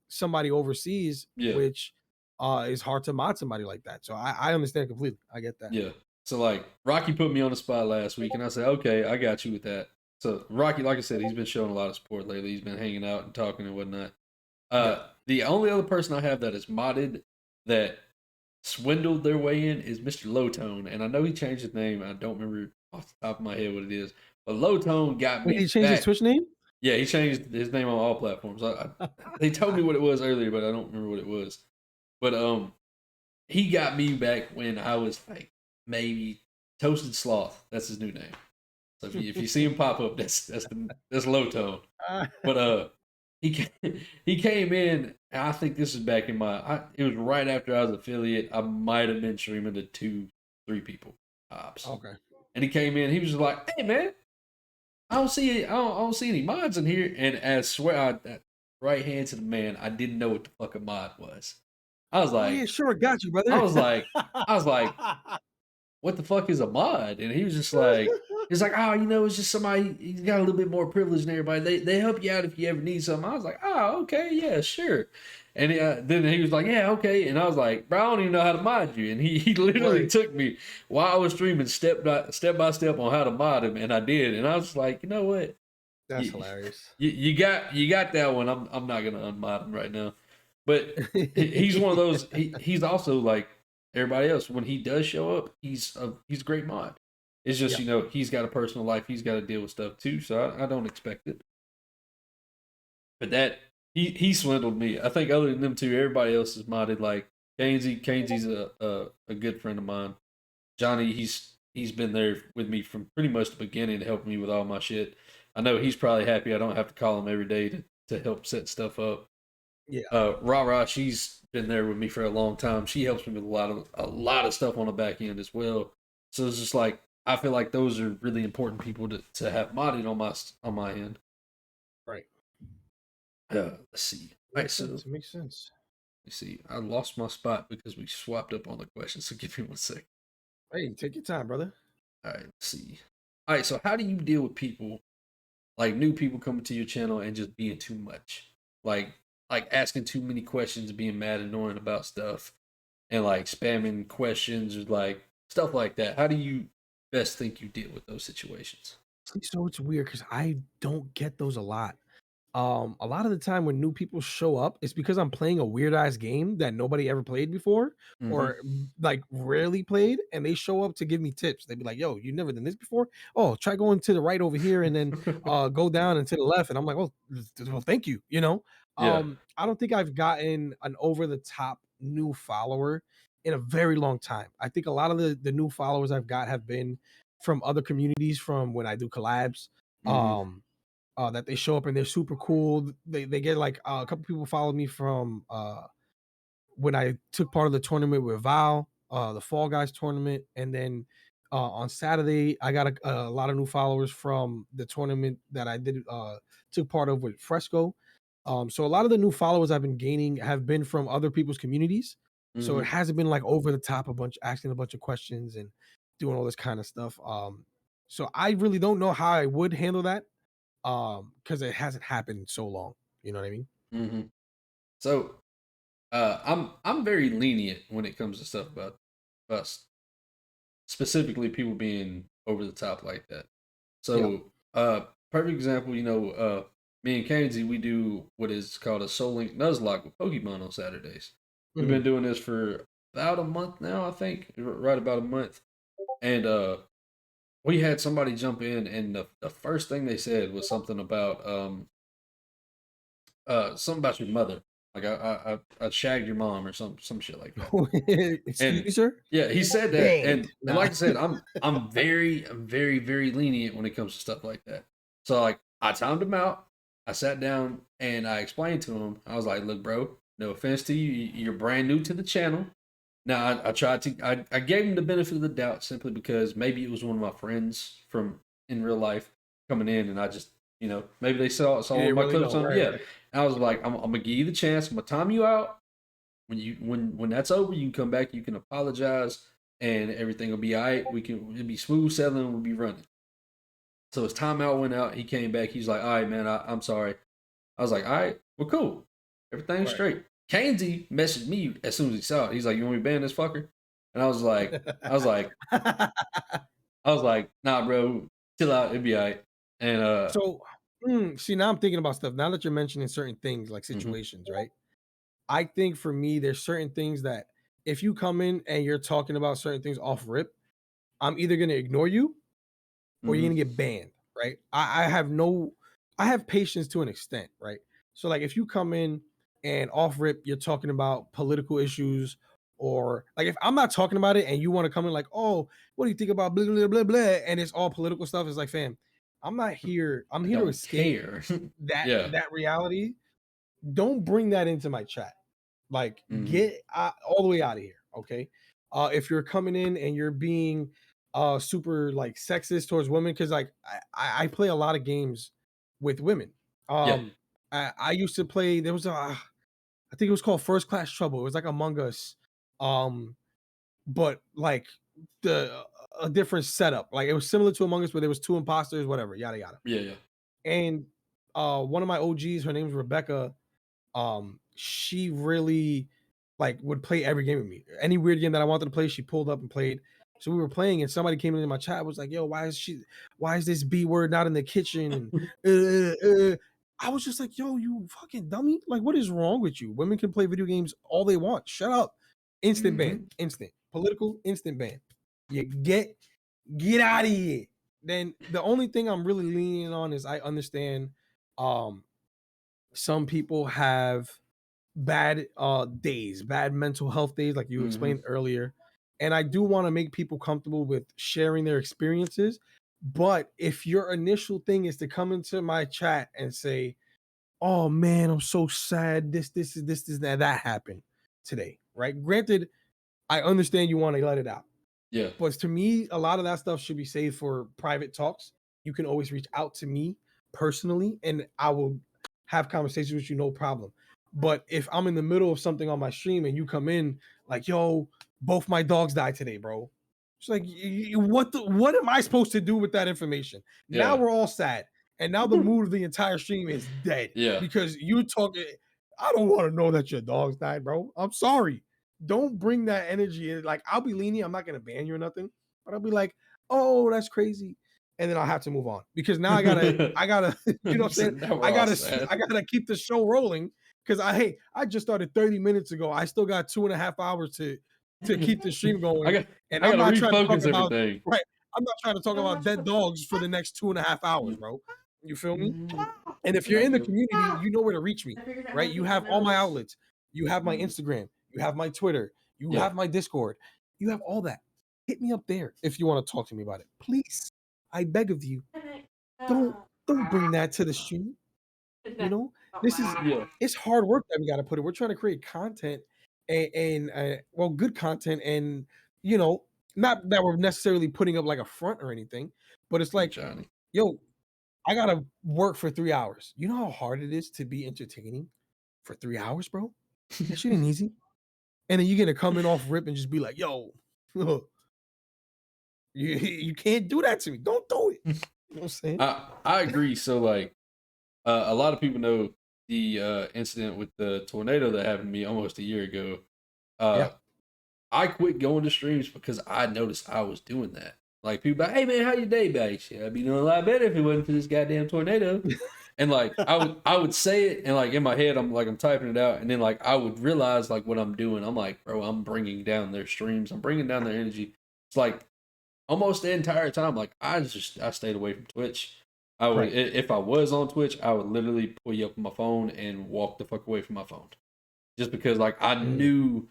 somebody overseas, yeah, which is hard to mod somebody like that. So I understand completely. I get that. yeah. So like Rocky put me on the spot last week, and I said, "Okay, I got you with that." So Rocky, like I said, he's been showing a lot of support lately. He's been hanging out and talking and whatnot. Yeah. The only other person I have that is modded that swindled their way in is Mr. Lowtone, and I know he changed his name. I don't remember off the top of my head what it is, but Lowtone got Wait, he me changed his back. Twitch name? Yeah, he changed his name on all platforms. They told me what it was earlier, but I don't remember what it was. But he got me back when I was like maybe Toasted Sloth. That's his new name. So if you see him pop up, that's Lowtone. But he came in. And I think this is back in it was right after I was affiliate. I might have been streaming to 2, 3 people tops. Okay. And he came in. He was just like, "Hey man, I don't see any mods in here." And I swear, right hand to the man, I didn't know what the fuck a mod was. I was Oh yeah, like, sure, got you, I brother. was like, I was like, what the fuck is a mod? And he was just like, he's like, oh, it's just somebody, he's got a little bit more privilege than everybody. They help you out if you ever need something. I was like, oh, okay, yeah, sure. And then he was like, yeah, okay. And I was like, bro, I don't even know how to mod you. And he literally took me while I was streaming step by step on how to mod him, and I did. And I was like, you know what? That's hilarious. You got that one. I'm not gonna unmod him right now. But he's one of those. He's also like everybody else. When he does show up, he's a great mod. It's just he's got a personal life. He's got to deal with stuff too. So I don't expect it. But that he swindled me. I think other than them two, everybody else is modded. Like Kainsey's a good friend of mine. Johnny, he's been there with me from pretty much the beginning to help me with all my shit. I know he's probably happy I don't have to call him every day to help set stuff up. Yeah. Rara, she's been there with me for a long time. She helps me with a lot of stuff on the back end as well. So it's just like I feel like those are really important people to have modded on my end. Right. Let's see. It makes sense. Let's see. I lost my spot because we swapped up on the questions. So give me 1 second. Hey, take your time, brother. All right. Let's see. All right. So how do you deal with people, like new people coming to your channel and just being too much, like asking too many questions, being mad, annoying about stuff, and like spamming questions or like stuff like that? How do you best think you deal with those situations? So it's weird because I don't get those a lot. A lot of the time when new people show up, it's because I'm playing a weird ass game that nobody ever played before or like rarely played, and they show up to give me tips. They'd be like, "Yo, you never done this before? Oh, try going to the right over here and then go down and to the left." And I'm like, "Oh, well, thank you." Yeah. I don't think I've gotten an over the top new follower in a very long time. I think a lot of the new followers I've got have been from other communities from when I do collabs. That they show up and they're super cool. They get like a couple people followed me from when I took part of the tournament with Val, the Fall Guys tournament, and then on Saturday I got a lot of new followers from the tournament that I did took part of with Fresco. So a lot of the new followers I've been gaining have been from other people's communities. So it hasn't been like over the top, asking a bunch of questions and doing all this kind of stuff. So I really don't know how I would handle that because it hasn't happened in so long. You know what I mean? So I'm very lenient when it comes to stuff about us, specifically people being over the top like that. Yeah. So perfect example, me and Kainsey, we do what is called a Soul Link Nuzlocke with Pokemon on Saturdays. We've been doing this for about a month now, I think, right about a month. And we had somebody jump in, and the first thing they said was something about your mother. Like I shagged your mom or some shit like that. Excuse me, And sir. yeah, he said that, Banged. and like I said, I'm very very lenient when it comes to stuff like that. So like I timed him out. I sat down and I explained to him. I was like, "Look, bro, no offense to you, you're brand new to the channel. Now I tried to I gave him the benefit of the doubt simply because maybe it was one of my friends from in real life coming in, and I just maybe they saw one of my really clips don't. on Right, yeah. right. And I was like, I'm gonna give you the chance. I'm gonna time you out. When that's over, you can come back. You can apologize, and everything will be all right. It'll be smooth sailing. We'll be running. So his timeout went out. He came back. He's like, all right, man, I'm sorry. I was like, all right, we're cool. Everything's Right. straight. Kainsey messaged me as soon as he saw it. He's like, you want me to ban this fucker? And I was like, nah, bro, chill out. It'll be all right. And So, see, now I'm thinking about stuff. Now that you're mentioning certain things like mhm, situations, right? I think for me, there's certain things that if you come in and you're talking about certain things off rip, I'm either going to ignore you or you're mhm, gonna get banned, right? I have patience to an extent, right? So like if you come in and off rip, you're talking about political issues, or like if I'm not talking about it and you want to come in like, oh, what do you think about blah blah blah blah, and it's all political stuff, it's like, fam, I'm not here. I'm I here to don't escape care. that Yeah. reality. Don't bring that into my chat. Like, Mhm. get all the way out of here, okay? If you're coming in and you're being super like sexist towards women, because like I play a lot of games with women. Yeah. I used to play. There was a I think it was called First Class Trouble. It was like Among Us, but like the a different setup. Like it was similar to Among Us, where there was 2 imposters, whatever, yada yada. Yeah. And one of my OGs, her name's Rebecca. She really like would play every game with me. Any weird game that I wanted to play, she pulled up and played. So we were playing, and somebody came into my chat, was like, "Yo, why is this B word not in the kitchen?" And I was just like, "Yo, you fucking dummy! Like, what is wrong with you? Women can play video games all they want. Shut up!" Instant ban, instant political, instant ban. You get out of here. Then the only thing I'm really leaning on is I understand some people have bad days, bad mental health days, like you explained earlier. And I do want to make people comfortable with sharing their experiences. But if your initial thing is to come into my chat and say, "Oh man, I'm so sad. This is that happened today," right? Granted, I understand you want to let it out. Yeah. But to me, a lot of that stuff should be saved for private talks. You can always reach out to me personally, and I will have conversations with you, no problem. But if I'm in the middle of something on my stream and you come in like, "Yo, both my dogs died today, bro," it's like, what am I supposed to do with that information? Now we're all sad, and now the mood of the entire stream is dead. Yeah. Because you talking. I don't want to know that your dogs died, bro. I'm sorry. Don't bring that energy in. Like, I'll be lenient. I'm not gonna ban you or nothing, but I'll be like, "Oh, that's crazy," and then I'll have to move on because now I gotta, you know what I'm saying? I gotta keep the show rolling because I just started 30 minutes ago. I still got 2.5 hours to keep the stream going, and I'm not trying to talk about right. I'm not trying to talk about dead dogs for the next 2.5 hours, bro. You feel me? And if you're in the community, you know where to reach me, right? You have all my outlets. You have my Instagram. You have my Twitter. You have my Discord. You have all that. Hit me up there if you want to talk to me about it. Please, I beg of you. Don't bring that to the stream. You know, this is it's hard work that we got to put in. We're trying to create content and well, good content, and you know, not that we're necessarily putting up like a front or anything, but it's like, Johnny. yo, I gotta work for 3 hours. You know how hard it is to be entertaining for 3 hours, bro? That shit ain't easy. And then you're gonna come in off rip and just be like, "Yo, you can't do that to me. Don't do it." You know what I'm saying? I agree. So like, a lot of people know the incident with the tornado that happened to me almost a year ago. I quit going to streams because I noticed I was doing that. Like people like, "Hey man, how your day been?" Shit, I'd be doing a lot better if it wasn't for this goddamn tornado. And like I would say it, and like in my head I'm typing it out, and then like I would realize like what I'm doing. I'm like, bro, I'm bringing down their streams. I'm bringing down their energy. It's like almost the entire time. Like I stayed away from Twitch. I would if I was on Twitch, I would literally pull you up on my phone and walk the fuck away from my phone, just because like I knew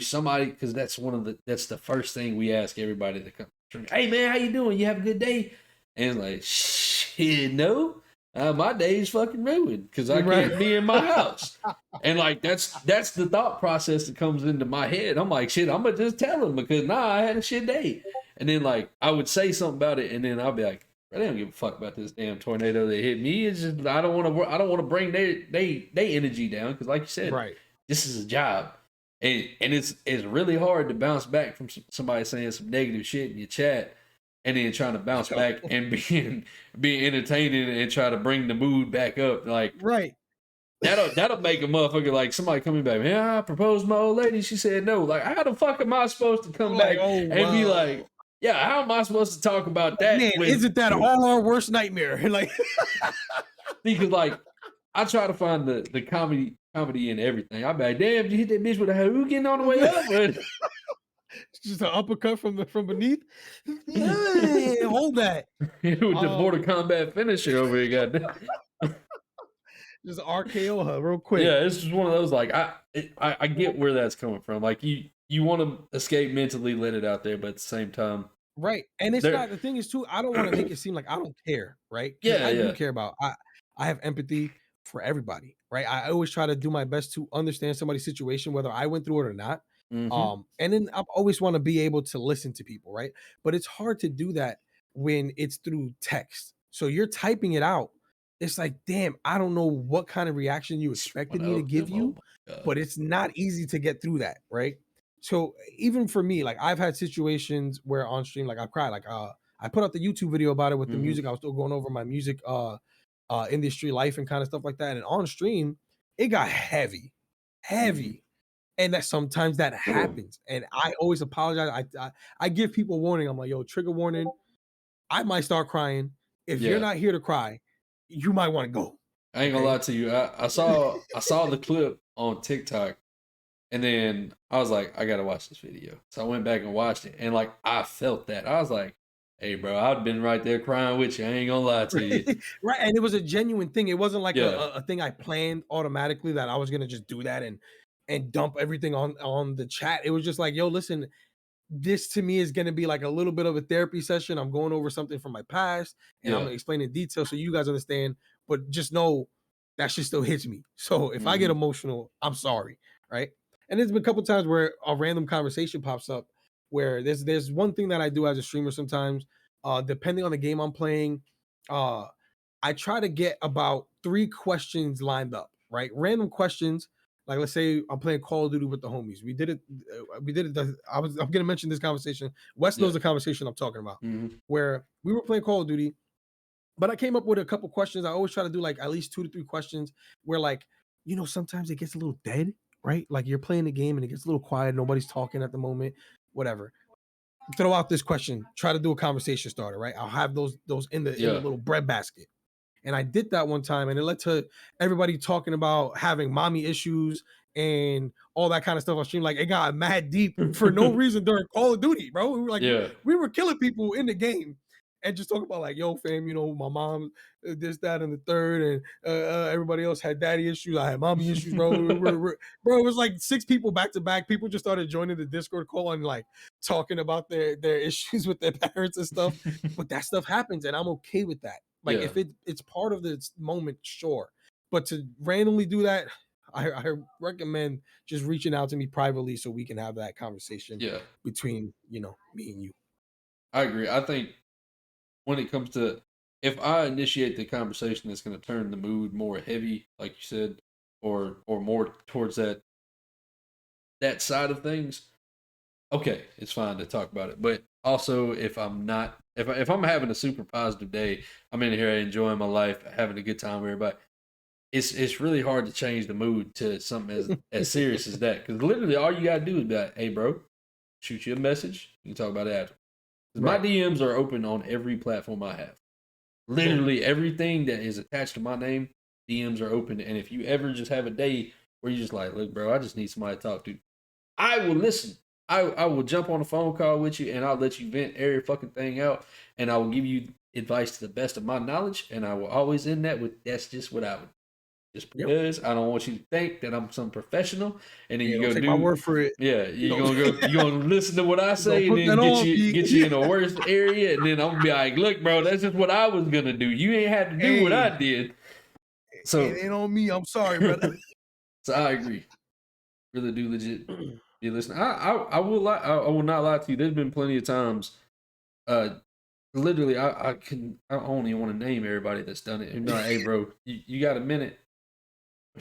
somebody, because that's the first thing we ask everybody to come. "Hey man, how you doing? You have a good day?" And it's like, shit, no. My day's fucking ruined because I can't be in my house. And like that's the thought process that comes into my head. I'm like, shit, I'm gonna just tell them because I had a shit day. And then like I would say something about it, and then I'll be like, "Bro, they don't give a fuck about this damn tornado that hit me. It's just I don't want to bring their energy down, because like you said, this is a job." And it's really hard to bounce back from somebody saying some negative shit in your chat, and then trying to bounce back and being entertaining and try to bring the mood back up. Like that'll make a motherfucker, like somebody coming back, "Man, I proposed to my old lady. She said no." Like, how the fuck am I supposed to come back and be like, "Yeah, how am I supposed to talk about that?" Man, isn't that all our worst nightmare? Like, because like I try to find the comedy in everything. I'm like, "Damn, did you hit that bitch with a Hadouken on the way up?" It's just an uppercut from beneath. Hey, hold that. With the Mortal Kombat finisher over here, goddamn. Just RKO her real quick. Yeah, it's just one of those, like, I get where that's coming from. Like, you want to escape mentally, let it out there, but at the same time, right. And it's not, the thing is too, I don't want to make it seem like I don't care, right? Yeah, I do care about, I have empathy for everybody, right? I always try to do my best to understand somebody's situation, whether I went through it or not. And then I always want to be able to listen to people, right? But it's hard to do that when it's through text. So you're typing it out. It's like, damn, I don't know what kind of reaction you expected me to give you, but it's not easy to get through that, right? So even for me, like I've had situations where on stream, like I've cried. Like I put out the YouTube video about it with the music. I was still going over my music industry life and kind of stuff like that. And on stream, it got heavy. And that sometimes that happens. And I always apologize. I give people warning. I'm like, yo, trigger warning. I might start crying. If you're Yeah. not here to cry, you might want to go. I ain't gonna lie to you. I saw the clip on TikTok, and then I was like, I gotta watch this video. So I went back and watched it, and like I felt that. I was like, hey, bro, I've been right there crying with you. I ain't gonna lie to you. Right. And it was a genuine thing. It wasn't like Yeah. a thing I planned automatically that I was gonna just do that and dump everything on the chat. It was just like, yo, listen, this to me is going to be like a little bit of a therapy session. I'm going over something from my past and I'm going to explain in detail so you guys understand, but just know that shit still hits me. So if I get emotional, I'm sorry. Right. And there's been a couple times where a random conversation pops up where there's one thing that I do as a streamer sometimes, depending on the game I'm playing, I try to get about 3 questions lined up, right? Random questions. Like let's say I'm playing Call of Duty with the homies. We did it. I'm gonna mention this conversation. Wes knows the conversation I'm talking about, where we were playing Call of Duty, but I came up with a couple questions. I always try to do like at least 2 to 3 questions where like, sometimes it gets a little dead, right? Like you're playing the game and it gets a little quiet, nobody's talking at the moment, whatever. Throw out this question, try to do a conversation starter, right? I'll have those in the little bread basket. And I did that one time, and it led to everybody talking about having mommy issues and all that kind of stuff on stream. Like it got mad deep for no reason during Call of Duty, bro. We were like, we were killing people in the game, and just talking about like, yo, fam, my mom, this, that, and the third, and everybody else had daddy issues. I had mommy issues, bro. Bro, it was like 6 people back to back. People just started joining the Discord call and like talking about their issues with their parents and stuff. But that stuff happens, and I'm okay with that. Like if it's part of the moment, sure. But to randomly do that, I recommend just reaching out to me privately so we can have that conversation between, me and you. I agree. I think when it comes to, if I initiate the conversation that's going to turn the mood more heavy, like you said, or more towards that side of things, okay, it's fine to talk about it. But also, if I'm not, if I'm having a super positive day, I'm in here enjoying my life, having a good time with everybody. It's really hard to change the mood to something as serious as that, because literally all you gotta do is be like, hey, bro, shoot you a message. You can talk about it after. My DMs are open on every platform I have. Literally everything that is attached to my name, DMs are open. And if you ever just have a day where you're just like, look, bro, I just need somebody to talk to, I will listen. I will jump on a phone call with you and I'll let you vent every fucking thing out. And I will give you advice to the best of my knowledge. And I will always end that with, that's just what I would. Just because I don't want you to think that I'm some professional, and then you go take do my word for it. Yeah, you gonna listen to what I say, and then get you in the worst area, and then I'm gonna be like, look, bro, that's just what I was gonna do. You ain't had to do what I did. So it ain't on me. I'm sorry, brother. So I agree. Really do legit be listening. I will lie. I will not lie to you. There's been plenty of times. Literally, I don't even want to name everybody that's done it. And be like, hey, bro, you got a minute?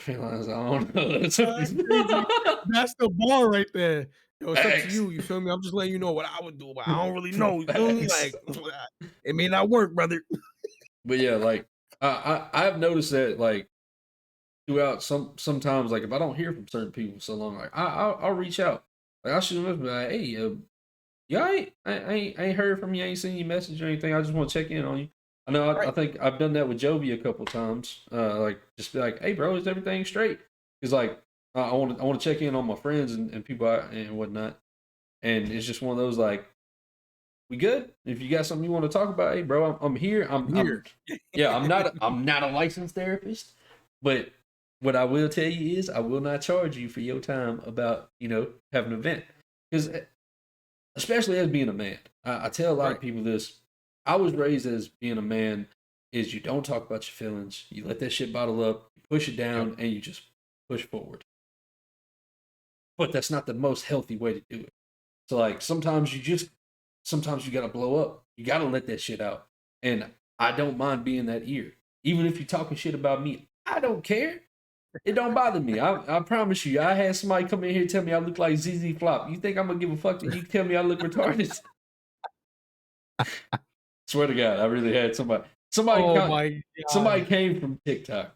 I don't know. That's the bar right there. Yo, it's up to you. You feel me? I'm just letting you know what I would do, but I don't really know. You feel me? Like it may not work, brother. But yeah, like I've noticed that like throughout sometimes like if I don't hear from certain people so long, like I'll reach out. Like I'll shoot them up and be like, hey, yeah, I ain't heard from you. I ain't seen your message or anything. I just want to check in on you. I know. I think I've done that with Jovi a couple times. Like just be like, "Hey, bro, is everything straight?" Because like I want to check in on my friends and people and whatnot. And it's just one of those like, we good? If you got something you want to talk about, hey, bro, I'm here. I'm here. I'm not a licensed therapist, but what I will tell you is I will not charge you for your time about having an event, because especially as being a man, I tell a lot of people this. I was raised as being a man is you don't talk about your feelings. You let that shit bottle up, you push it down, and you just push forward. But that's not the most healthy way to do it. So like sometimes you gotta blow up. You gotta let that shit out. And I don't mind being that ear. Even if you're talking shit about me, I don't care. It don't bother me. I promise you. I had somebody come in here and tell me I look like ZZ Flop. You think I'm gonna give a fuck that you tell me I look retarded? Swear to God, I really had somebody. Oh my Somebody god. came from TikTok.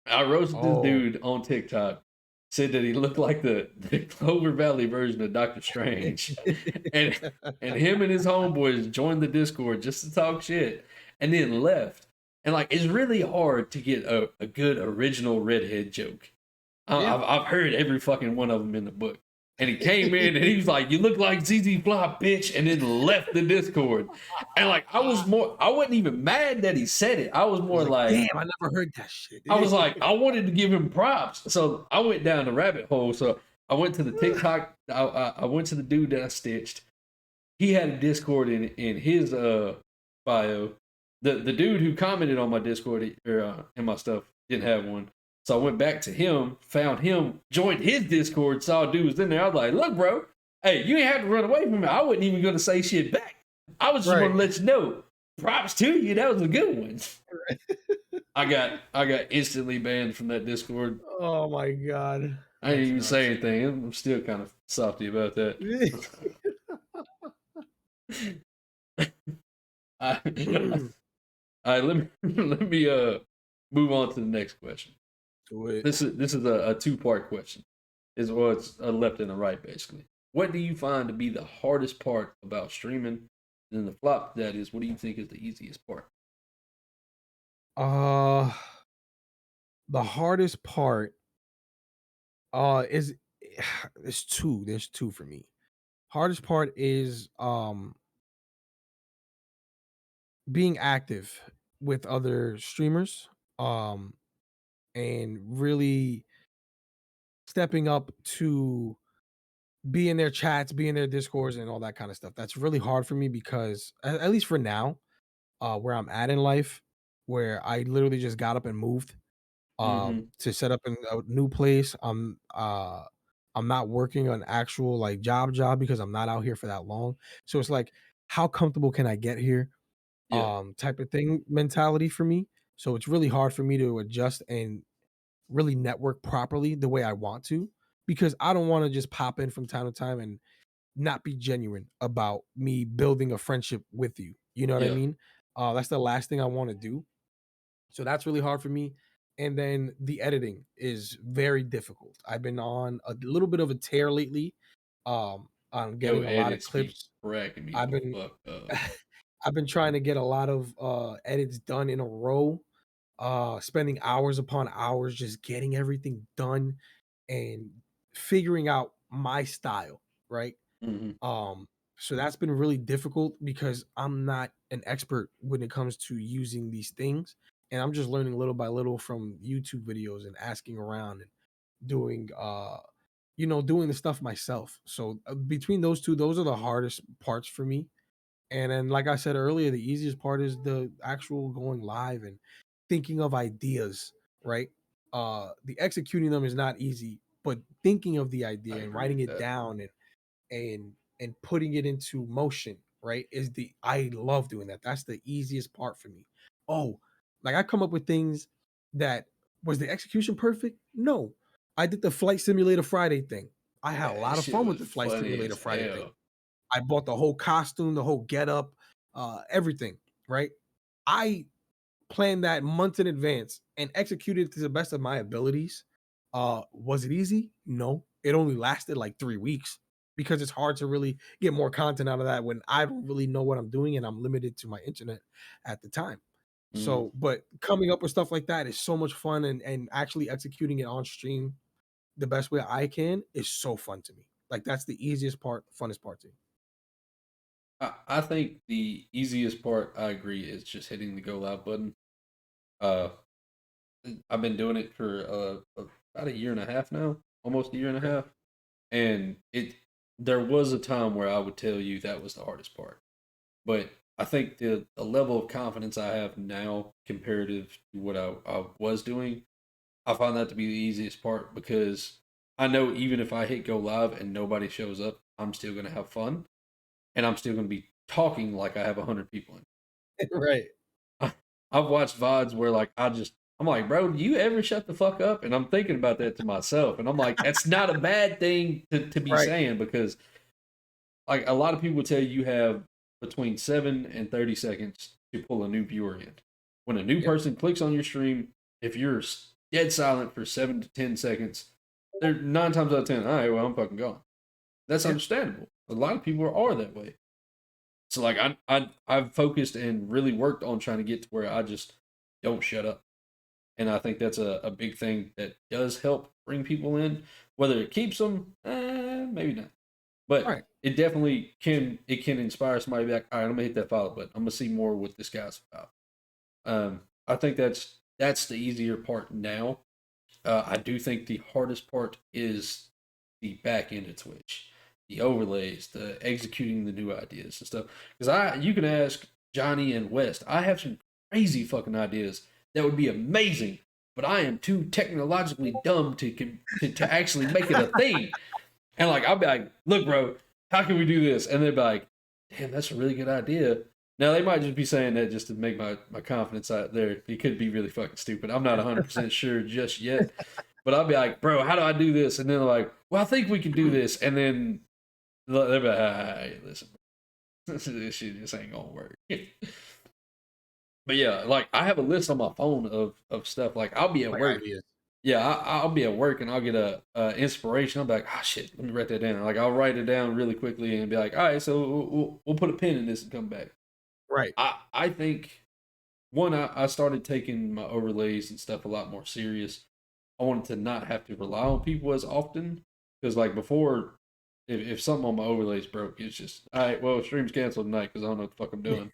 I roasted this Oh. dude on TikTok. Said that he looked like the Clover Valley version of Doctor Strange, and him and his homeboys joined the Discord just to talk shit, and then left. And like, it's really hard to get a good original redhead joke. Yeah. I've heard every fucking one of them in the book. And he came in and he was like, "You look like ZZ Flop, bitch," and then left the Discord. And like, I wasn't even mad that he said it. I was I was more like, like, damn, I never heard that shit. I was like, I wanted to give him props. So I went down the rabbit hole. So I went to the TikTok. I went to the dude that I stitched. He had a Discord in his bio. The dude who commented on my Discord or in my stuff didn't have one. So I went back to him, found him, joined his Discord, saw a dude was in there. I was like, "Look, bro, hey, you ain't have to run away from me. I wasn't even gonna say shit back. I was just Right. gonna let you know. Props to you. That was a good one." I got instantly banned from that Discord. Oh my god. I didn't That's even say nuts. anything. I'm still kind of salty about that. I, all right, let me move on to the next question. Do it. This is a two-part question. It's a left and a right basically. What do you find to be the hardest part about streaming? And then the flop that is, what do you think is the easiest part? Uh the hardest part is there's two. There's two for me. Hardest part is being active with other streamers um and really stepping up to be in their chats, be in their discords and all that kind of stuff. That's really hard for me because at least for now, where I'm at in life, where I literally just got up and moved Mm-hmm. to set up in a new place. I'm not working an actual like job because I'm not out here for that long. So it's like, how comfortable can I get here? Yeah. Type of thing mentality for me. So it's really hard for me to adjust and really network properly the way I want to because I don't want to just pop in from time to time and not be genuine about me building a friendship with you. You know what I Yeah. mean? That's the last thing I want to do. So that's really hard for me. And then the editing is very difficult. I've been on a little bit of a tear lately. On Yo, getting a lot of edits be clips. cracking me I've the been fuck up. I've been trying to get a lot of edits done in a row, spending hours upon hours just getting everything done and figuring out my style, right? Mm-hmm. Um, so that's been really difficult because I'm not an expert when it comes to using these things. And I'm just learning little by little from YouTube videos and asking around and doing doing the stuff myself. So between those two, those are the hardest parts for me. And then, like I said earlier, the easiest part is the actual going live and thinking of ideas, right? The executing them is not easy, but thinking of the I idea and agree writing with it that. down and putting it into motion, right? I love doing that. That's the easiest part for me. Oh, like I come up with things that was the execution perfect? No. I did the Flight Simulator Friday thing. I had a That lot of shit fun with was the Flight funny Simulator as Friday thing. hell. I bought the whole costume, the whole getup, everything, right? I planned that months in advance and executed to the best of my abilities. Was it easy? No. It only lasted like 3 weeks because it's hard to really get more content out of that when I don't really know what I'm doing and I'm limited to my internet at the time. Mm-hmm. So, but coming up with stuff like that is so much fun and actually executing it on stream the best way I can is so fun to me. Like that's the easiest part, funnest part to me. I think the easiest part, I agree, is just hitting the go live button. Uh, I've been doing it for about a year and a half now, almost a year and a half, and there was a time where I would tell you that was the hardest part, but I think the level of confidence I have now, comparative to what I was doing, I find that to be the easiest part because I know even if I hit go live and nobody shows up, I'm still gonna have fun, and I'm still gonna be talking like I have 100 people in. Right. I've watched VODs where like I just I'm like, bro, do you ever shut the fuck up? And I'm thinking about that to myself. And I'm like, that's not a bad thing to be Right. saying, because like a lot of people tell you have between 7 and 30 seconds to pull a new viewer in. When a new Yep. person clicks on your stream, if you're dead silent for 7 to 10 seconds, they're 9 times out of 10, all right, well, I'm fucking gone. That's Yeah. understandable. A lot of people are that way. So like I've focused and really worked on trying to get to where I just don't shut up. And I think that's a big thing that does help bring people in. Whether it keeps them, maybe not. But Right. it definitely can inspire somebody to be like, all right, I'm gonna hit that follow button. I'm gonna see more what this guy's about. I think that's the easier part now. I do think the hardest part is the back end of Twitch, the overlays, the executing the new ideas and stuff. Because you can ask Johnny and West. I have some crazy fucking ideas that would be amazing, but I am too technologically dumb to actually make it a thing. And like I'll be like, look, bro, how can we do this? And they'll be like, damn, that's a really good idea. Now they might just be saying that just to make my confidence out there. It could be really fucking stupid. I'm not 100% sure just yet. But I'll be like, bro, how do I do this? And then they're like, well, I think we can do this. And then they'll be like, hey, listen, this shit just ain't gonna work. But yeah, like I have a list on my phone of stuff. Like I'll be at Like work. ideas. Yeah, I'll be at work and I'll get a inspiration. I'll be like, oh shit, let me write that down. Like I'll write it down really quickly and be like, all right, so we'll put a pin in this and come back. Right. I think one, I started taking my overlays and stuff a lot more serious. I wanted to not have to rely on people as often, because like before, if something on my overlays broke, it's just all right. Well, stream's canceled tonight because I don't know what the fuck I'm doing.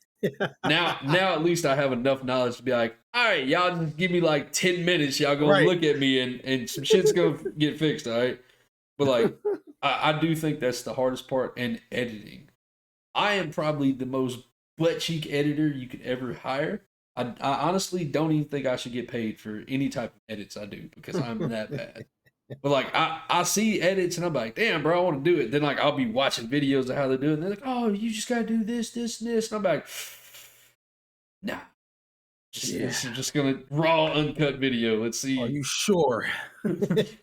Now at least I have enough knowledge to be like, all right, y'all just give me like 10 minutes. Y'all gonna Right. look at me and some shit's gonna get fixed. All right, but like I do think that's the hardest part, and editing. I am probably the most butt cheek editor you could ever hire. I honestly don't even think I should get paid for any type of edits I do because I'm that bad. But like I see edits and I'm like, damn, bro, I want to do it. Then like I'll be watching videos of how they do it. And they're like, oh, you just gotta do this, this, and this. And I'm like, nah, this is just gonna raw uncut video. Let's see. Are you sure? It's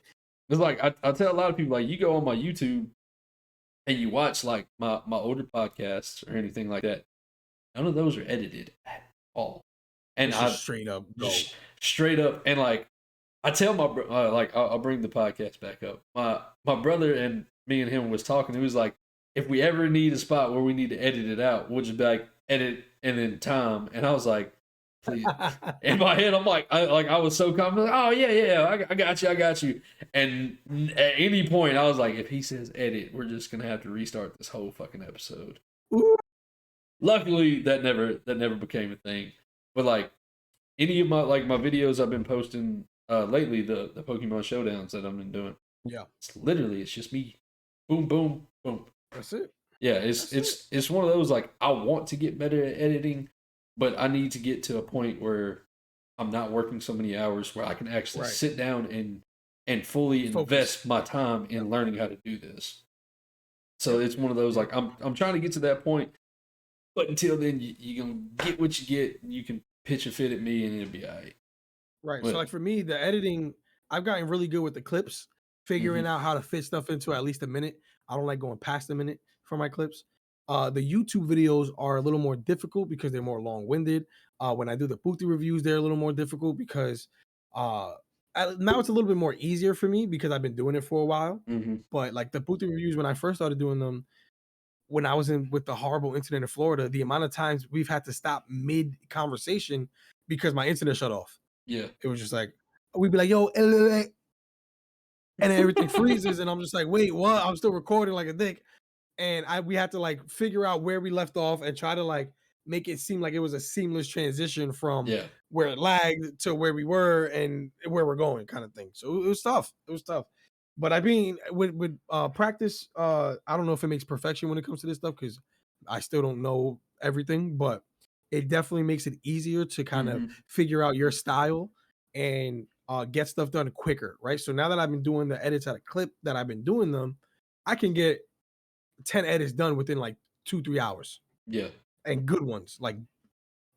like I tell a lot of people, like, you go on my YouTube and you watch like my older podcasts or anything like that. None of those are edited at all. And It's I just straight up go. straight up, and like I tell my like I'll bring the podcast back up. My brother and me and him was talking. He was like, if we ever need a spot where we need to edit it out, we'll just be like edit and then time. And I was like, please. In my head, I'm like, I was so confident. Like, oh yeah, I got you. And at any point, I was like, if he says edit, we're just gonna have to restart this whole fucking episode. Ooh. Luckily, that never became a thing. But like any of my videos I've been posting lately, the Pokemon showdowns that I've been doing, Yeah. it's just me, boom, boom, boom. That's it. Yeah, it's one of those, like, I want to get better at editing, but I need to get to a point where I'm not working so many hours where I can actually Right. sit down and fully invest my time in learning how to do this. So it's one of those, like, I'm trying to get to that point, but until then, you're gonna get what you get. And you can pitch a fit at me, and it'll be all right. Right. So But, like for me, the editing, I've gotten really good with the clips, figuring out how to fit stuff into at least a minute. I don't like going past a minute for my clips. The YouTube videos are a little more difficult because they're more long-winded. When I do the Boothie reviews, they're a little more difficult because now it's a little bit more easier for me because I've been doing it for a while. mhm. But like the Boothie reviews, when I first started doing them, when I was in with the horrible internet in Florida, the amount of times we've had to stop mid conversation because my internet shut off. Yeah. It was just like we'd be like, "Yo," and then everything freezes, and I'm just like, "Wait, what?" I'm still recording like a dick, and we had to like figure out where we left off and try to like make it seem like it was a seamless transition from Yeah. where it lagged to where we were and where we're going, kind of thing. So it was tough. It was tough. But I mean, with practice, I don't know if it makes perfection when it comes to this stuff because I still don't know everything, but it definitely makes it easier to kind of Mhm. figure out your style and get stuff done quicker, right? So now that I've been doing the edits at a clip that I've been doing them, I can get 10 edits done within like 2-3 hours Yeah. and good ones like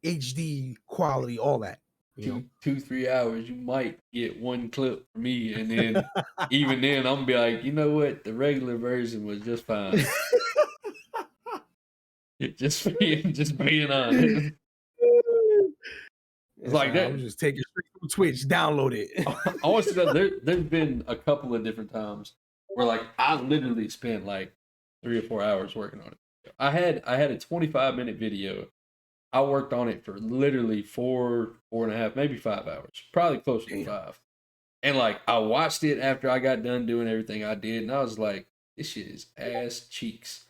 HD quality, all that. you 3 hours, you might get one clip from me, and then even then, I'm gonna be like, you know what? The regular version was just fine. Just being honest. It's It's like like I'm that. just taking straight from Twitch, download it. I want to know there's been a couple of different times where like I literally spent like 3 or 4 hours working on it. I had a 25-minute video. I worked on it for literally 4.5, maybe 5 hours, probably closer to Damn. 5. And like I watched it after I got done doing everything I did, and I was like, this shit is ass cheeks.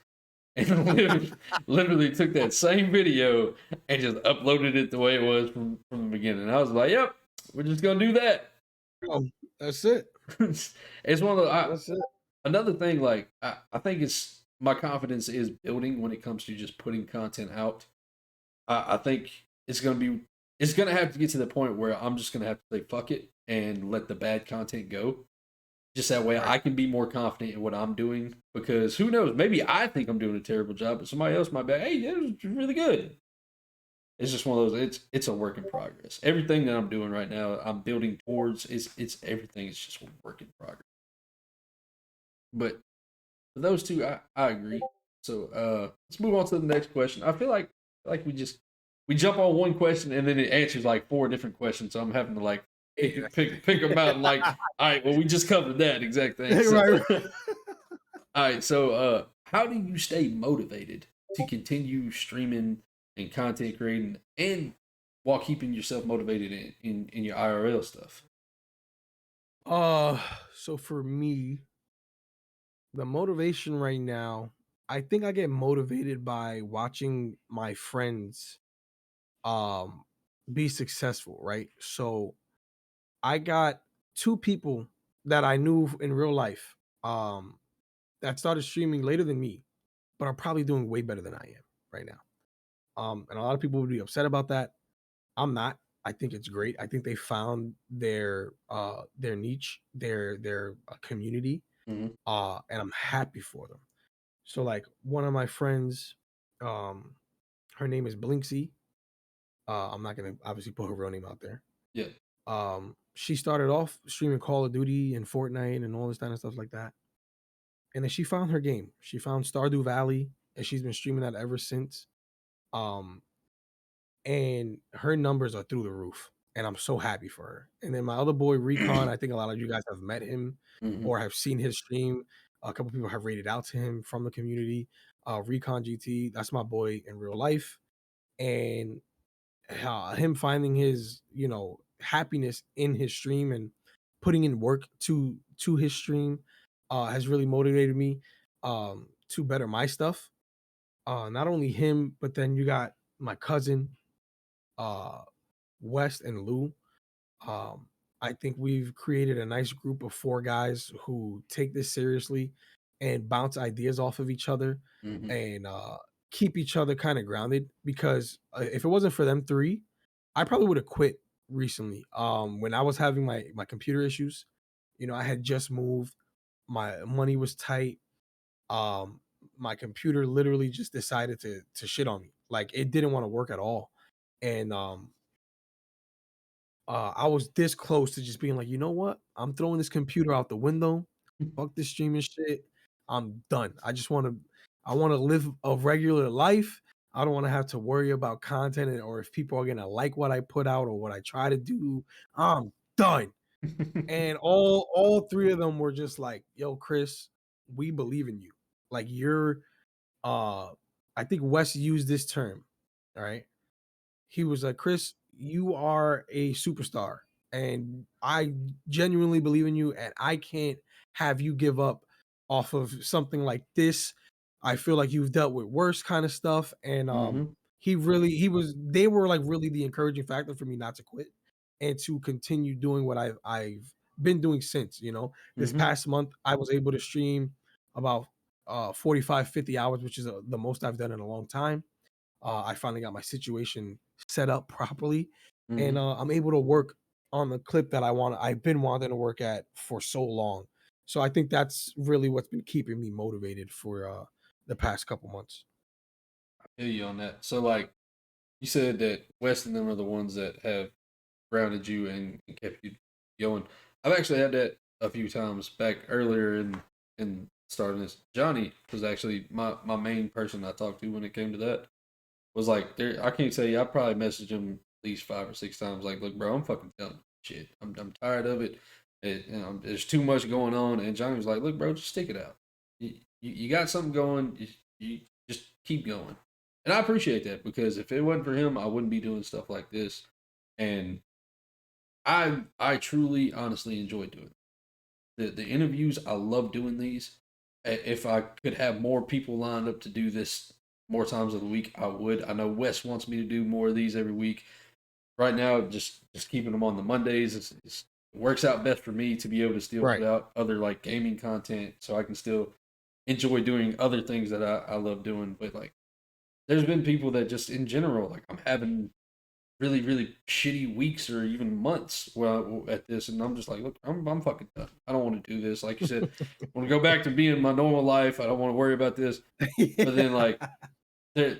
And literally took that same video and just uploaded it the way it was from the beginning. I was like, yep, we're just gonna do that. Oh, that's it. It's one of the That's it. another thing. Like I think it's my confidence is building when it comes to just putting content out. I think it's gonna have to get to the point where I'm just gonna have to say fuck it and let the bad content go. Just that way, Right. I can be more confident in what I'm doing. Because who knows? Maybe I think I'm doing a terrible job, but somebody else might be, hey, it was really good. It's just one of those. It's a work in progress. Everything that I'm doing right now, I'm building towards. It's everything. It's just a work in progress. But for those two, I agree. So let's move on to the next question. I feel like we jump on one question and then it answers like 4 different questions. So I'm having to like pick them out and like, all right, well we just covered that exact thing. So, Right. all right, so how do you stay motivated to continue streaming and content creating and while keeping yourself motivated in your IRL stuff? So for me, the motivation right now, I think I get motivated by watching my friends um be successful, right? So I got 2 people that I knew in real life that started streaming later than me, but are probably doing way better than I am right now. And a lot of people would be upset about that. I'm not. I think it's great. I think they found their niche, their community, Mm-hmm. and I'm happy for them. So like one of my friends, um, her name is Blinksy. I'm not gonna obviously put her real name out there. Yeah. She started off streaming Call of Duty and Fortnite and all this kind of stuff like that. And then she found her game. She found Stardew Valley, and she's been streaming that ever since. Um, and her numbers are through the roof. And I'm so happy for her. And then my other boy, Recon, I think a lot of you guys have met him Mm-hmm. or have seen his stream. A couple people have rated out to him from the community. Recon GT, that's my boy in real life. And him finding his, happiness in his stream and putting in work to his stream has really motivated me to better my stuff. Not only him, but then you got my cousin, uh, West and Lou. Um, I think we've created a nice group of 4 guys who take this seriously and bounce ideas off of each other Mm-hmm. and keep each other kind of grounded. Because if it wasn't for them 3, I probably would have quit recently. When I was having my computer issues, I had just moved, my money was tight. Um, my computer literally just decided to shit on me. Like it didn't want to work at all, and I was this close to just being like, you know what? I'm throwing this computer out the window. Fuck this streaming shit. I'm done. I want to live a regular life. I don't want to have to worry about content or if people are gonna like what I put out or what I try to do. I'm done. And all 3 of them were just like, yo, Chris, we believe in you. Like you're uh I think Wes used this term. All right. He was like, Chris, you are a superstar, and I genuinely believe in you, and I can't have you give up off of something like this. I feel like you've dealt with worse kind of stuff, and Mm-hmm. they were like really the encouraging factor for me not to quit and to continue doing what I've been doing since. This Mm-hmm. past month I was able to stream about 45 50 hours, which is the most I've done in a long time. I finally got my situation set up properly, and Mm-hmm. I'm able to work on the clip that I've been wanting to work at for so long. So I think that's really what's been keeping me motivated for the past couple months. I feel you on that. So like you said that West and them are the ones that have grounded you and kept you going. I've actually had that a few times back earlier in starting this. Johnny was actually my main person I talked to when it came to that. Was like there. I can't tell you. I probably messaged him at least 5 or 6 times. Like, look, bro, I'm fucking done. Shit, I'm tired of it. There's too much going on. And Johnny was like, look, bro, just stick it out. You got something going. You just keep going. And I appreciate that because if it wasn't for him, I wouldn't be doing stuff like this. And I truly, honestly enjoy doing the interviews. I love doing these. If I could have more people lined up to do this more times of the week, I would. I know Wes wants me to do more of these every week. Right now, just keeping them on the Mondays, it works out best for me to be able to still put out other like gaming content, so I can still enjoy doing other things that I love doing. But like, there's been people that just in general, like I'm having really, really shitty weeks or even months at this, and I'm just like, look, I'm fucking done. I don't want to do this. Like you said, I want to go back to being my normal life. I don't want to worry about this. But then like the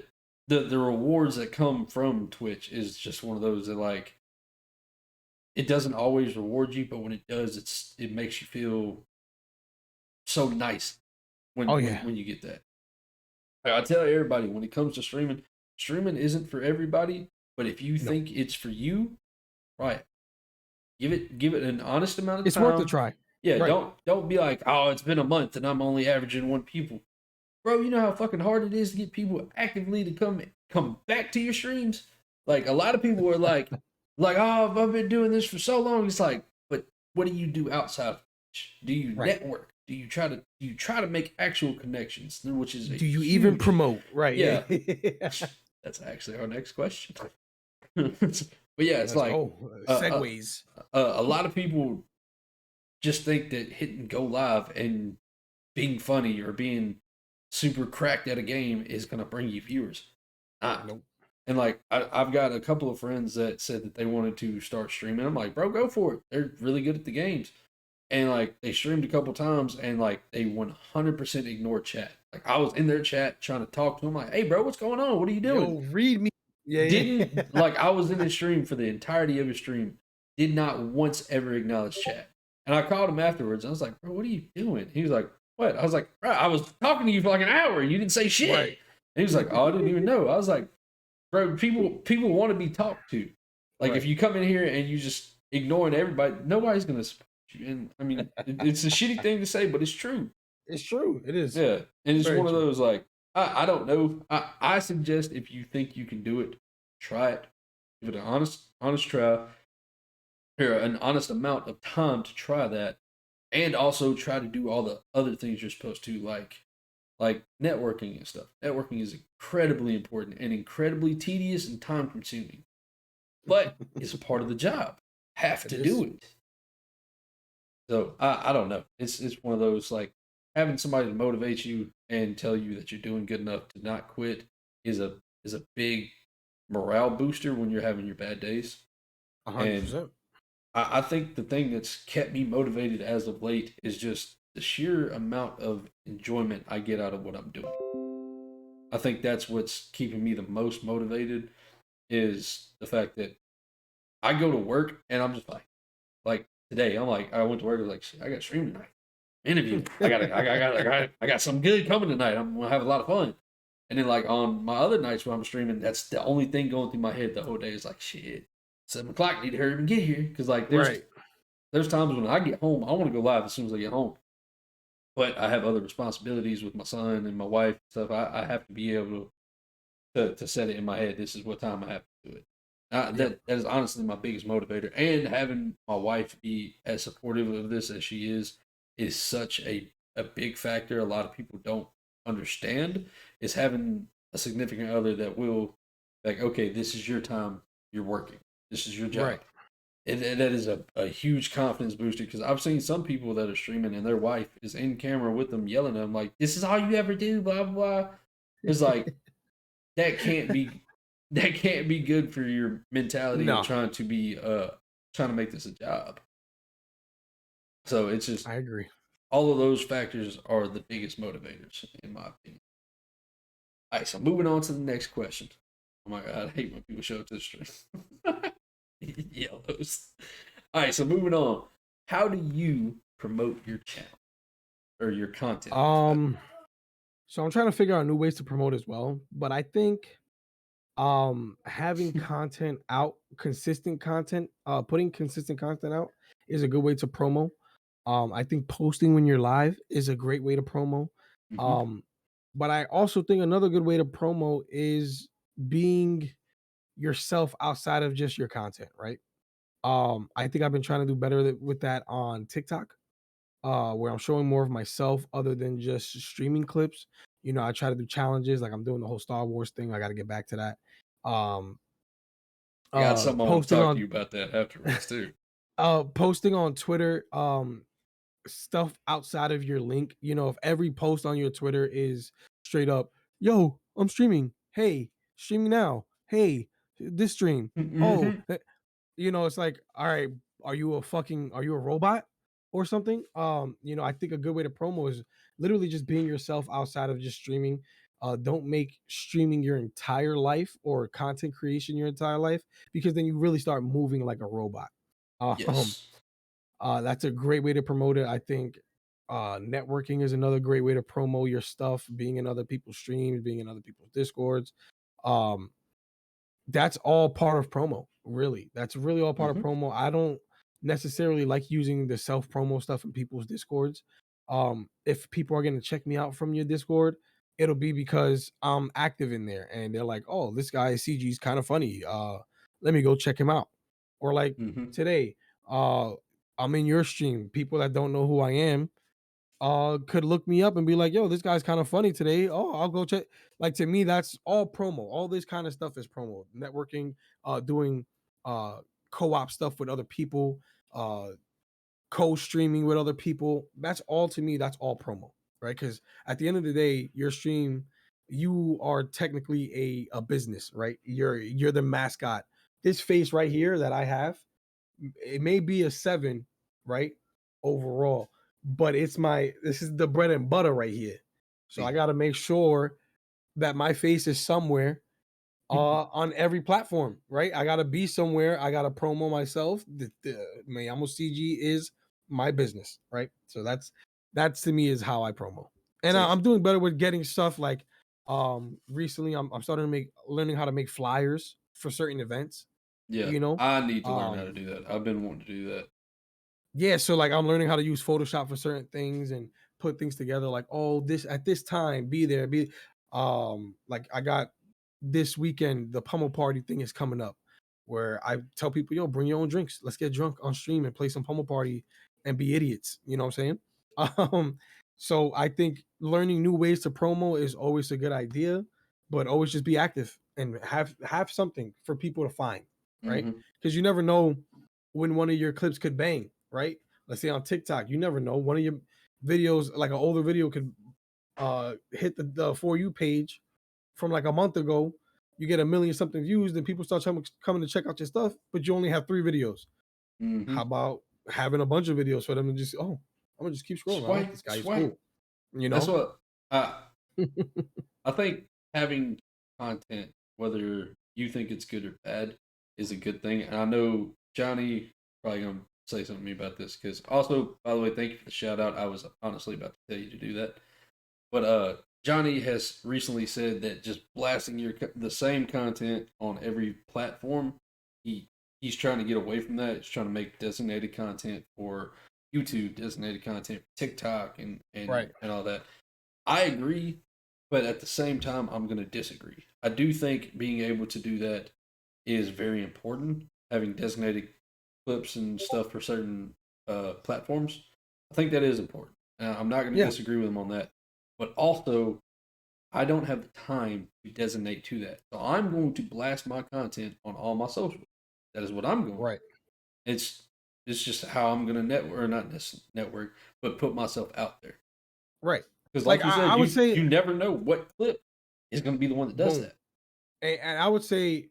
rewards that come from Twitch is just one of those that like it doesn't always reward you, but when it does, it makes you feel so nice when you get that. I tell everybody when it comes to streaming isn't for everybody. But if you think it's for you, right, give it an honest amount of time. It's worth a try. Yeah, don't be like, oh, it's been a month and I'm only averaging 1 people. Bro, you know how fucking hard it is to get people actively to come back to your streams? Like a lot of people are like, oh, I've been doing this for so long. It's like, but what do you do outside of Twitch? Do you network? Do you try to make actual connections? Which is do you even promote? Right. Yeah. That's actually our next question. But yeah, it's like segues. A lot of people just think that hitting go live and being funny or being super cracked at a game is going to bring you viewers. Nope. And like I've got a couple of friends that said that they wanted to start streaming. I'm like, bro, go for it. They're really good at the games. And like they streamed a couple times and like they 100% ignored chat. Like I was in their chat trying to talk to them like, hey bro, what's going on? What are you doing? Yo, read me. Didn't like I was in his stream for the entirety of his stream. Did not once ever acknowledge chat. And I called him afterwards. I was like, bro, what are you doing? He was like, what? I was like, bro, I was talking to you for like an hour and you didn't say shit. Right. And he was like, oh, I didn't even know. I was like, bro, people want to be talked to. Like if you come in here and you just ignoring everybody, nobody's gonna support you. And I mean, it's a shitty thing to say, but it's true. It's true. It is. Yeah. And it's one of those like, I don't know. I suggest if you think you can do it, try it. Give it an honest try. Here, an honest amount of time to try that. And also try to do all the other things you're supposed to, like networking and stuff. Networking is incredibly important and incredibly tedious and time consuming. But it's a part of the job. Have to do it. So I don't know. It's one of those like having somebody to motivate you and tell you that you're doing good enough to not quit is a big morale booster when you're having your bad days. 100%. And I think the thing that's kept me motivated as of late is just the sheer amount of enjoyment I get out of what I'm doing. I think that's what's keeping me the most motivated is the fact that I go to work and I'm just like today, I'm like, I went to work, I was like, shit, I got stream tonight. Interview. I got something good coming tonight. I'm gonna have a lot of fun. And then like on my other nights when I'm streaming, that's the only thing going through my head the whole day is like, shit, 7 o'clock, need to hurry up and get here. Cause like there's times when I get home, I want to go live as soon as I get home. But I have other responsibilities with my son and my wife and stuff. I have to be able to set it in my head. This is what time I have to do it. That is honestly my biggest motivator. And having my wife be as supportive of this as she is such a big factor. A lot of people don't understand is having a significant other that will like, okay, this is your time. You're working. This is your job. Right. And that is a huge confidence booster because I've seen some people that are streaming and their wife is in camera with them yelling at them like, this is all you ever do, blah, blah, blah. It's like, that can't be good for your mentality of trying to make this a job. So it's just, I agree. All of those factors are the biggest motivators in my opinion. All right, so moving on to the next question. Oh my God, I hate when people show up to the stream. Yellows. All right, so moving on. How do you promote your channel or your content? So I'm trying to figure out new ways to promote as well, but I think having content out, consistent content, putting consistent content out is a good way to promo. I think posting when you're live is a great way to promo. Mm-hmm. But I also think another good way to promo is being yourself outside of just your content, right? I think I've been trying to do better with that on TikTok, where I'm showing more of myself other than just streaming clips. You know, I try to do challenges, like I'm doing the whole Star Wars thing. I got to get back to that. Um, I got something I want to Posting talk to on you about that afterwards too. posting on Twitter, stuff outside of your link. You know, if every post on your Twitter is straight up, yo, I'm streaming. Hey, streaming now. Hey, this stream. Oh, Mm-hmm. you know, it's like, all right, are you a robot or something? You know, I think a good way to promo is literally just being yourself outside of just streaming. Don't make streaming your entire life or content creation your entire life, because then you really start moving like a robot. Um, Yes. that's a great way to promote it. I think networking is another great way to promo your stuff, being in other people's streams, being in other people's discords. Um, that's all part of promo, really. That's really all part of Mm-hmm. promo. I don't necessarily like using the self promo stuff in people's discords. If people are going to check me out from your discord, it'll be because I'm active in there and they're like, oh, this guy CG is kind of funny, let me go check him out. Or like Mm-hmm. today, uh I'm in your stream. People that don't know who I am could look me up and be like, yo, this guy's kind of funny today. Oh, I'll go check. Like, to me, that's all promo. All this kind of stuff is promo. Networking, doing uh co-op stuff with other people, uh co-streaming with other people. That's all, to me, that's all promo, right? Because at the end of the day, your stream, you are technically a business, right? You're the mascot. This face right here that I have, it may be a 7, right, overall, but this is the bread and butter right here. So I Yeah. got to make sure that my face is somewhere on every platform, right? I got to be somewhere. I got to promo myself. The Mellamoceegee is my business, right? So that's to me is how I promo. And So I'm doing better with getting stuff like recently I'm starting to learning how to make flyers for certain events, yeah, you know. I need to learn how to Um do that. I've been wanting to do that. yeah, so like I'm learning how to use Photoshop for certain things and put things together, like, oh, this at this time, be there, be like I got this weekend, the pummel party thing is coming up, where I tell people, yo, bring your own drinks. Let's get drunk on stream and play some pummel party and be idiots. You know what I'm saying? Um, so I think learning new ways to promo is always a good idea, but always just be active and have something for people to find, right? Mm-hmm. Because you never know when one of your clips could bang, right? Let's say on TikTok, you never know. One of your videos, like an older video, could hit the For You page from like a month ago. You get a million something views, then people start coming to check out your stuff, but you only have 3 videos. Mm-hmm. How about having a bunch of videos for them and just, oh, I'm gonna just keep scrolling. I like Swipe, this guy. He's swipe. cool. You That's know? what I I think having content, whether you think it's good or bad, is a good thing. And I know Johnny probably gonna say something to me about this because also, by the way, thank you for the shout out. I was honestly about to tell you to do that, but Johnny has recently said that just blasting the same content on every platform, he he's trying to get away from that. He's trying to make designated content for YouTube, designated content for TikTok, Right. and all that. I agree, but at the same time, I'm going to disagree. I do think being able to do that is very important. Having designated clips and stuff for certain platforms, I think that is important. I'm not going to Yeah. disagree with him on that. But also, I don't have the time to designate to that. So I'm going to blast my content on all my socials. That is what I'm going to do. Right. It's it's just how I'm going to network, or not network, but put myself out there. Right. Because, Like like you I said, would say, you never know what clip is going to be the one that does boom. that. And I would say,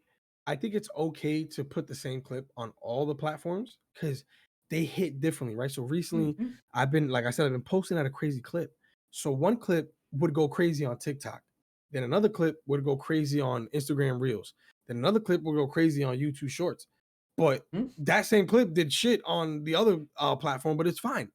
I think it's okay to put the same clip on all the platforms because they hit differently, right? So recently, Mm-hmm. like I said, I've been posting at a crazy clip. So one clip would go crazy on TikTok, then another clip would go crazy on Instagram Reels, then another clip would go crazy on YouTube Shorts. But that same clip did shit on the other platform, but it's fine.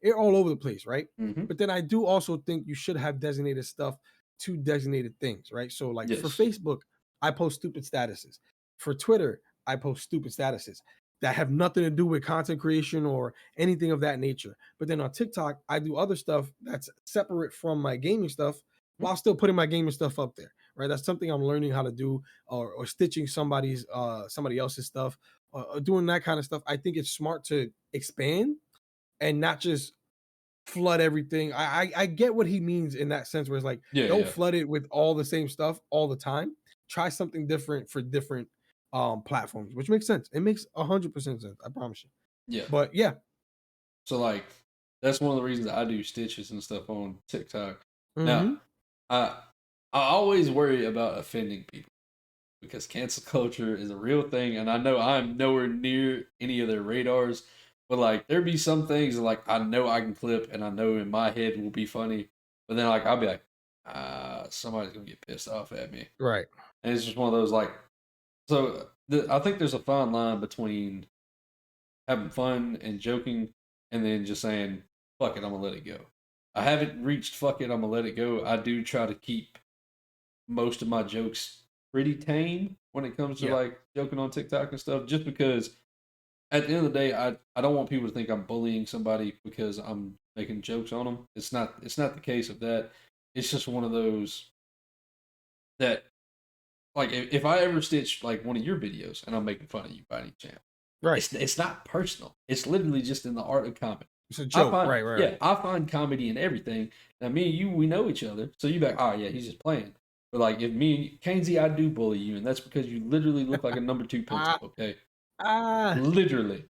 They're all over the place, right? Mm-hmm. But then I do also think you should have designated stuff to designated things, right? So, like for Yes. Facebook, I post stupid statuses. For Twitter, I post stupid statuses that have nothing to do with content creation or anything of that nature. But then on TikTok, I do other stuff that's separate from my gaming stuff while still putting my gaming stuff up there, right? That's something I'm learning how to do, or stitching somebody else's stuff, or doing that kind of stuff. I think it's smart to expand and not just flood everything. I get what he means in that sense, where it's like, don't flood it with all the same stuff all the time. Try something different for different platforms, which makes sense. It makes 100% sense. I promise you. Yeah. But yeah. So like that's one of the reasons I do stitches and stuff on TikTok. Mm-hmm. Now, I always worry about offending people because cancel culture is a real thing, and I know I'm nowhere near any of their radars. But like, there be some things that, like, I know I can clip, and I know in my head will be funny, but then like I'll be like, somebody's gonna get pissed off at me, Right. and it's just one of those like. So I think there's a fine line between having fun and joking, and then just saying, fuck it, I'm gonna let it go. I haven't reached fuck it, I'm gonna let it go. I do try to keep most of my jokes pretty tame when it comes to like joking on TikTok and stuff, just because at the end of the day, I don't want people to think I'm bullying somebody because I'm making jokes on them. It's not the case of that. It's just one of those that, like, if I ever stitch like one of your videos and I'm making fun of you by any chance, Right. it's not personal. It's literally just in the art of comedy. It's a joke. Yeah, I find comedy in everything. Now, me and you, we know each other, so you be like, oh yeah, he's just playing. But like, if me and Kainsey, I do bully you, and that's because you literally look like a number 2 pencil. Okay, literally.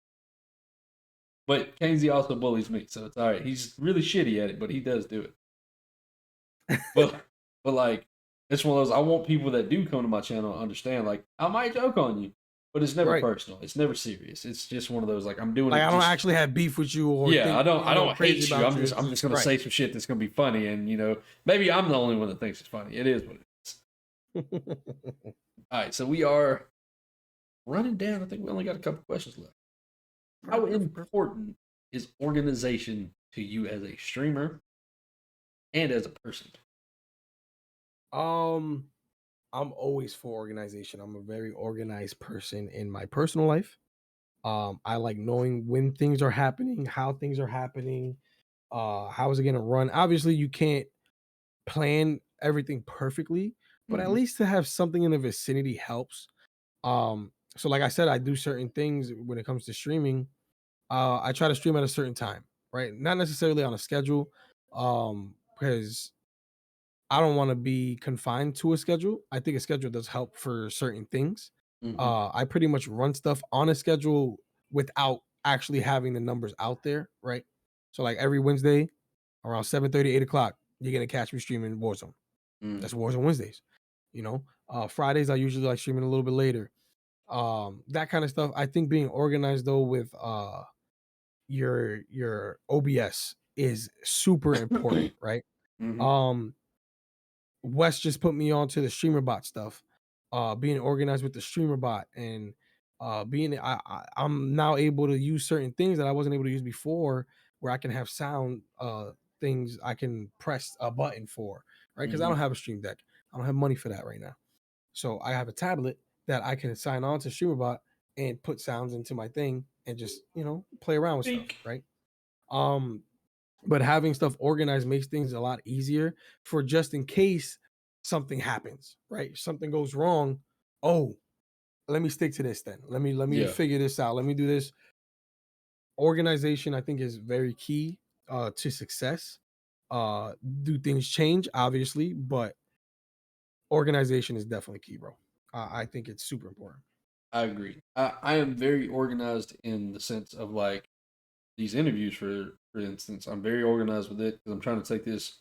But Kainsey also bullies me, so it's all right. He's really shitty at it, but he does do it. But like, it's one of those. I want people that do come to my channel to understand. Like, I might joke on you, but it's never personal. It's never serious. It's just one of those. Like, I'm doing like, it. I don't actually have beef with you, or yeah, think, I don't hate you. I'm you. just gonna say some shit that's gonna be funny, and maybe I'm the only one that thinks it's funny. It is what it is. All right, so we are running down. I think we only got a couple questions left. How important is organization to you as a streamer and as a person? I'm always for organization. I'm a very organized person in my personal life. I like knowing when things are happening, how things are happening, how is it going to run. Obviously, you can't plan everything perfectly, but at least to have something in the vicinity helps. So like I said, I do certain things when it comes to streaming. I try to stream at a certain time, right? Not necessarily on a schedule, because I don't want to be confined to a schedule. I think a schedule does help for certain things. I pretty much run stuff on a schedule without actually having the numbers out there, right? So like every Wednesday around 7:30, 8 o'clock, you're gonna catch me streaming Warzone. That's Warzone Wednesdays. Fridays I usually like streaming a little bit later. That kind of stuff. I think being organized though with your OBS is super important, right? Um Wes just put me onto the streamer bot stuff. Being organized with the streamer bot, and I'm now able to use certain things that I wasn't able to use before, where I can have sound things I can press a button for, right? Because I don't have a stream deck. I don't have money for that right now. So I have a tablet that I can sign on to StreamerBot and put sounds into my thing and just, play around with stuff, right? But having stuff organized makes things a lot easier for just in case something happens, right? Something goes wrong. Oh, let me stick to this then. Let me figure this out. Let me do this. Organization, I think, is very key to success. Do things change? Obviously, but organization is definitely key, bro. I think it's super important. I agree. I am very organized in the sense of like these interviews, for instance. I'm very organized with it because I'm trying to take this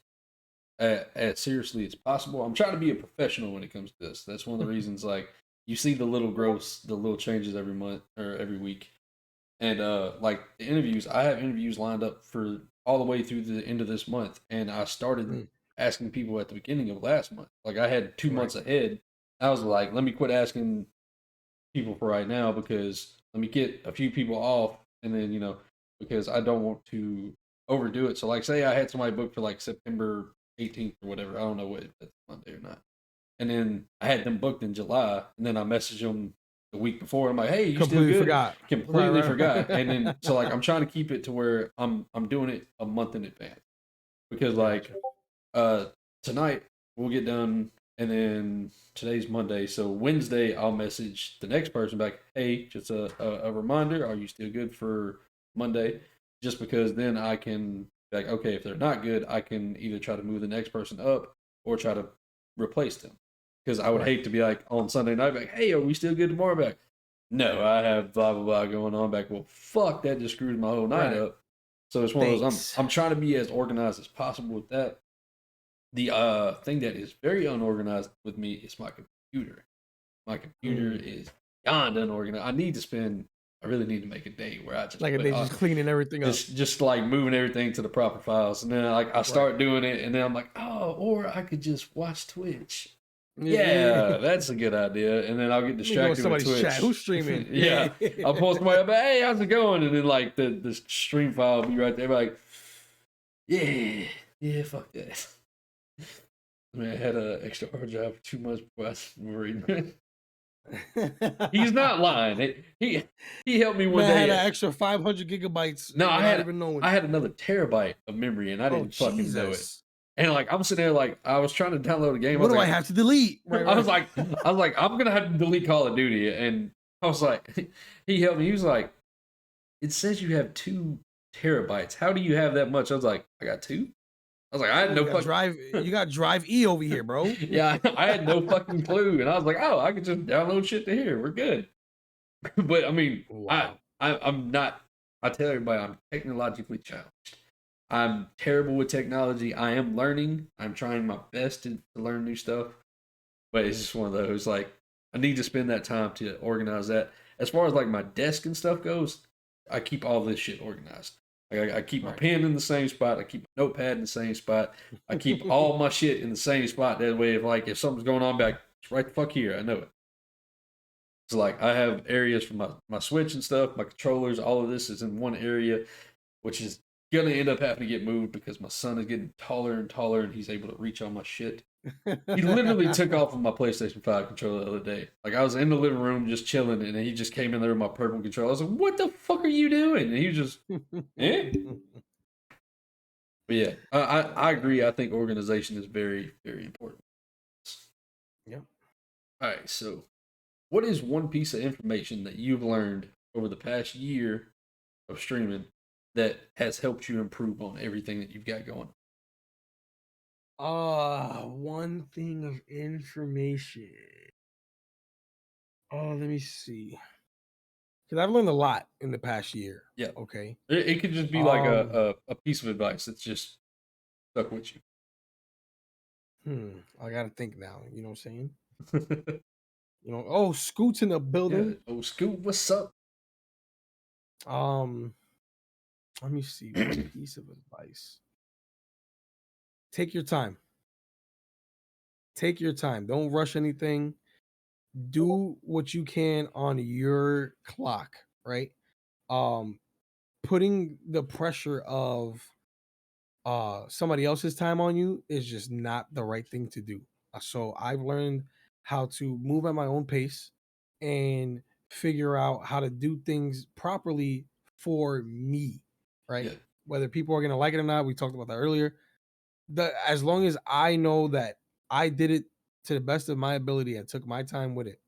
as seriously as possible. I'm trying to be a professional when it comes to this. That's one of the reasons. Like, you see the little growths, the little changes every month or every week, and like the interviews. I have interviews lined up for all the way through the end of this month, and I started asking people at the beginning of last month. Like, I had 2 months ahead. I was like, let me quit asking people for right now because let me get a few people off, and then because I don't want to overdo it. So like, say I had somebody booked for like September 18th or whatever. I don't know what that's Monday or not. And then I had them booked in July, and then I messaged them the week before. I'm like, "Hey, you still Completely good?" forgot. Completely Right. forgot. And then so like I'm trying to keep it to where I'm doing it a month in advance because like uh tonight we'll get done, and then today's Monday, so Wednesday I'll message the next person back, "Hey, just a reminder, are you still good for Monday?" Just because then I can be like, okay, if they're not good, I can either try to move the next person up or try to replace them. Because I would Right. hate to be like on Sunday night, like, "Hey, are we still good tomorrow?" Back, no, I have blah blah blah going on. Back, well, fuck, that just screws my whole night Right. up. So it's one of those. Thanks. I'm trying to be as organized as possible with that. The thing that is very unorganized with me is my computer. My computer is beyond unorganized. I really need to make a day where I just Like put they just cleaning everything up. just like moving everything to the proper files, and then like I start doing it, and then I'm like, oh, or I could just watch Twitch. Yeah, that's a good idea. And then I'll get Let me go in distracted with somebody's chat. Twitch. Who's streaming? Yeah, I'll post somebody up, "Hey, how's it going?" And then like the stream file will be right there, like, yeah, fuck that. I mean, I had an extra hard drive for 2 months before I worried. He's not lying. He helped me one Man, I had day. an extra 500 gigabytes No, without even knowing. I had another terabyte of memory, and I Oh, didn't fucking know it. Jesus. And like I'm sitting there, like I was trying to download a game. What do I have to delete? Right, I was like, I'm gonna have to delete Call of Duty, and I was like, he helped me. He was like, it says you have 2 terabytes. How do you have that much? I was like, I got two. I was like, I had no fucking you got Drive E over here, bro. yeah, I had no fucking clue, and I was like, oh, I could just download shit to here. We're good. But I mean, Wow. I'm not. I tell everybody I'm technologically challenged. I'm terrible with technology. I am learning. I'm trying my best to learn new stuff. But it's just one of those like I need to spend that time to organize that. As far as like my desk and stuff goes, I keep all this shit organized. Like I keep my pen in the same spot. I keep my notepad in the same spot. I keep all my shit in the same spot. That way, if something's going on back, it's right the fuck here. I know it. So like I have areas for my Switch and stuff, my controllers, all of this is in one area, which is gonna end up having to get moved because my son is getting taller and taller and he's able to reach all my shit. He literally took off of my PlayStation 5 controller the other day. Like I was in the living room just chilling and he just came in there with my purple controller. I was like, what the fuck are you doing? And he was just, eh? But yeah, I agree. I think organization is very, very important. Yeah. All right, so what is one piece of information that you've learned over the past year of streaming that has helped you improve on everything that you've got going? One thing of information. Oh, let me see. Because I've learned a lot in the past year. Yeah. Okay. It could just be like a piece of advice that's just stuck with you. I gotta think now. You know what I'm saying? Oh, Scoot's in the building. Yeah. Oh, Scoot, what's up? Let me see. One piece of advice. Take your time. Take your time. Don't rush anything. Do what you can on your clock, right? Um, Putting the pressure of somebody else's time on you is just not the right thing to do. So I've learned how to move at my own pace and figure out how to do things properly for me, right? Yeah. Whether people are going to like it or not, we talked about that earlier. As long as I know that I did it to the best of my ability and took my time with it,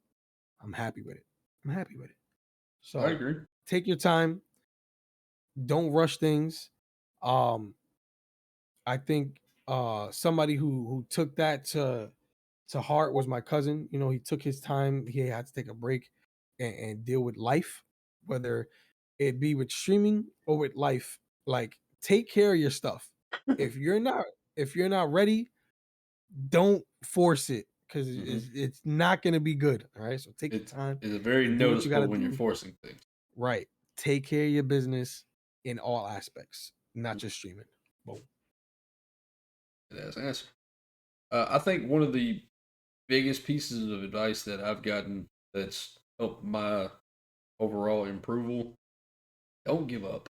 I'm happy with it. I'm happy with it. I So agree. take your time. Don't rush things. Um, I think somebody who took that to heart was my cousin. He took his time. He had to take a break and deal with life, whether it be with streaming or with life. Like, take care of your stuff. If you're not ready, don't force it because it's not going to be good. All right. So take your time It's very and do what you got noticeable to when you're do. forcing things. Right. Take care of your business in all aspects, not just streaming. Boom. That's an answer. I think one of the biggest pieces of advice that I've gotten that's help my overall approval, don't give up.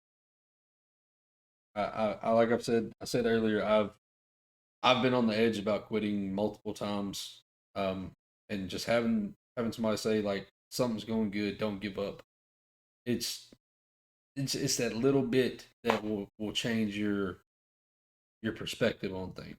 I like I said earlier, I've been on the edge about quitting multiple times, and just having somebody say like something's going good, don't give up. It's it's that little bit that will change your perspective on things.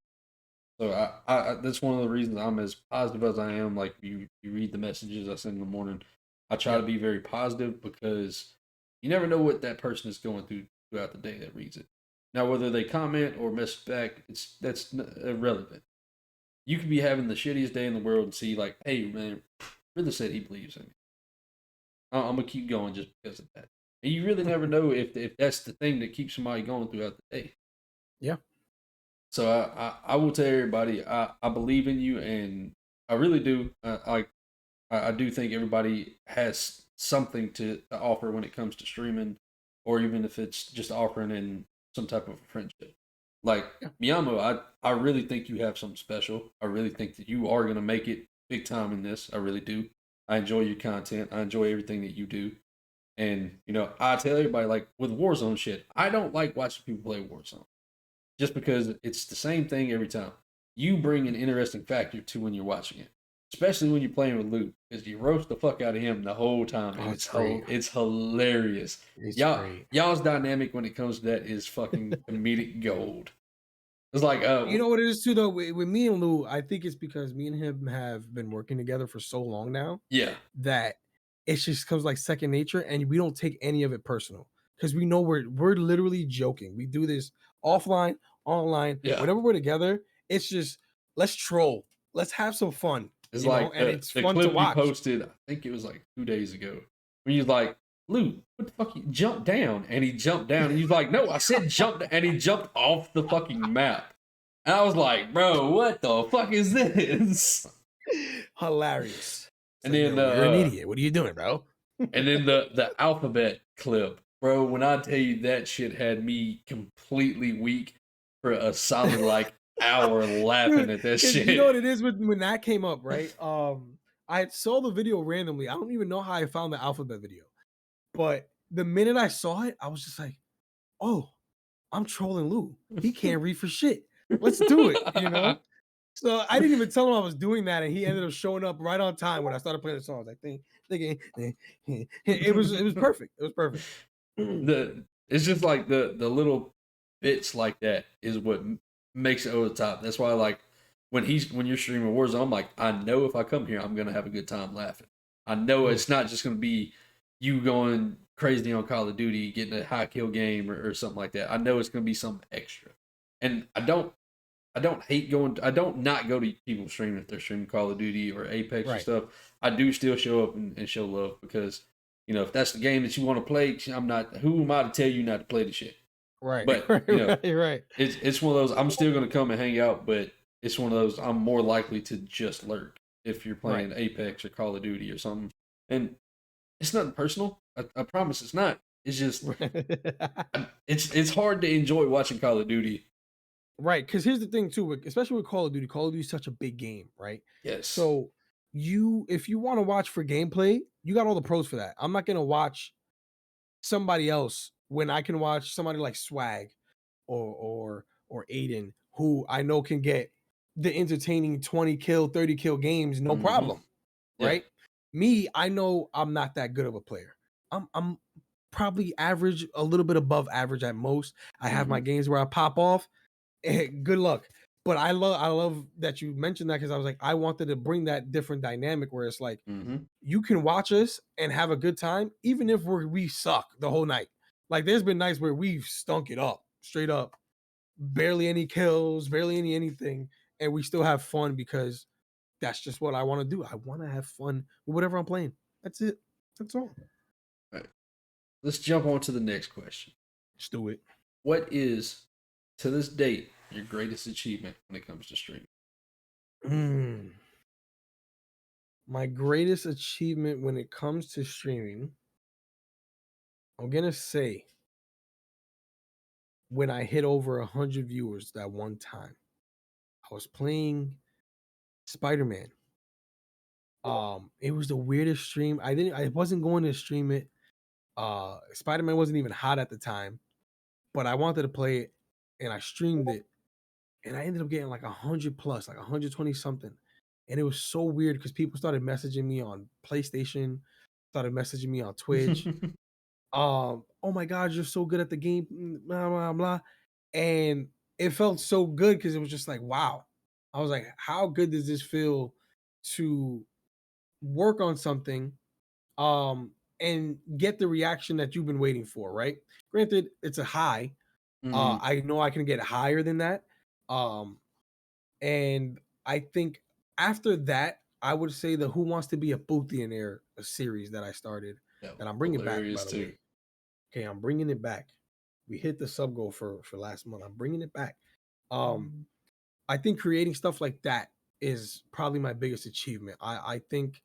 So I that's one of the reasons I'm as positive as I am. Like you read the messages I send in the morning, I try to Yep. be very positive because you never know what that person is going through throughout the day that reads it. Now, whether they comment or message back, that's irrelevant. You could be having the shittiest day in the world and see like, hey man, really said he believes in me. I'm gonna keep going just because of that. And you really never know if that's the thing that keeps somebody going throughout the day. Yeah. So I will tell everybody I believe in you, and I really do. I do think everybody has something to offer when it comes to streaming, or even if it's just offering in some type of friendship. Like Yeah. Miyamo, I really think you have something special. I really think that you are gonna make it big time in this. I really do. I enjoy your content. I enjoy everything that you do. And I tell everybody like with Warzone shit, I don't like watching people play Warzone just because it's the same thing every time. You bring an interesting factor to when you're watching it, especially when you're playing with Luke, because you roast the fuck out of him the whole time, and Oh, it's great. it's hilarious. It's great. Y'all's dynamic when it comes to that is fucking comedic gold. It's like, You know what it is too though with me and Lou, I think it's because me and him have been working together for so long now yeah, that it just comes like second nature, and we don't take any of it personal because we know we're literally joking. We do this offline, online, yeah. whenever we're together. It's just let's troll, let's have some fun, It's and like it's the fun to clip you watch. posted. I think it was like 2 days ago. When you like, Luke, what the fuck? You jump down, and he jumped down, and he's like, no, I said jump, and he jumped off the fucking map. And I was like, bro, what the fuck is this? Hilarious. It's And like, then yo, you're an idiot. What are you doing, bro? the alphabet clip, bro. When I tell you that shit had me completely weak for a solid like hour laughing Dude, at that because you know shit. what it is with when that came up, right? I saw the video randomly. I don't even know how I found the alphabet video, but the minute I saw it, I was just like, "Oh, I'm trolling Lou. He can't read for shit. Let's do it." So I didn't even tell him I was doing that, and he ended up showing up right on time when I started playing the song. I was like, thinking, it was perfect. It was perfect. It's just like the little bits like that is what makes it over the top. That's why like when you're streaming Warzone, I'm like, I know if I come here, I'm gonna have a good time laughing. I know Mm, it's not just gonna be you going crazy on Call of Duty, getting a high kill game or something like that. I know it's gonna be something extra. And I don't hate going. I don't not go to people streaming if they're streaming Call of Duty or Apex or right, stuff. I do still show up and show love because if that's the game that you want to play, I'm not. Who am I to tell you not to play the shit? right, But right, right, right. it's one of those. I'm still going to come and hang out, but it's one of those. I'm more likely to just lurk if you're Right. playing Apex or Call of Duty or something. And it's nothing personal. I promise it's not. It's just it's hard to enjoy watching Call of Duty. Right, because here's the thing too, especially with Call of Duty is such a big game, right? Yes. So if you want to watch for gameplay, you got all the pros for that. I'm not gonna watch somebody else when I can watch somebody like Swag or Aiden, who I know can get the entertaining 20 kill, 30 kill games, no Mm-hmm. problem, Yeah. right? Me, I know I'm not that good of a player. I'm probably average, a little bit above average at most. I have Mm-hmm. my games where I pop off. Good luck. But I love that you mentioned that because I was like, I wanted to bring that different dynamic where it's like Mm-hmm. you can watch us and have a good time, even if we suck the whole night. Like there's been nights where we've stunk it up, straight up, barely any kills, barely anything, and we still have fun because that's just what I want to do. I want to have fun with whatever I'm playing. That's it. That's all. All right. Let's jump on to the next question. Just do it. What is, to this date, your greatest achievement when it comes to streaming? Mm. My greatest achievement when it comes to streaming, I'm gonna say when I hit over 100 viewers that one time. I was playing Spider-Man It was the weirdest stream. I wasn't going to stream it. Spider-Man wasn't even hot at the time, but I wanted to play it and I streamed it and I ended up getting like 100 plus, like 120 something. And it was so weird because people started messaging me on PlayStation, started messaging me on Twitch. Oh my God, you're so good at the game, blah, blah, blah. And it felt so good because it was just like, wow. I was like, how good does this feel to work on something and get the reaction that you've been waiting for, right? Granted, it's a high. Mhm. I know I can get higher than that. Um, and I think after that, I would say the Who Wants to Be a Billionaire series that I started, That was that I'm bringing back, by hilarious the too. way. Okay, I'm bringing it back. We hit the sub goal for last month. I'm bringing it back. Um, I think creating stuff like that is probably my biggest achievement. I think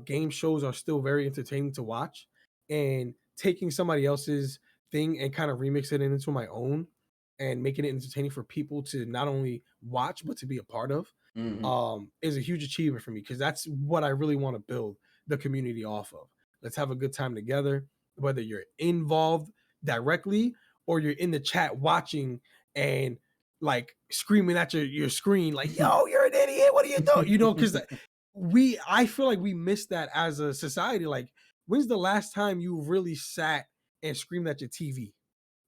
game shows are still very entertaining to watch, and taking somebody else's thing and kind of remix it into my own and making it entertaining for people to not only watch but to be a part of Mhm. is a huge achievement for me because that's what I really want to build the community off of. Let's have a good time together, whether you're involved directly or you're in the chat watching and like screaming at your screen, like, yo, you're an idiot. What are you doing? You know, because I feel like we miss that as a society. Like, when's the last time you really sat and screamed at your TV?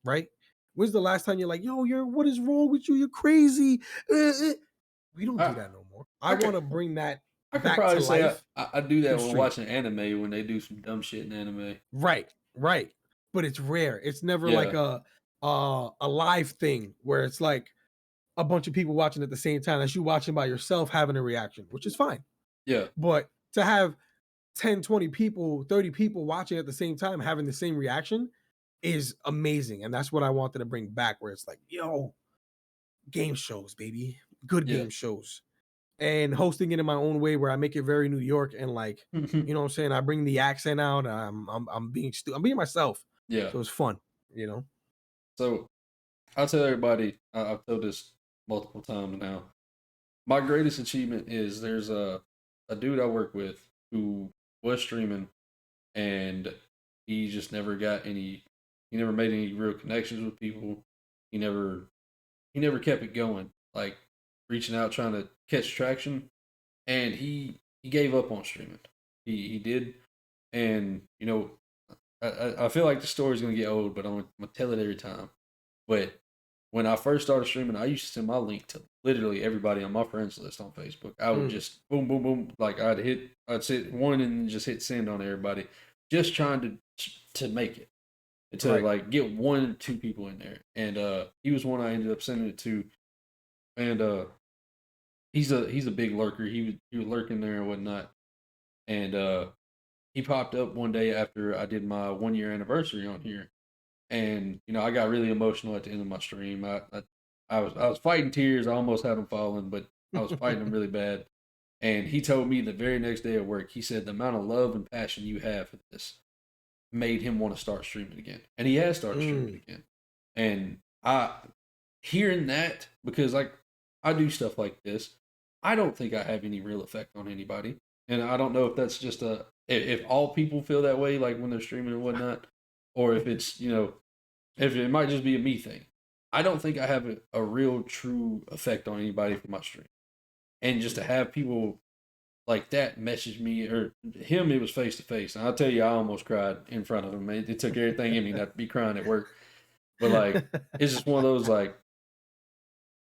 Right? When's the last time you're like, yo, what is wrong with you? You're crazy. We don't do I that no more. I I want could to bring that I could back probably to say life I do that through when streaming. watching anime when they do some dumb shit in anime. Right, right. But it's rare. It's never like Yeah, a live thing where it's like a bunch of people watching at the same time as you watching by yourself having a reaction, which is fine. yeah. But to have 10, 20 people, 30 people watching at the same time having the same reaction is amazing. And that's what I wanted to bring back where it's like, yo, game shows, baby. Good Yeah. game shows. And hosting it in my own way where I make it very New York and like, you know what I'm saying? I bring the accent out. I'm being myself. Yeah. So it's fun, you know? So I'll tell everybody, I've told this multiple times now. My greatest achievement is there's a dude I work with who was streaming and he just never got any he never made any real connections with people. He never he never kept it going, like reaching out trying to catch traction. And he gave up on streaming. He did, and I feel like the story's gonna get old, but I'm gonna tell it every time. But when I first started streaming, I used to send my link to literally everybody on my friends list on Facebook. I would Mm, just boom, boom, boom, like I'd hit one and just hit send on everybody, just trying to make it, to right. like get one or two people in there. And he was one I ended up sending it to, and he's a big lurker. He was lurking there and whatnot, and he popped up one day after I did my 1 year anniversary on here, and I got really emotional at the end of my stream. I was fighting tears. I almost had them falling, but I was fighting them really bad. And he told me the very next day at work, he said the amount of love and passion you have for this made him want to start streaming again, and he has started streaming Mm, again. And I hearing that, because like I do stuff like this, I don't think I have any real effect on anybody, and I don't know if that's just if all people feel that way, like when they're streaming and whatnot, or if it's if it might just be a me thing. I don't think I have a real true effect on anybody for my stream, and just to have people like that message me, or him, it was face to face, and I'll tell you, I almost cried in front of him. It took everything in me not to be crying at work, but like it's just one of those, like,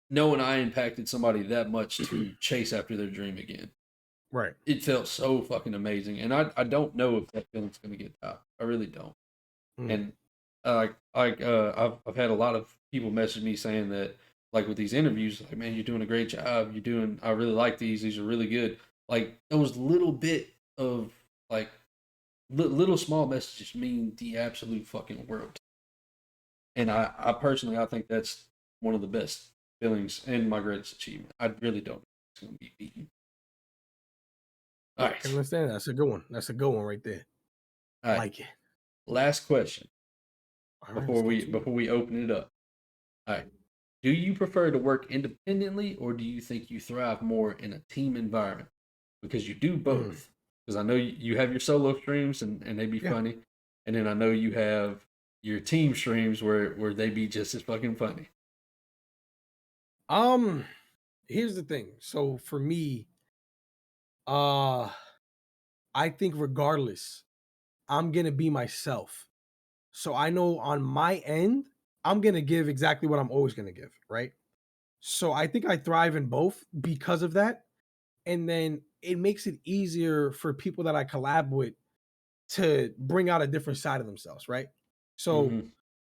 knowing I impacted somebody that much to chase after their dream again. right. It felt so fucking amazing, and I don't know if that feeling's gonna get top. I really don't. Mm, And I've had a lot of people message me saying that, like, with these interviews, like, man, you're doing a great job. I really like these are really good. Like, those little bit of like little small messages mean the absolute fucking world. And I personally, I think that's one of the best feelings and my greatest achievement. I really don't think it's gonna be beaten. All I can right, understand that. That's a good one. That's a good one right there. all I right. like it. Last question All right, let's get to it. before we open it up. All right. Do you prefer to work independently, or do you think you thrive more in a team environment? because you do both. Because I know you have your solo streams and they be funny, and then I know you have your team streams where they be just as fucking funny. Here's the thing. So for me, I think regardless, I'm gonna be myself. So I know on my end, I'm gonna give exactly what I'm always gonna give, right? So I think I thrive in both because of that. And then it makes it easier for people that I collab with to bring out a different side of themselves, right? So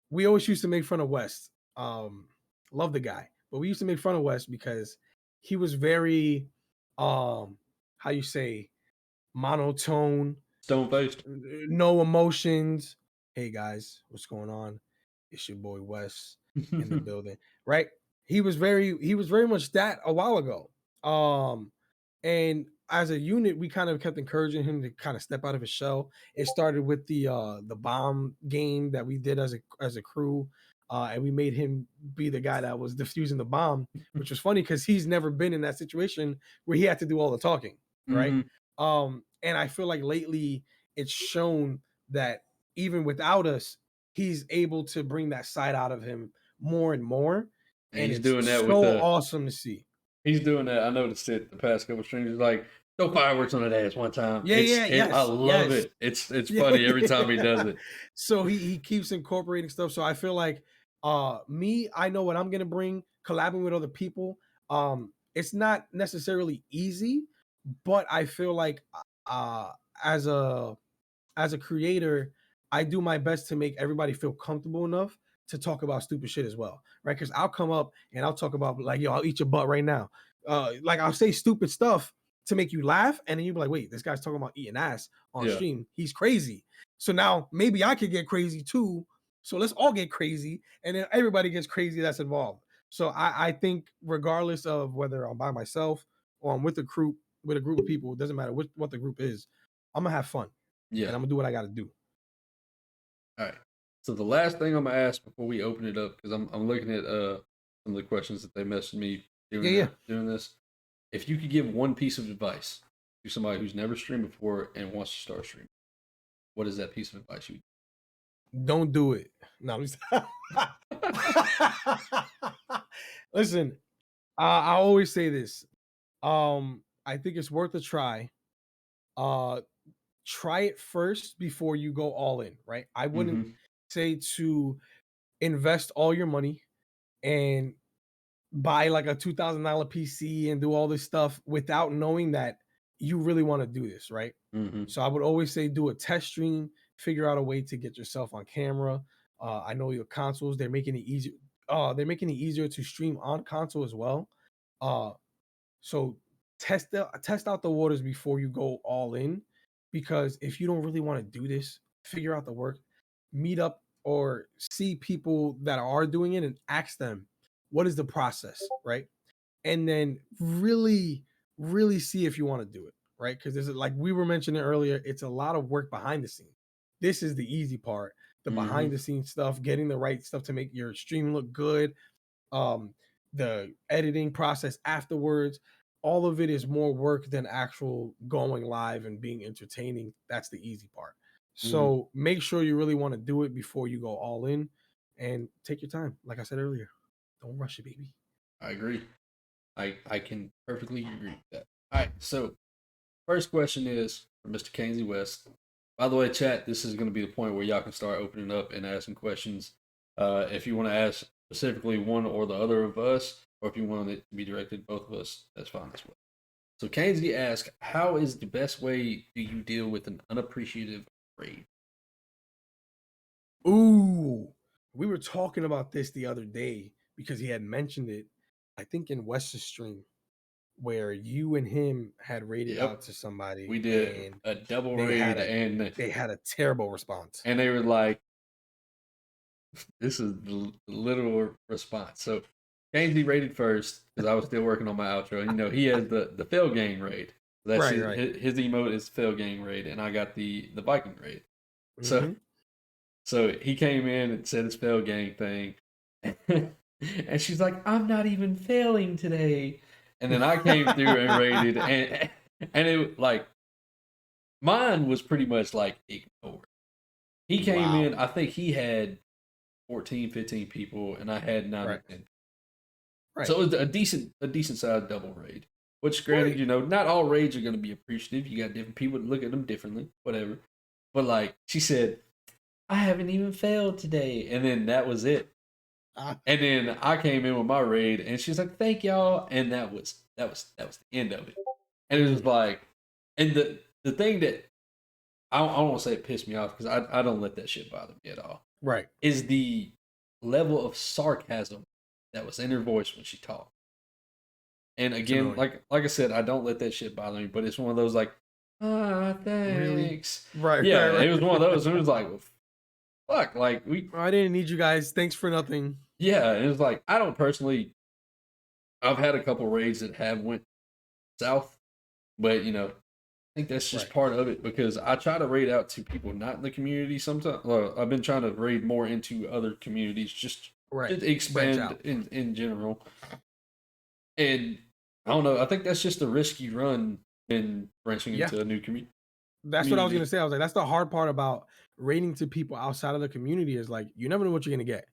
we always used to make fun of West. Love the guy, but we used to make fun of West because he was very how you say monotone, Stone faced, no emotions. Hey guys, what's going on? It's your boy Wes in the building, right? He was very much that a while ago. And as a unit, we kind of kept encouraging him to kind of step out of his shell. It started with the bomb game that we did as a crew. And we made him be the guy that was defusing the bomb, which was funny because he's never been in that situation where he had to do all the talking, right? And I feel like lately it's shown that even without us, he's able to bring that side out of him more and more. And he's it's doing that so with awesome to see. He's doing that. I noticed it the past couple streams. He's like, throw fireworks on that ass one time. I love it. It's funny every time he does it. So he keeps incorporating stuff. So I feel like me, I know what I'm gonna bring, collabing with other people. It's not necessarily easy, but I feel like as a creator, I do my best to make everybody feel comfortable enough to talk about stupid shit as well, right? Because I'll come up and I'll talk about like, yo, I'll eat your butt right now. Like I'll say stupid stuff to make you laugh, and then you'll be like, wait, this guy's talking about eating ass on stream. He's crazy. So now maybe I could get crazy too. So let's all get crazy, and then everybody gets crazy that's involved. So I think regardless of whether I'm by myself or I'm with a group of people, it doesn't matter what the group is, I'm gonna have fun. Yeah. And I'm gonna do what I gotta do. All right. So the last thing I'm gonna ask before we open it up, because I'm looking at some of the questions that they messaged me doing this. If you could give one piece of advice to somebody who's never streamed before and wants to start streaming, what is that piece of advice you? Don't do it. No, listen. I always say this. I think it's worth a try. Try it first before you go all in, right? I wouldn't say to invest all your money and buy like a $2,000 PC and do all this stuff without knowing that you really want to do this, right? So I would always say do a test stream, figure out a way to get yourself on camera. I know your consoles, they're making it easier. They're making it easier to stream on console as well. So test out the waters before you go all in, because if you don't really want to do this, figure out the work, meet up or see people that are doing it and ask them what is the process, right? And then really see if you want to do it, right? Because there's like we were mentioning earlier, it's a lot of work behind the scenes. This is the easy part, the behind the scenes stuff, getting the right stuff to make your stream look good, the editing process afterwards. All of it is more work than actual going live and being entertaining. That's the easy part. So make sure you really want to do it before you go all in, and take your time. Like I said earlier, don't rush it, baby. I agree. I can perfectly agree with that. All right, so first question is from Mr. Kainsey West. By the way, chat, this is going to be the point where y'all can start opening up and asking questions. If you want to ask specifically one or the other of us, or if you want it to be directed both of us, that's fine as well. So Kainsey asks, how is the best way do you deal with an unappreciative raid? Ooh, we were talking about this the other day because he had mentioned it, I think in West's stream, where you and him had raided out to somebody. We did a double raid, and they had a terrible response. And they were like, this is the literal response. So Kainsey raided first because I was still working on my outro. You know, he has the fail gang raid. That's his emote is fail gang raid, and I got the Viking raid. So he came in and said his fail gang thing, and she's like, I'm not even failing today. And then I came through and raided, And it like mine was pretty much like ignored. He came in, I think he had 14, 15 people, and I had 9 or 10. Right. So it was a decent sized double raid. Which, granted, you know, not all raids are going to be appreciative. You got different people that look at them differently, whatever. But like she said, I haven't even failed today, and then that was it. And then I came in with my raid, and she's like, "Thank y'all," and that was the end of it. And it was like, and the thing that I don't want to say it pissed me off because I don't let that shit bother me at all. Right. Is the level of sarcasm that was in her voice when she talked. And again, like I said, I don't let that shit bother me, but it's one of those like, thanks. Really? Right. Yeah, right. it was one of those. It was like, well, fuck, like I didn't need you guys. Thanks for nothing. Yeah, it was like I don't personally. I've had a couple raids that have went south, but you know, I think that's just part of it because I try to raid out to people not in the community sometimes. Well, I've been trying to raid more into other communities just to expand in general. And I don't know. I think that's just a risky run in branching into a new community. That's what I was gonna say. I was like, that's the hard part about raiding to people outside of the community is like you never know what you're gonna get.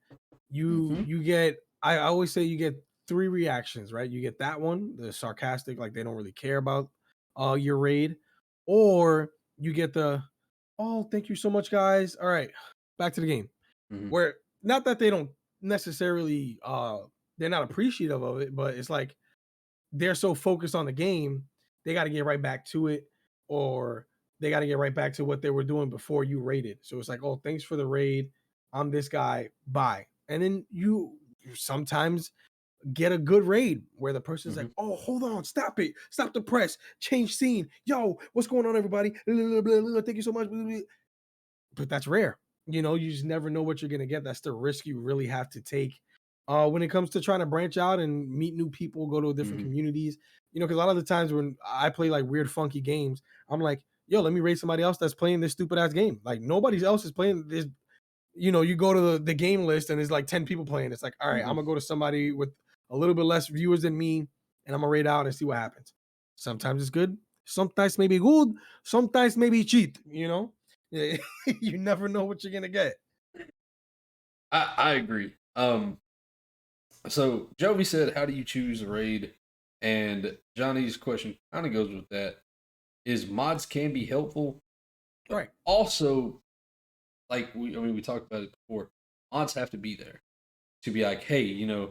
You get. I always say you get 3 reactions, right? You get that one, the sarcastic, like they don't really care about your raid, or you get the, oh, thank you so much, guys. All right, back to the game. Where not that they don't necessarily they're not appreciative of it, but it's like they're so focused on the game, they got to get right back to it, or they got to get right back to what they were doing before you raided. So it's like, oh, thanks for the raid. I'm this guy. Bye. And then you sometimes get a good raid where the person's like, oh, hold on, stop it. Stop the press. Change scene. Yo, what's going on, everybody? Thank you so much. But that's rare. You know, you just never know what you're going to get. That's the risk you really have to take when it comes to trying to branch out and meet new people, go to different communities. You know, because a lot of the times when I play like weird, funky games, I'm like, yo, let me raid somebody else that's playing this stupid ass game. Like nobody else is playing this. You know, you go to the game list and there's like 10 people playing. It's like, all right, I'm gonna go to somebody with a little bit less viewers than me, and I'm gonna raid out and see what happens. Sometimes it's good, sometimes maybe good, sometimes maybe cheat. You know, you never know what you're gonna get. I agree. So Jovi said, "How do you choose a raid?" And Johnny's question kind of goes with that: is mods can be helpful, right? Also, like we talked about it before, mods have to be there to be like, hey, you know,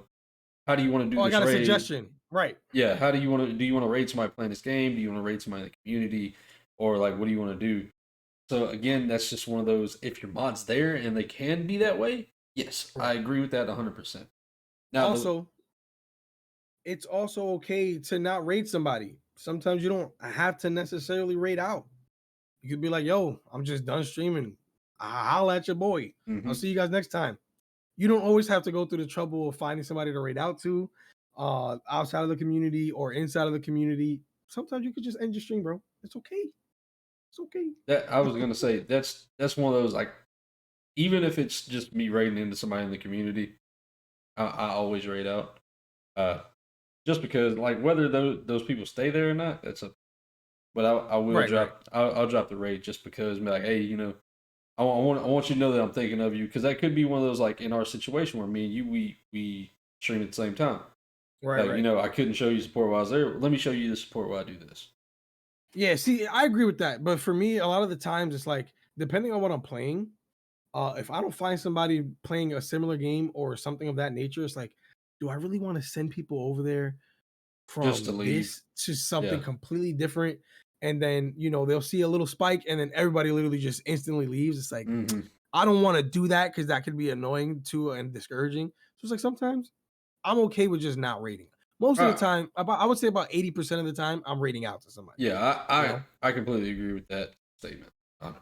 how do you want to do this? I got raid? a suggestion, right? Yeah, how do you want to? Do you want to raid somebody playing this game? Do you want to raid somebody in the community, or like, what do you want to do? So again, that's just one of those. If your mod's there and they can be that way, yes, I agree with that 100%. Now, also, it's also okay to not raid somebody. Sometimes you don't have to necessarily raid out. You could be like, yo, I'm just done streaming. I'll at your boy. I'll see you guys next time. You don't always have to go through the trouble of finding somebody to raid out to outside of the community or inside of the community. Sometimes you could just end your stream, bro. It's okay. It's okay. That I was gonna say that's one of those like, even if it's just me raiding into somebody in the community, I always raid out. Just because like whether those people stay there or not, that's a. But I will drop. Right. I'll drop the raid just because, like, hey, you know, I want you to know that I'm thinking of you because that could be one of those like in our situation where me and you we stream at the same time. Right. You know, I couldn't show you support while I was there. Let me show you the support while I do this. Yeah, see, I agree with that. But for me, a lot of the times it's like, depending on what I'm playing, if I don't find somebody playing a similar game or something of that nature, it's like, do I really want to send people over there from just to leave to something completely different? And then, you know, they'll see a little spike and then everybody literally just instantly leaves. It's like, I don't want to do that because that could be annoying too and discouraging. So it's like sometimes I'm okay with just not raiding. Most of the time, I would say about 80% of the time, I'm raiding out to somebody. Yeah, I completely agree with that statement, 100%.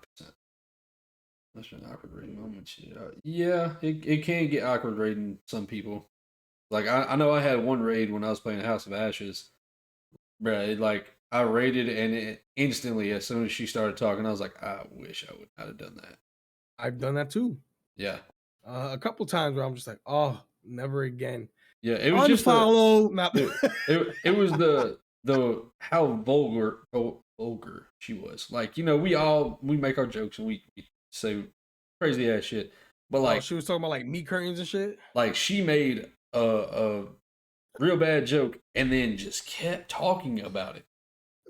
That's an awkward raiding moment. Yeah, it can get awkward raiding some people. Like I know I had one raid when I was playing House of Ashes, bro. Like I raided and it instantly, as soon as she started talking, I was like, I wish I would not have done that. I've done that too. Yeah, a couple times where I'm just like, oh, never again. Yeah, it was unfollow. it was how vulgar she was. Like, we make our jokes and we say crazy ass shit. But like, she was talking about like meat curtains and shit. Like she made a real bad joke and then just kept talking about it.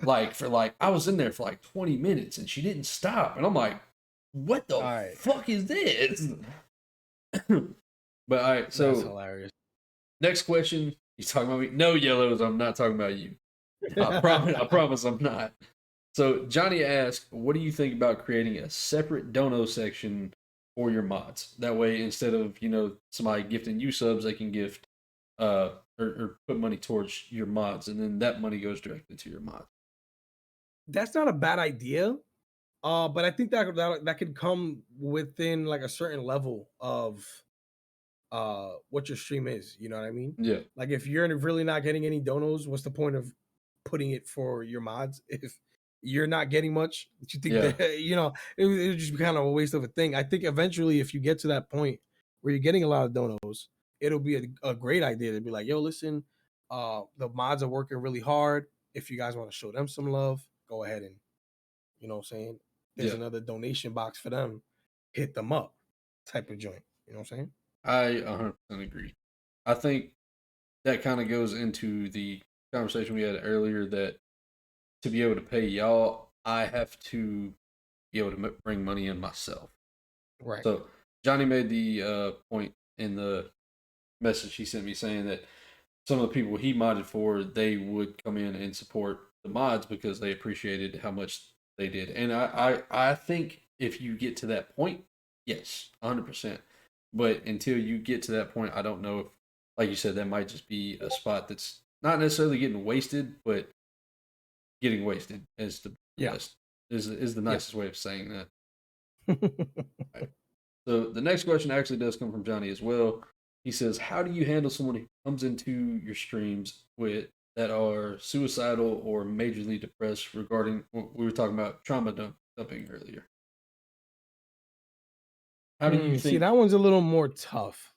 I was in there for like 20 minutes and she didn't stop. And I'm like, what the fuck is this? But all right, so that's hilarious. Next question. You talking about me? No, Yellows, I'm not talking about you. I promise I'm not. So Johnny asked, what do you think about creating a separate dono section for your mods? That way, instead of, somebody gifting you subs, they can gift or put money towards your mods, and then that money goes directly to your mods. That's not a bad idea. But I think that could come within like a certain level of what your stream is. You know what I mean? Yeah. Like if you're really not getting any donos, what's the point of putting it for your mods if you're not getting much? You think that it would just be kind of a waste of a thing. I think eventually, if you get to that point where you're getting a lot of donos, it'll be a great idea to be like, yo, listen, the mods are working really hard. If you guys want to show them some love, go ahead and you know what I'm saying? There's another donation box for them. Hit them up type of joint. You know what I'm saying? I 100% agree. I think that kind of goes into the conversation we had earlier that to be able to pay y'all, I have to be able to bring money in myself. Right. So Johnny made the point in the message he sent me saying that some of the people he modded for, they would come in and support the mods because they appreciated how much they did. And I think if you get to that point, yes, 100%. But until you get to that point, I don't know if, like you said, that might just be a spot that's not necessarily getting wasted, but getting wasted is the best, is the nicest way of saying that. Right. So the next question actually does come from Johnny as well. He says, how do you handle someone who comes into your streams that are suicidal or majorly depressed regarding what we were talking about trauma dumping earlier? How do you think? See, that one's a little more tough,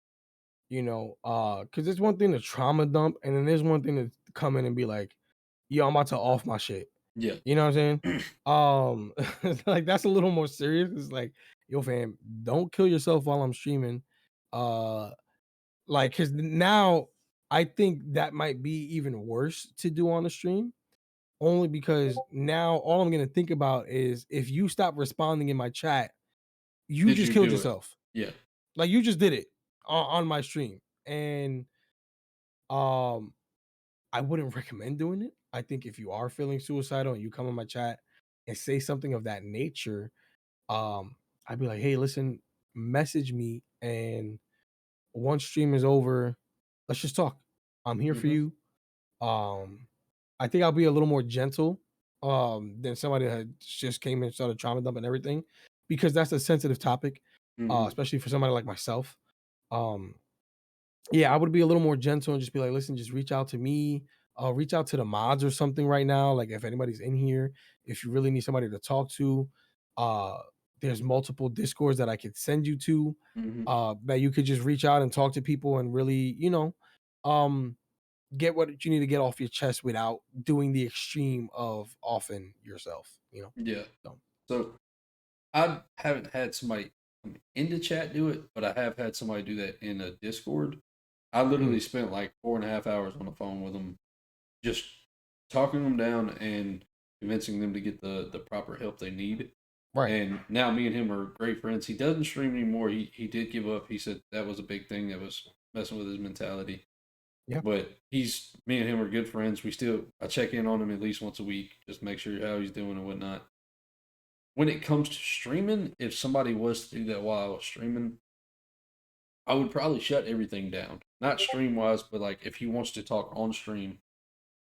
because it's one thing to trauma dump, and then there's one thing to come in and be like, yo, I'm about to off my shit. Yeah. You know what I'm saying? Like that's a little more serious. It's like, yo, fam, don't kill yourself while I'm streaming. Because now I think that might be even worse to do on the stream. Only because now all I'm gonna think about is if you stop responding in my chat, you just killed yourself. Yeah. Like you just did it on my stream. And I wouldn't recommend doing it. I think if you are feeling suicidal and you come in my chat and say something of that nature, I'd be like, hey, listen, message me, and once stream is over, let's just talk. I'm here for you. I think I'll be a little more gentle than somebody that just came and started trauma dump and everything, because that's a sensitive topic, especially for somebody like myself. I would be a little more gentle and just be like, listen, just reach out to me. Reach out to the mods or something right now. Like if anybody's in here, if you really need somebody to talk to, there's multiple discords that I could send you to, that you could just reach out and talk to people and really, get what you need to get off your chest without doing the extreme of offing yourself, Yeah. So I haven't had somebody come into chat do it, but I have had somebody do that in a Discord. I literally spent like 4.5 hours on the phone with them, just talking them down and convincing them to get the proper help they need. Right. And now me and him are great friends. He doesn't stream anymore. He did give up. He said that was a big thing that was messing with his mentality. Yeah. But me and him are good friends. I check in on him at least once a week, just make sure how he's doing and whatnot. When it comes to streaming, if somebody was to do that while I was streaming, I would probably shut everything down. Not stream wise, but like if he wants to talk on stream,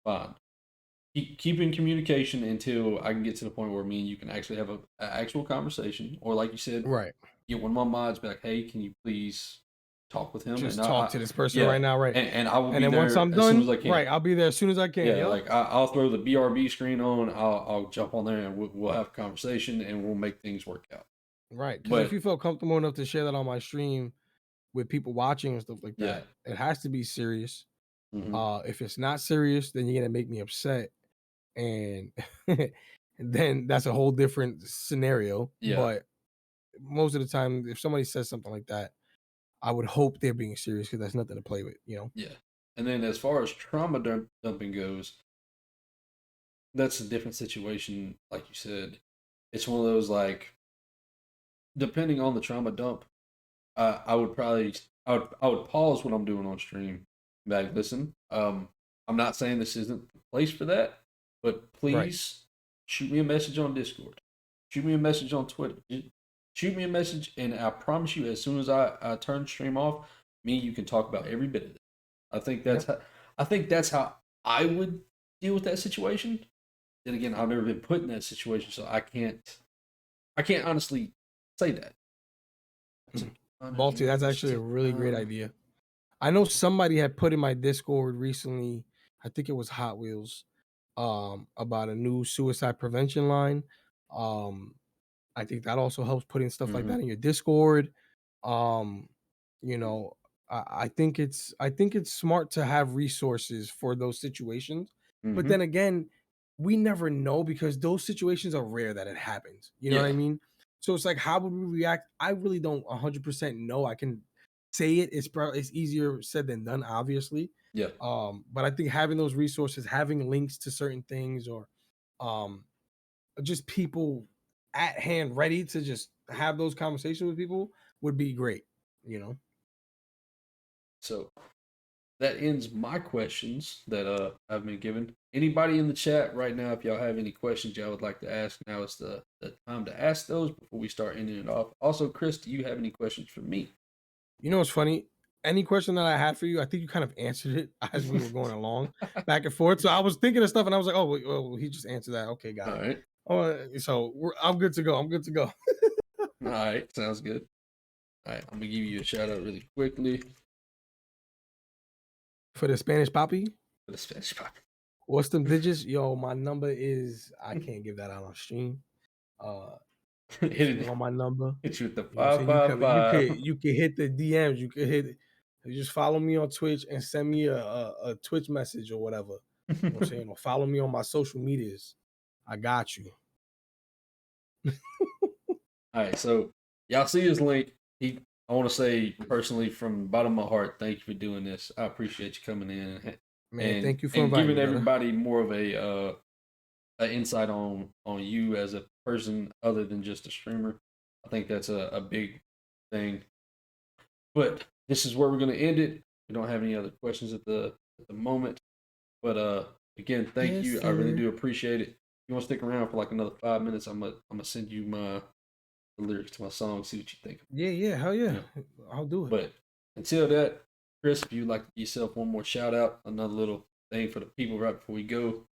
fine. Keep in communication until I can get to the point where me and you can actually have an actual conversation. Or like you said, right. Get one of my mods, be like, hey, can you please talk with him? Just and talk to this person right now, right? And I will be then there once I'm as done, soon as I can. Right, I'll be there as soon as I can. Yeah, like I'll throw the BRB screen on. I'll jump on there and we'll have a conversation and we'll make things work out. Right, because if you feel comfortable enough to share that on my stream with people watching and stuff like that, it has to be serious. If it's not serious, then you're gonna make me upset, and and then that's a whole different scenario. Yeah. But most of the time, if somebody says something like that, I would hope they're being serious because that's nothing to play with, you know? Yeah. And then as far as trauma dumping goes, that's a different situation. Like you said, it's one of those like, depending on the trauma dump, I would probably I would pause what I'm doing on stream. Be like, listen, I'm not saying this isn't the place for that, but Right. please shoot me a message on Discord, shoot me a message on Twitter, shoot me a message, and I promise you, as soon as I turn the stream off, me and you can talk about every bit of it. Yep. I think that's how I would deal with that situation. Then again, I've never been put in that situation, so I can't honestly say that. Balti, that's actually a really great idea. I know somebody had put in my Discord recently, I think it was Hot Wheels, about a new suicide prevention line. Um, I think that also helps putting stuff like that in your Discord. Um, you know, I think it's smart to have resources for those situations. But then again, we never know because those situations are rare that it happens. You know what I Yeah. mean? So it's like, how would we react? I really don't 100% know. I can say it. It's easier said than done, obviously. Yeah. But I think having those resources, having links to certain things, or um, just people at hand ready to just have those conversations with people would be great, you know. So that ends my questions that I've been given. Anybody in the chat right now, if y'all have any questions y'all would like to ask, now is the time to ask those before we start ending it off. Also, Chris, do you have any questions for me? You know what's funny? Any question that I had for you, I think you kind of answered it as we were going along back and forth. So I was thinking of stuff and I was like, oh, wait, well, he just answered that. Okay, got All it. right. Oh, so I'm good to go. I'm good to go. All right. Sounds good. All right. I'm going to give you a shout out really quickly. For the Spanish Poppy? For the Spanish Poppy. What's them digits? Yo, my number is, I can't give that out on stream. If you want my number, hit you with the you know what I'm saying? 555. You can hit the DMs. You can hit, you just follow me on Twitch and send me a Twitch message or whatever. You know what I'm saying? Or follow me on my social medias. I got you. All right, so y'all see his link. I want to say personally from the bottom of my heart, thank you for doing this. I appreciate you coming in Man, thank you for and inviting giving me, brother. everybody more of a insight on you as a person other than just a streamer. I think that's a big thing. But this is where we're gonna end it. We don't have any other questions at the moment. But again, thank Yes, you. I sir. really do appreciate it. If you want to stick around for like another 5 minutes, I'm gonna send you the lyrics to my song, see what you think. Yeah, hell yeah. I'll do it. But until that, Chris, if you'd like to give yourself one more shout out, another little thing for the people right before we go.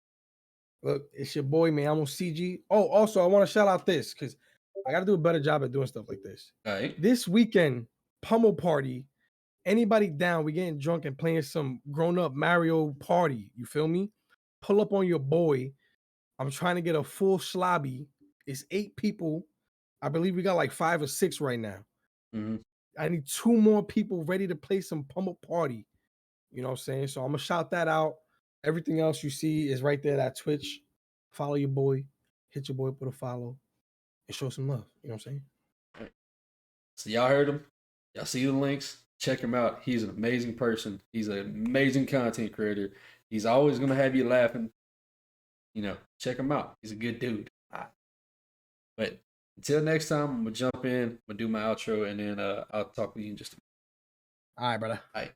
Look, it's your boy, Mellamoceegee. Oh, also, I want to shout out this because I got to do a better job at doing stuff like this. All right. This weekend, Pummel Party. Anybody down? We getting drunk and playing some grown-up Mario Party. You feel me? Pull up on your boy. I'm trying to get a full slobby. It's 8 people. I believe we got like 5 or 6 right now. I need 2 more people ready to play some Pummel Party. You know what I'm saying? So I'm gonna shout that out. Everything else you see is right there at Twitch. Follow your boy, hit your boy, put a follow, and show some love. You know what I'm saying? All right. So y'all heard him. Y'all see the links. Check him out. He's an amazing person. He's an amazing content creator. He's always gonna have you laughing. You know, check him out. He's a good dude. Right. But until next time, I'm gonna jump in. I'm gonna do my outro, and then I'll talk to you in just a minute. All right, brother. All right.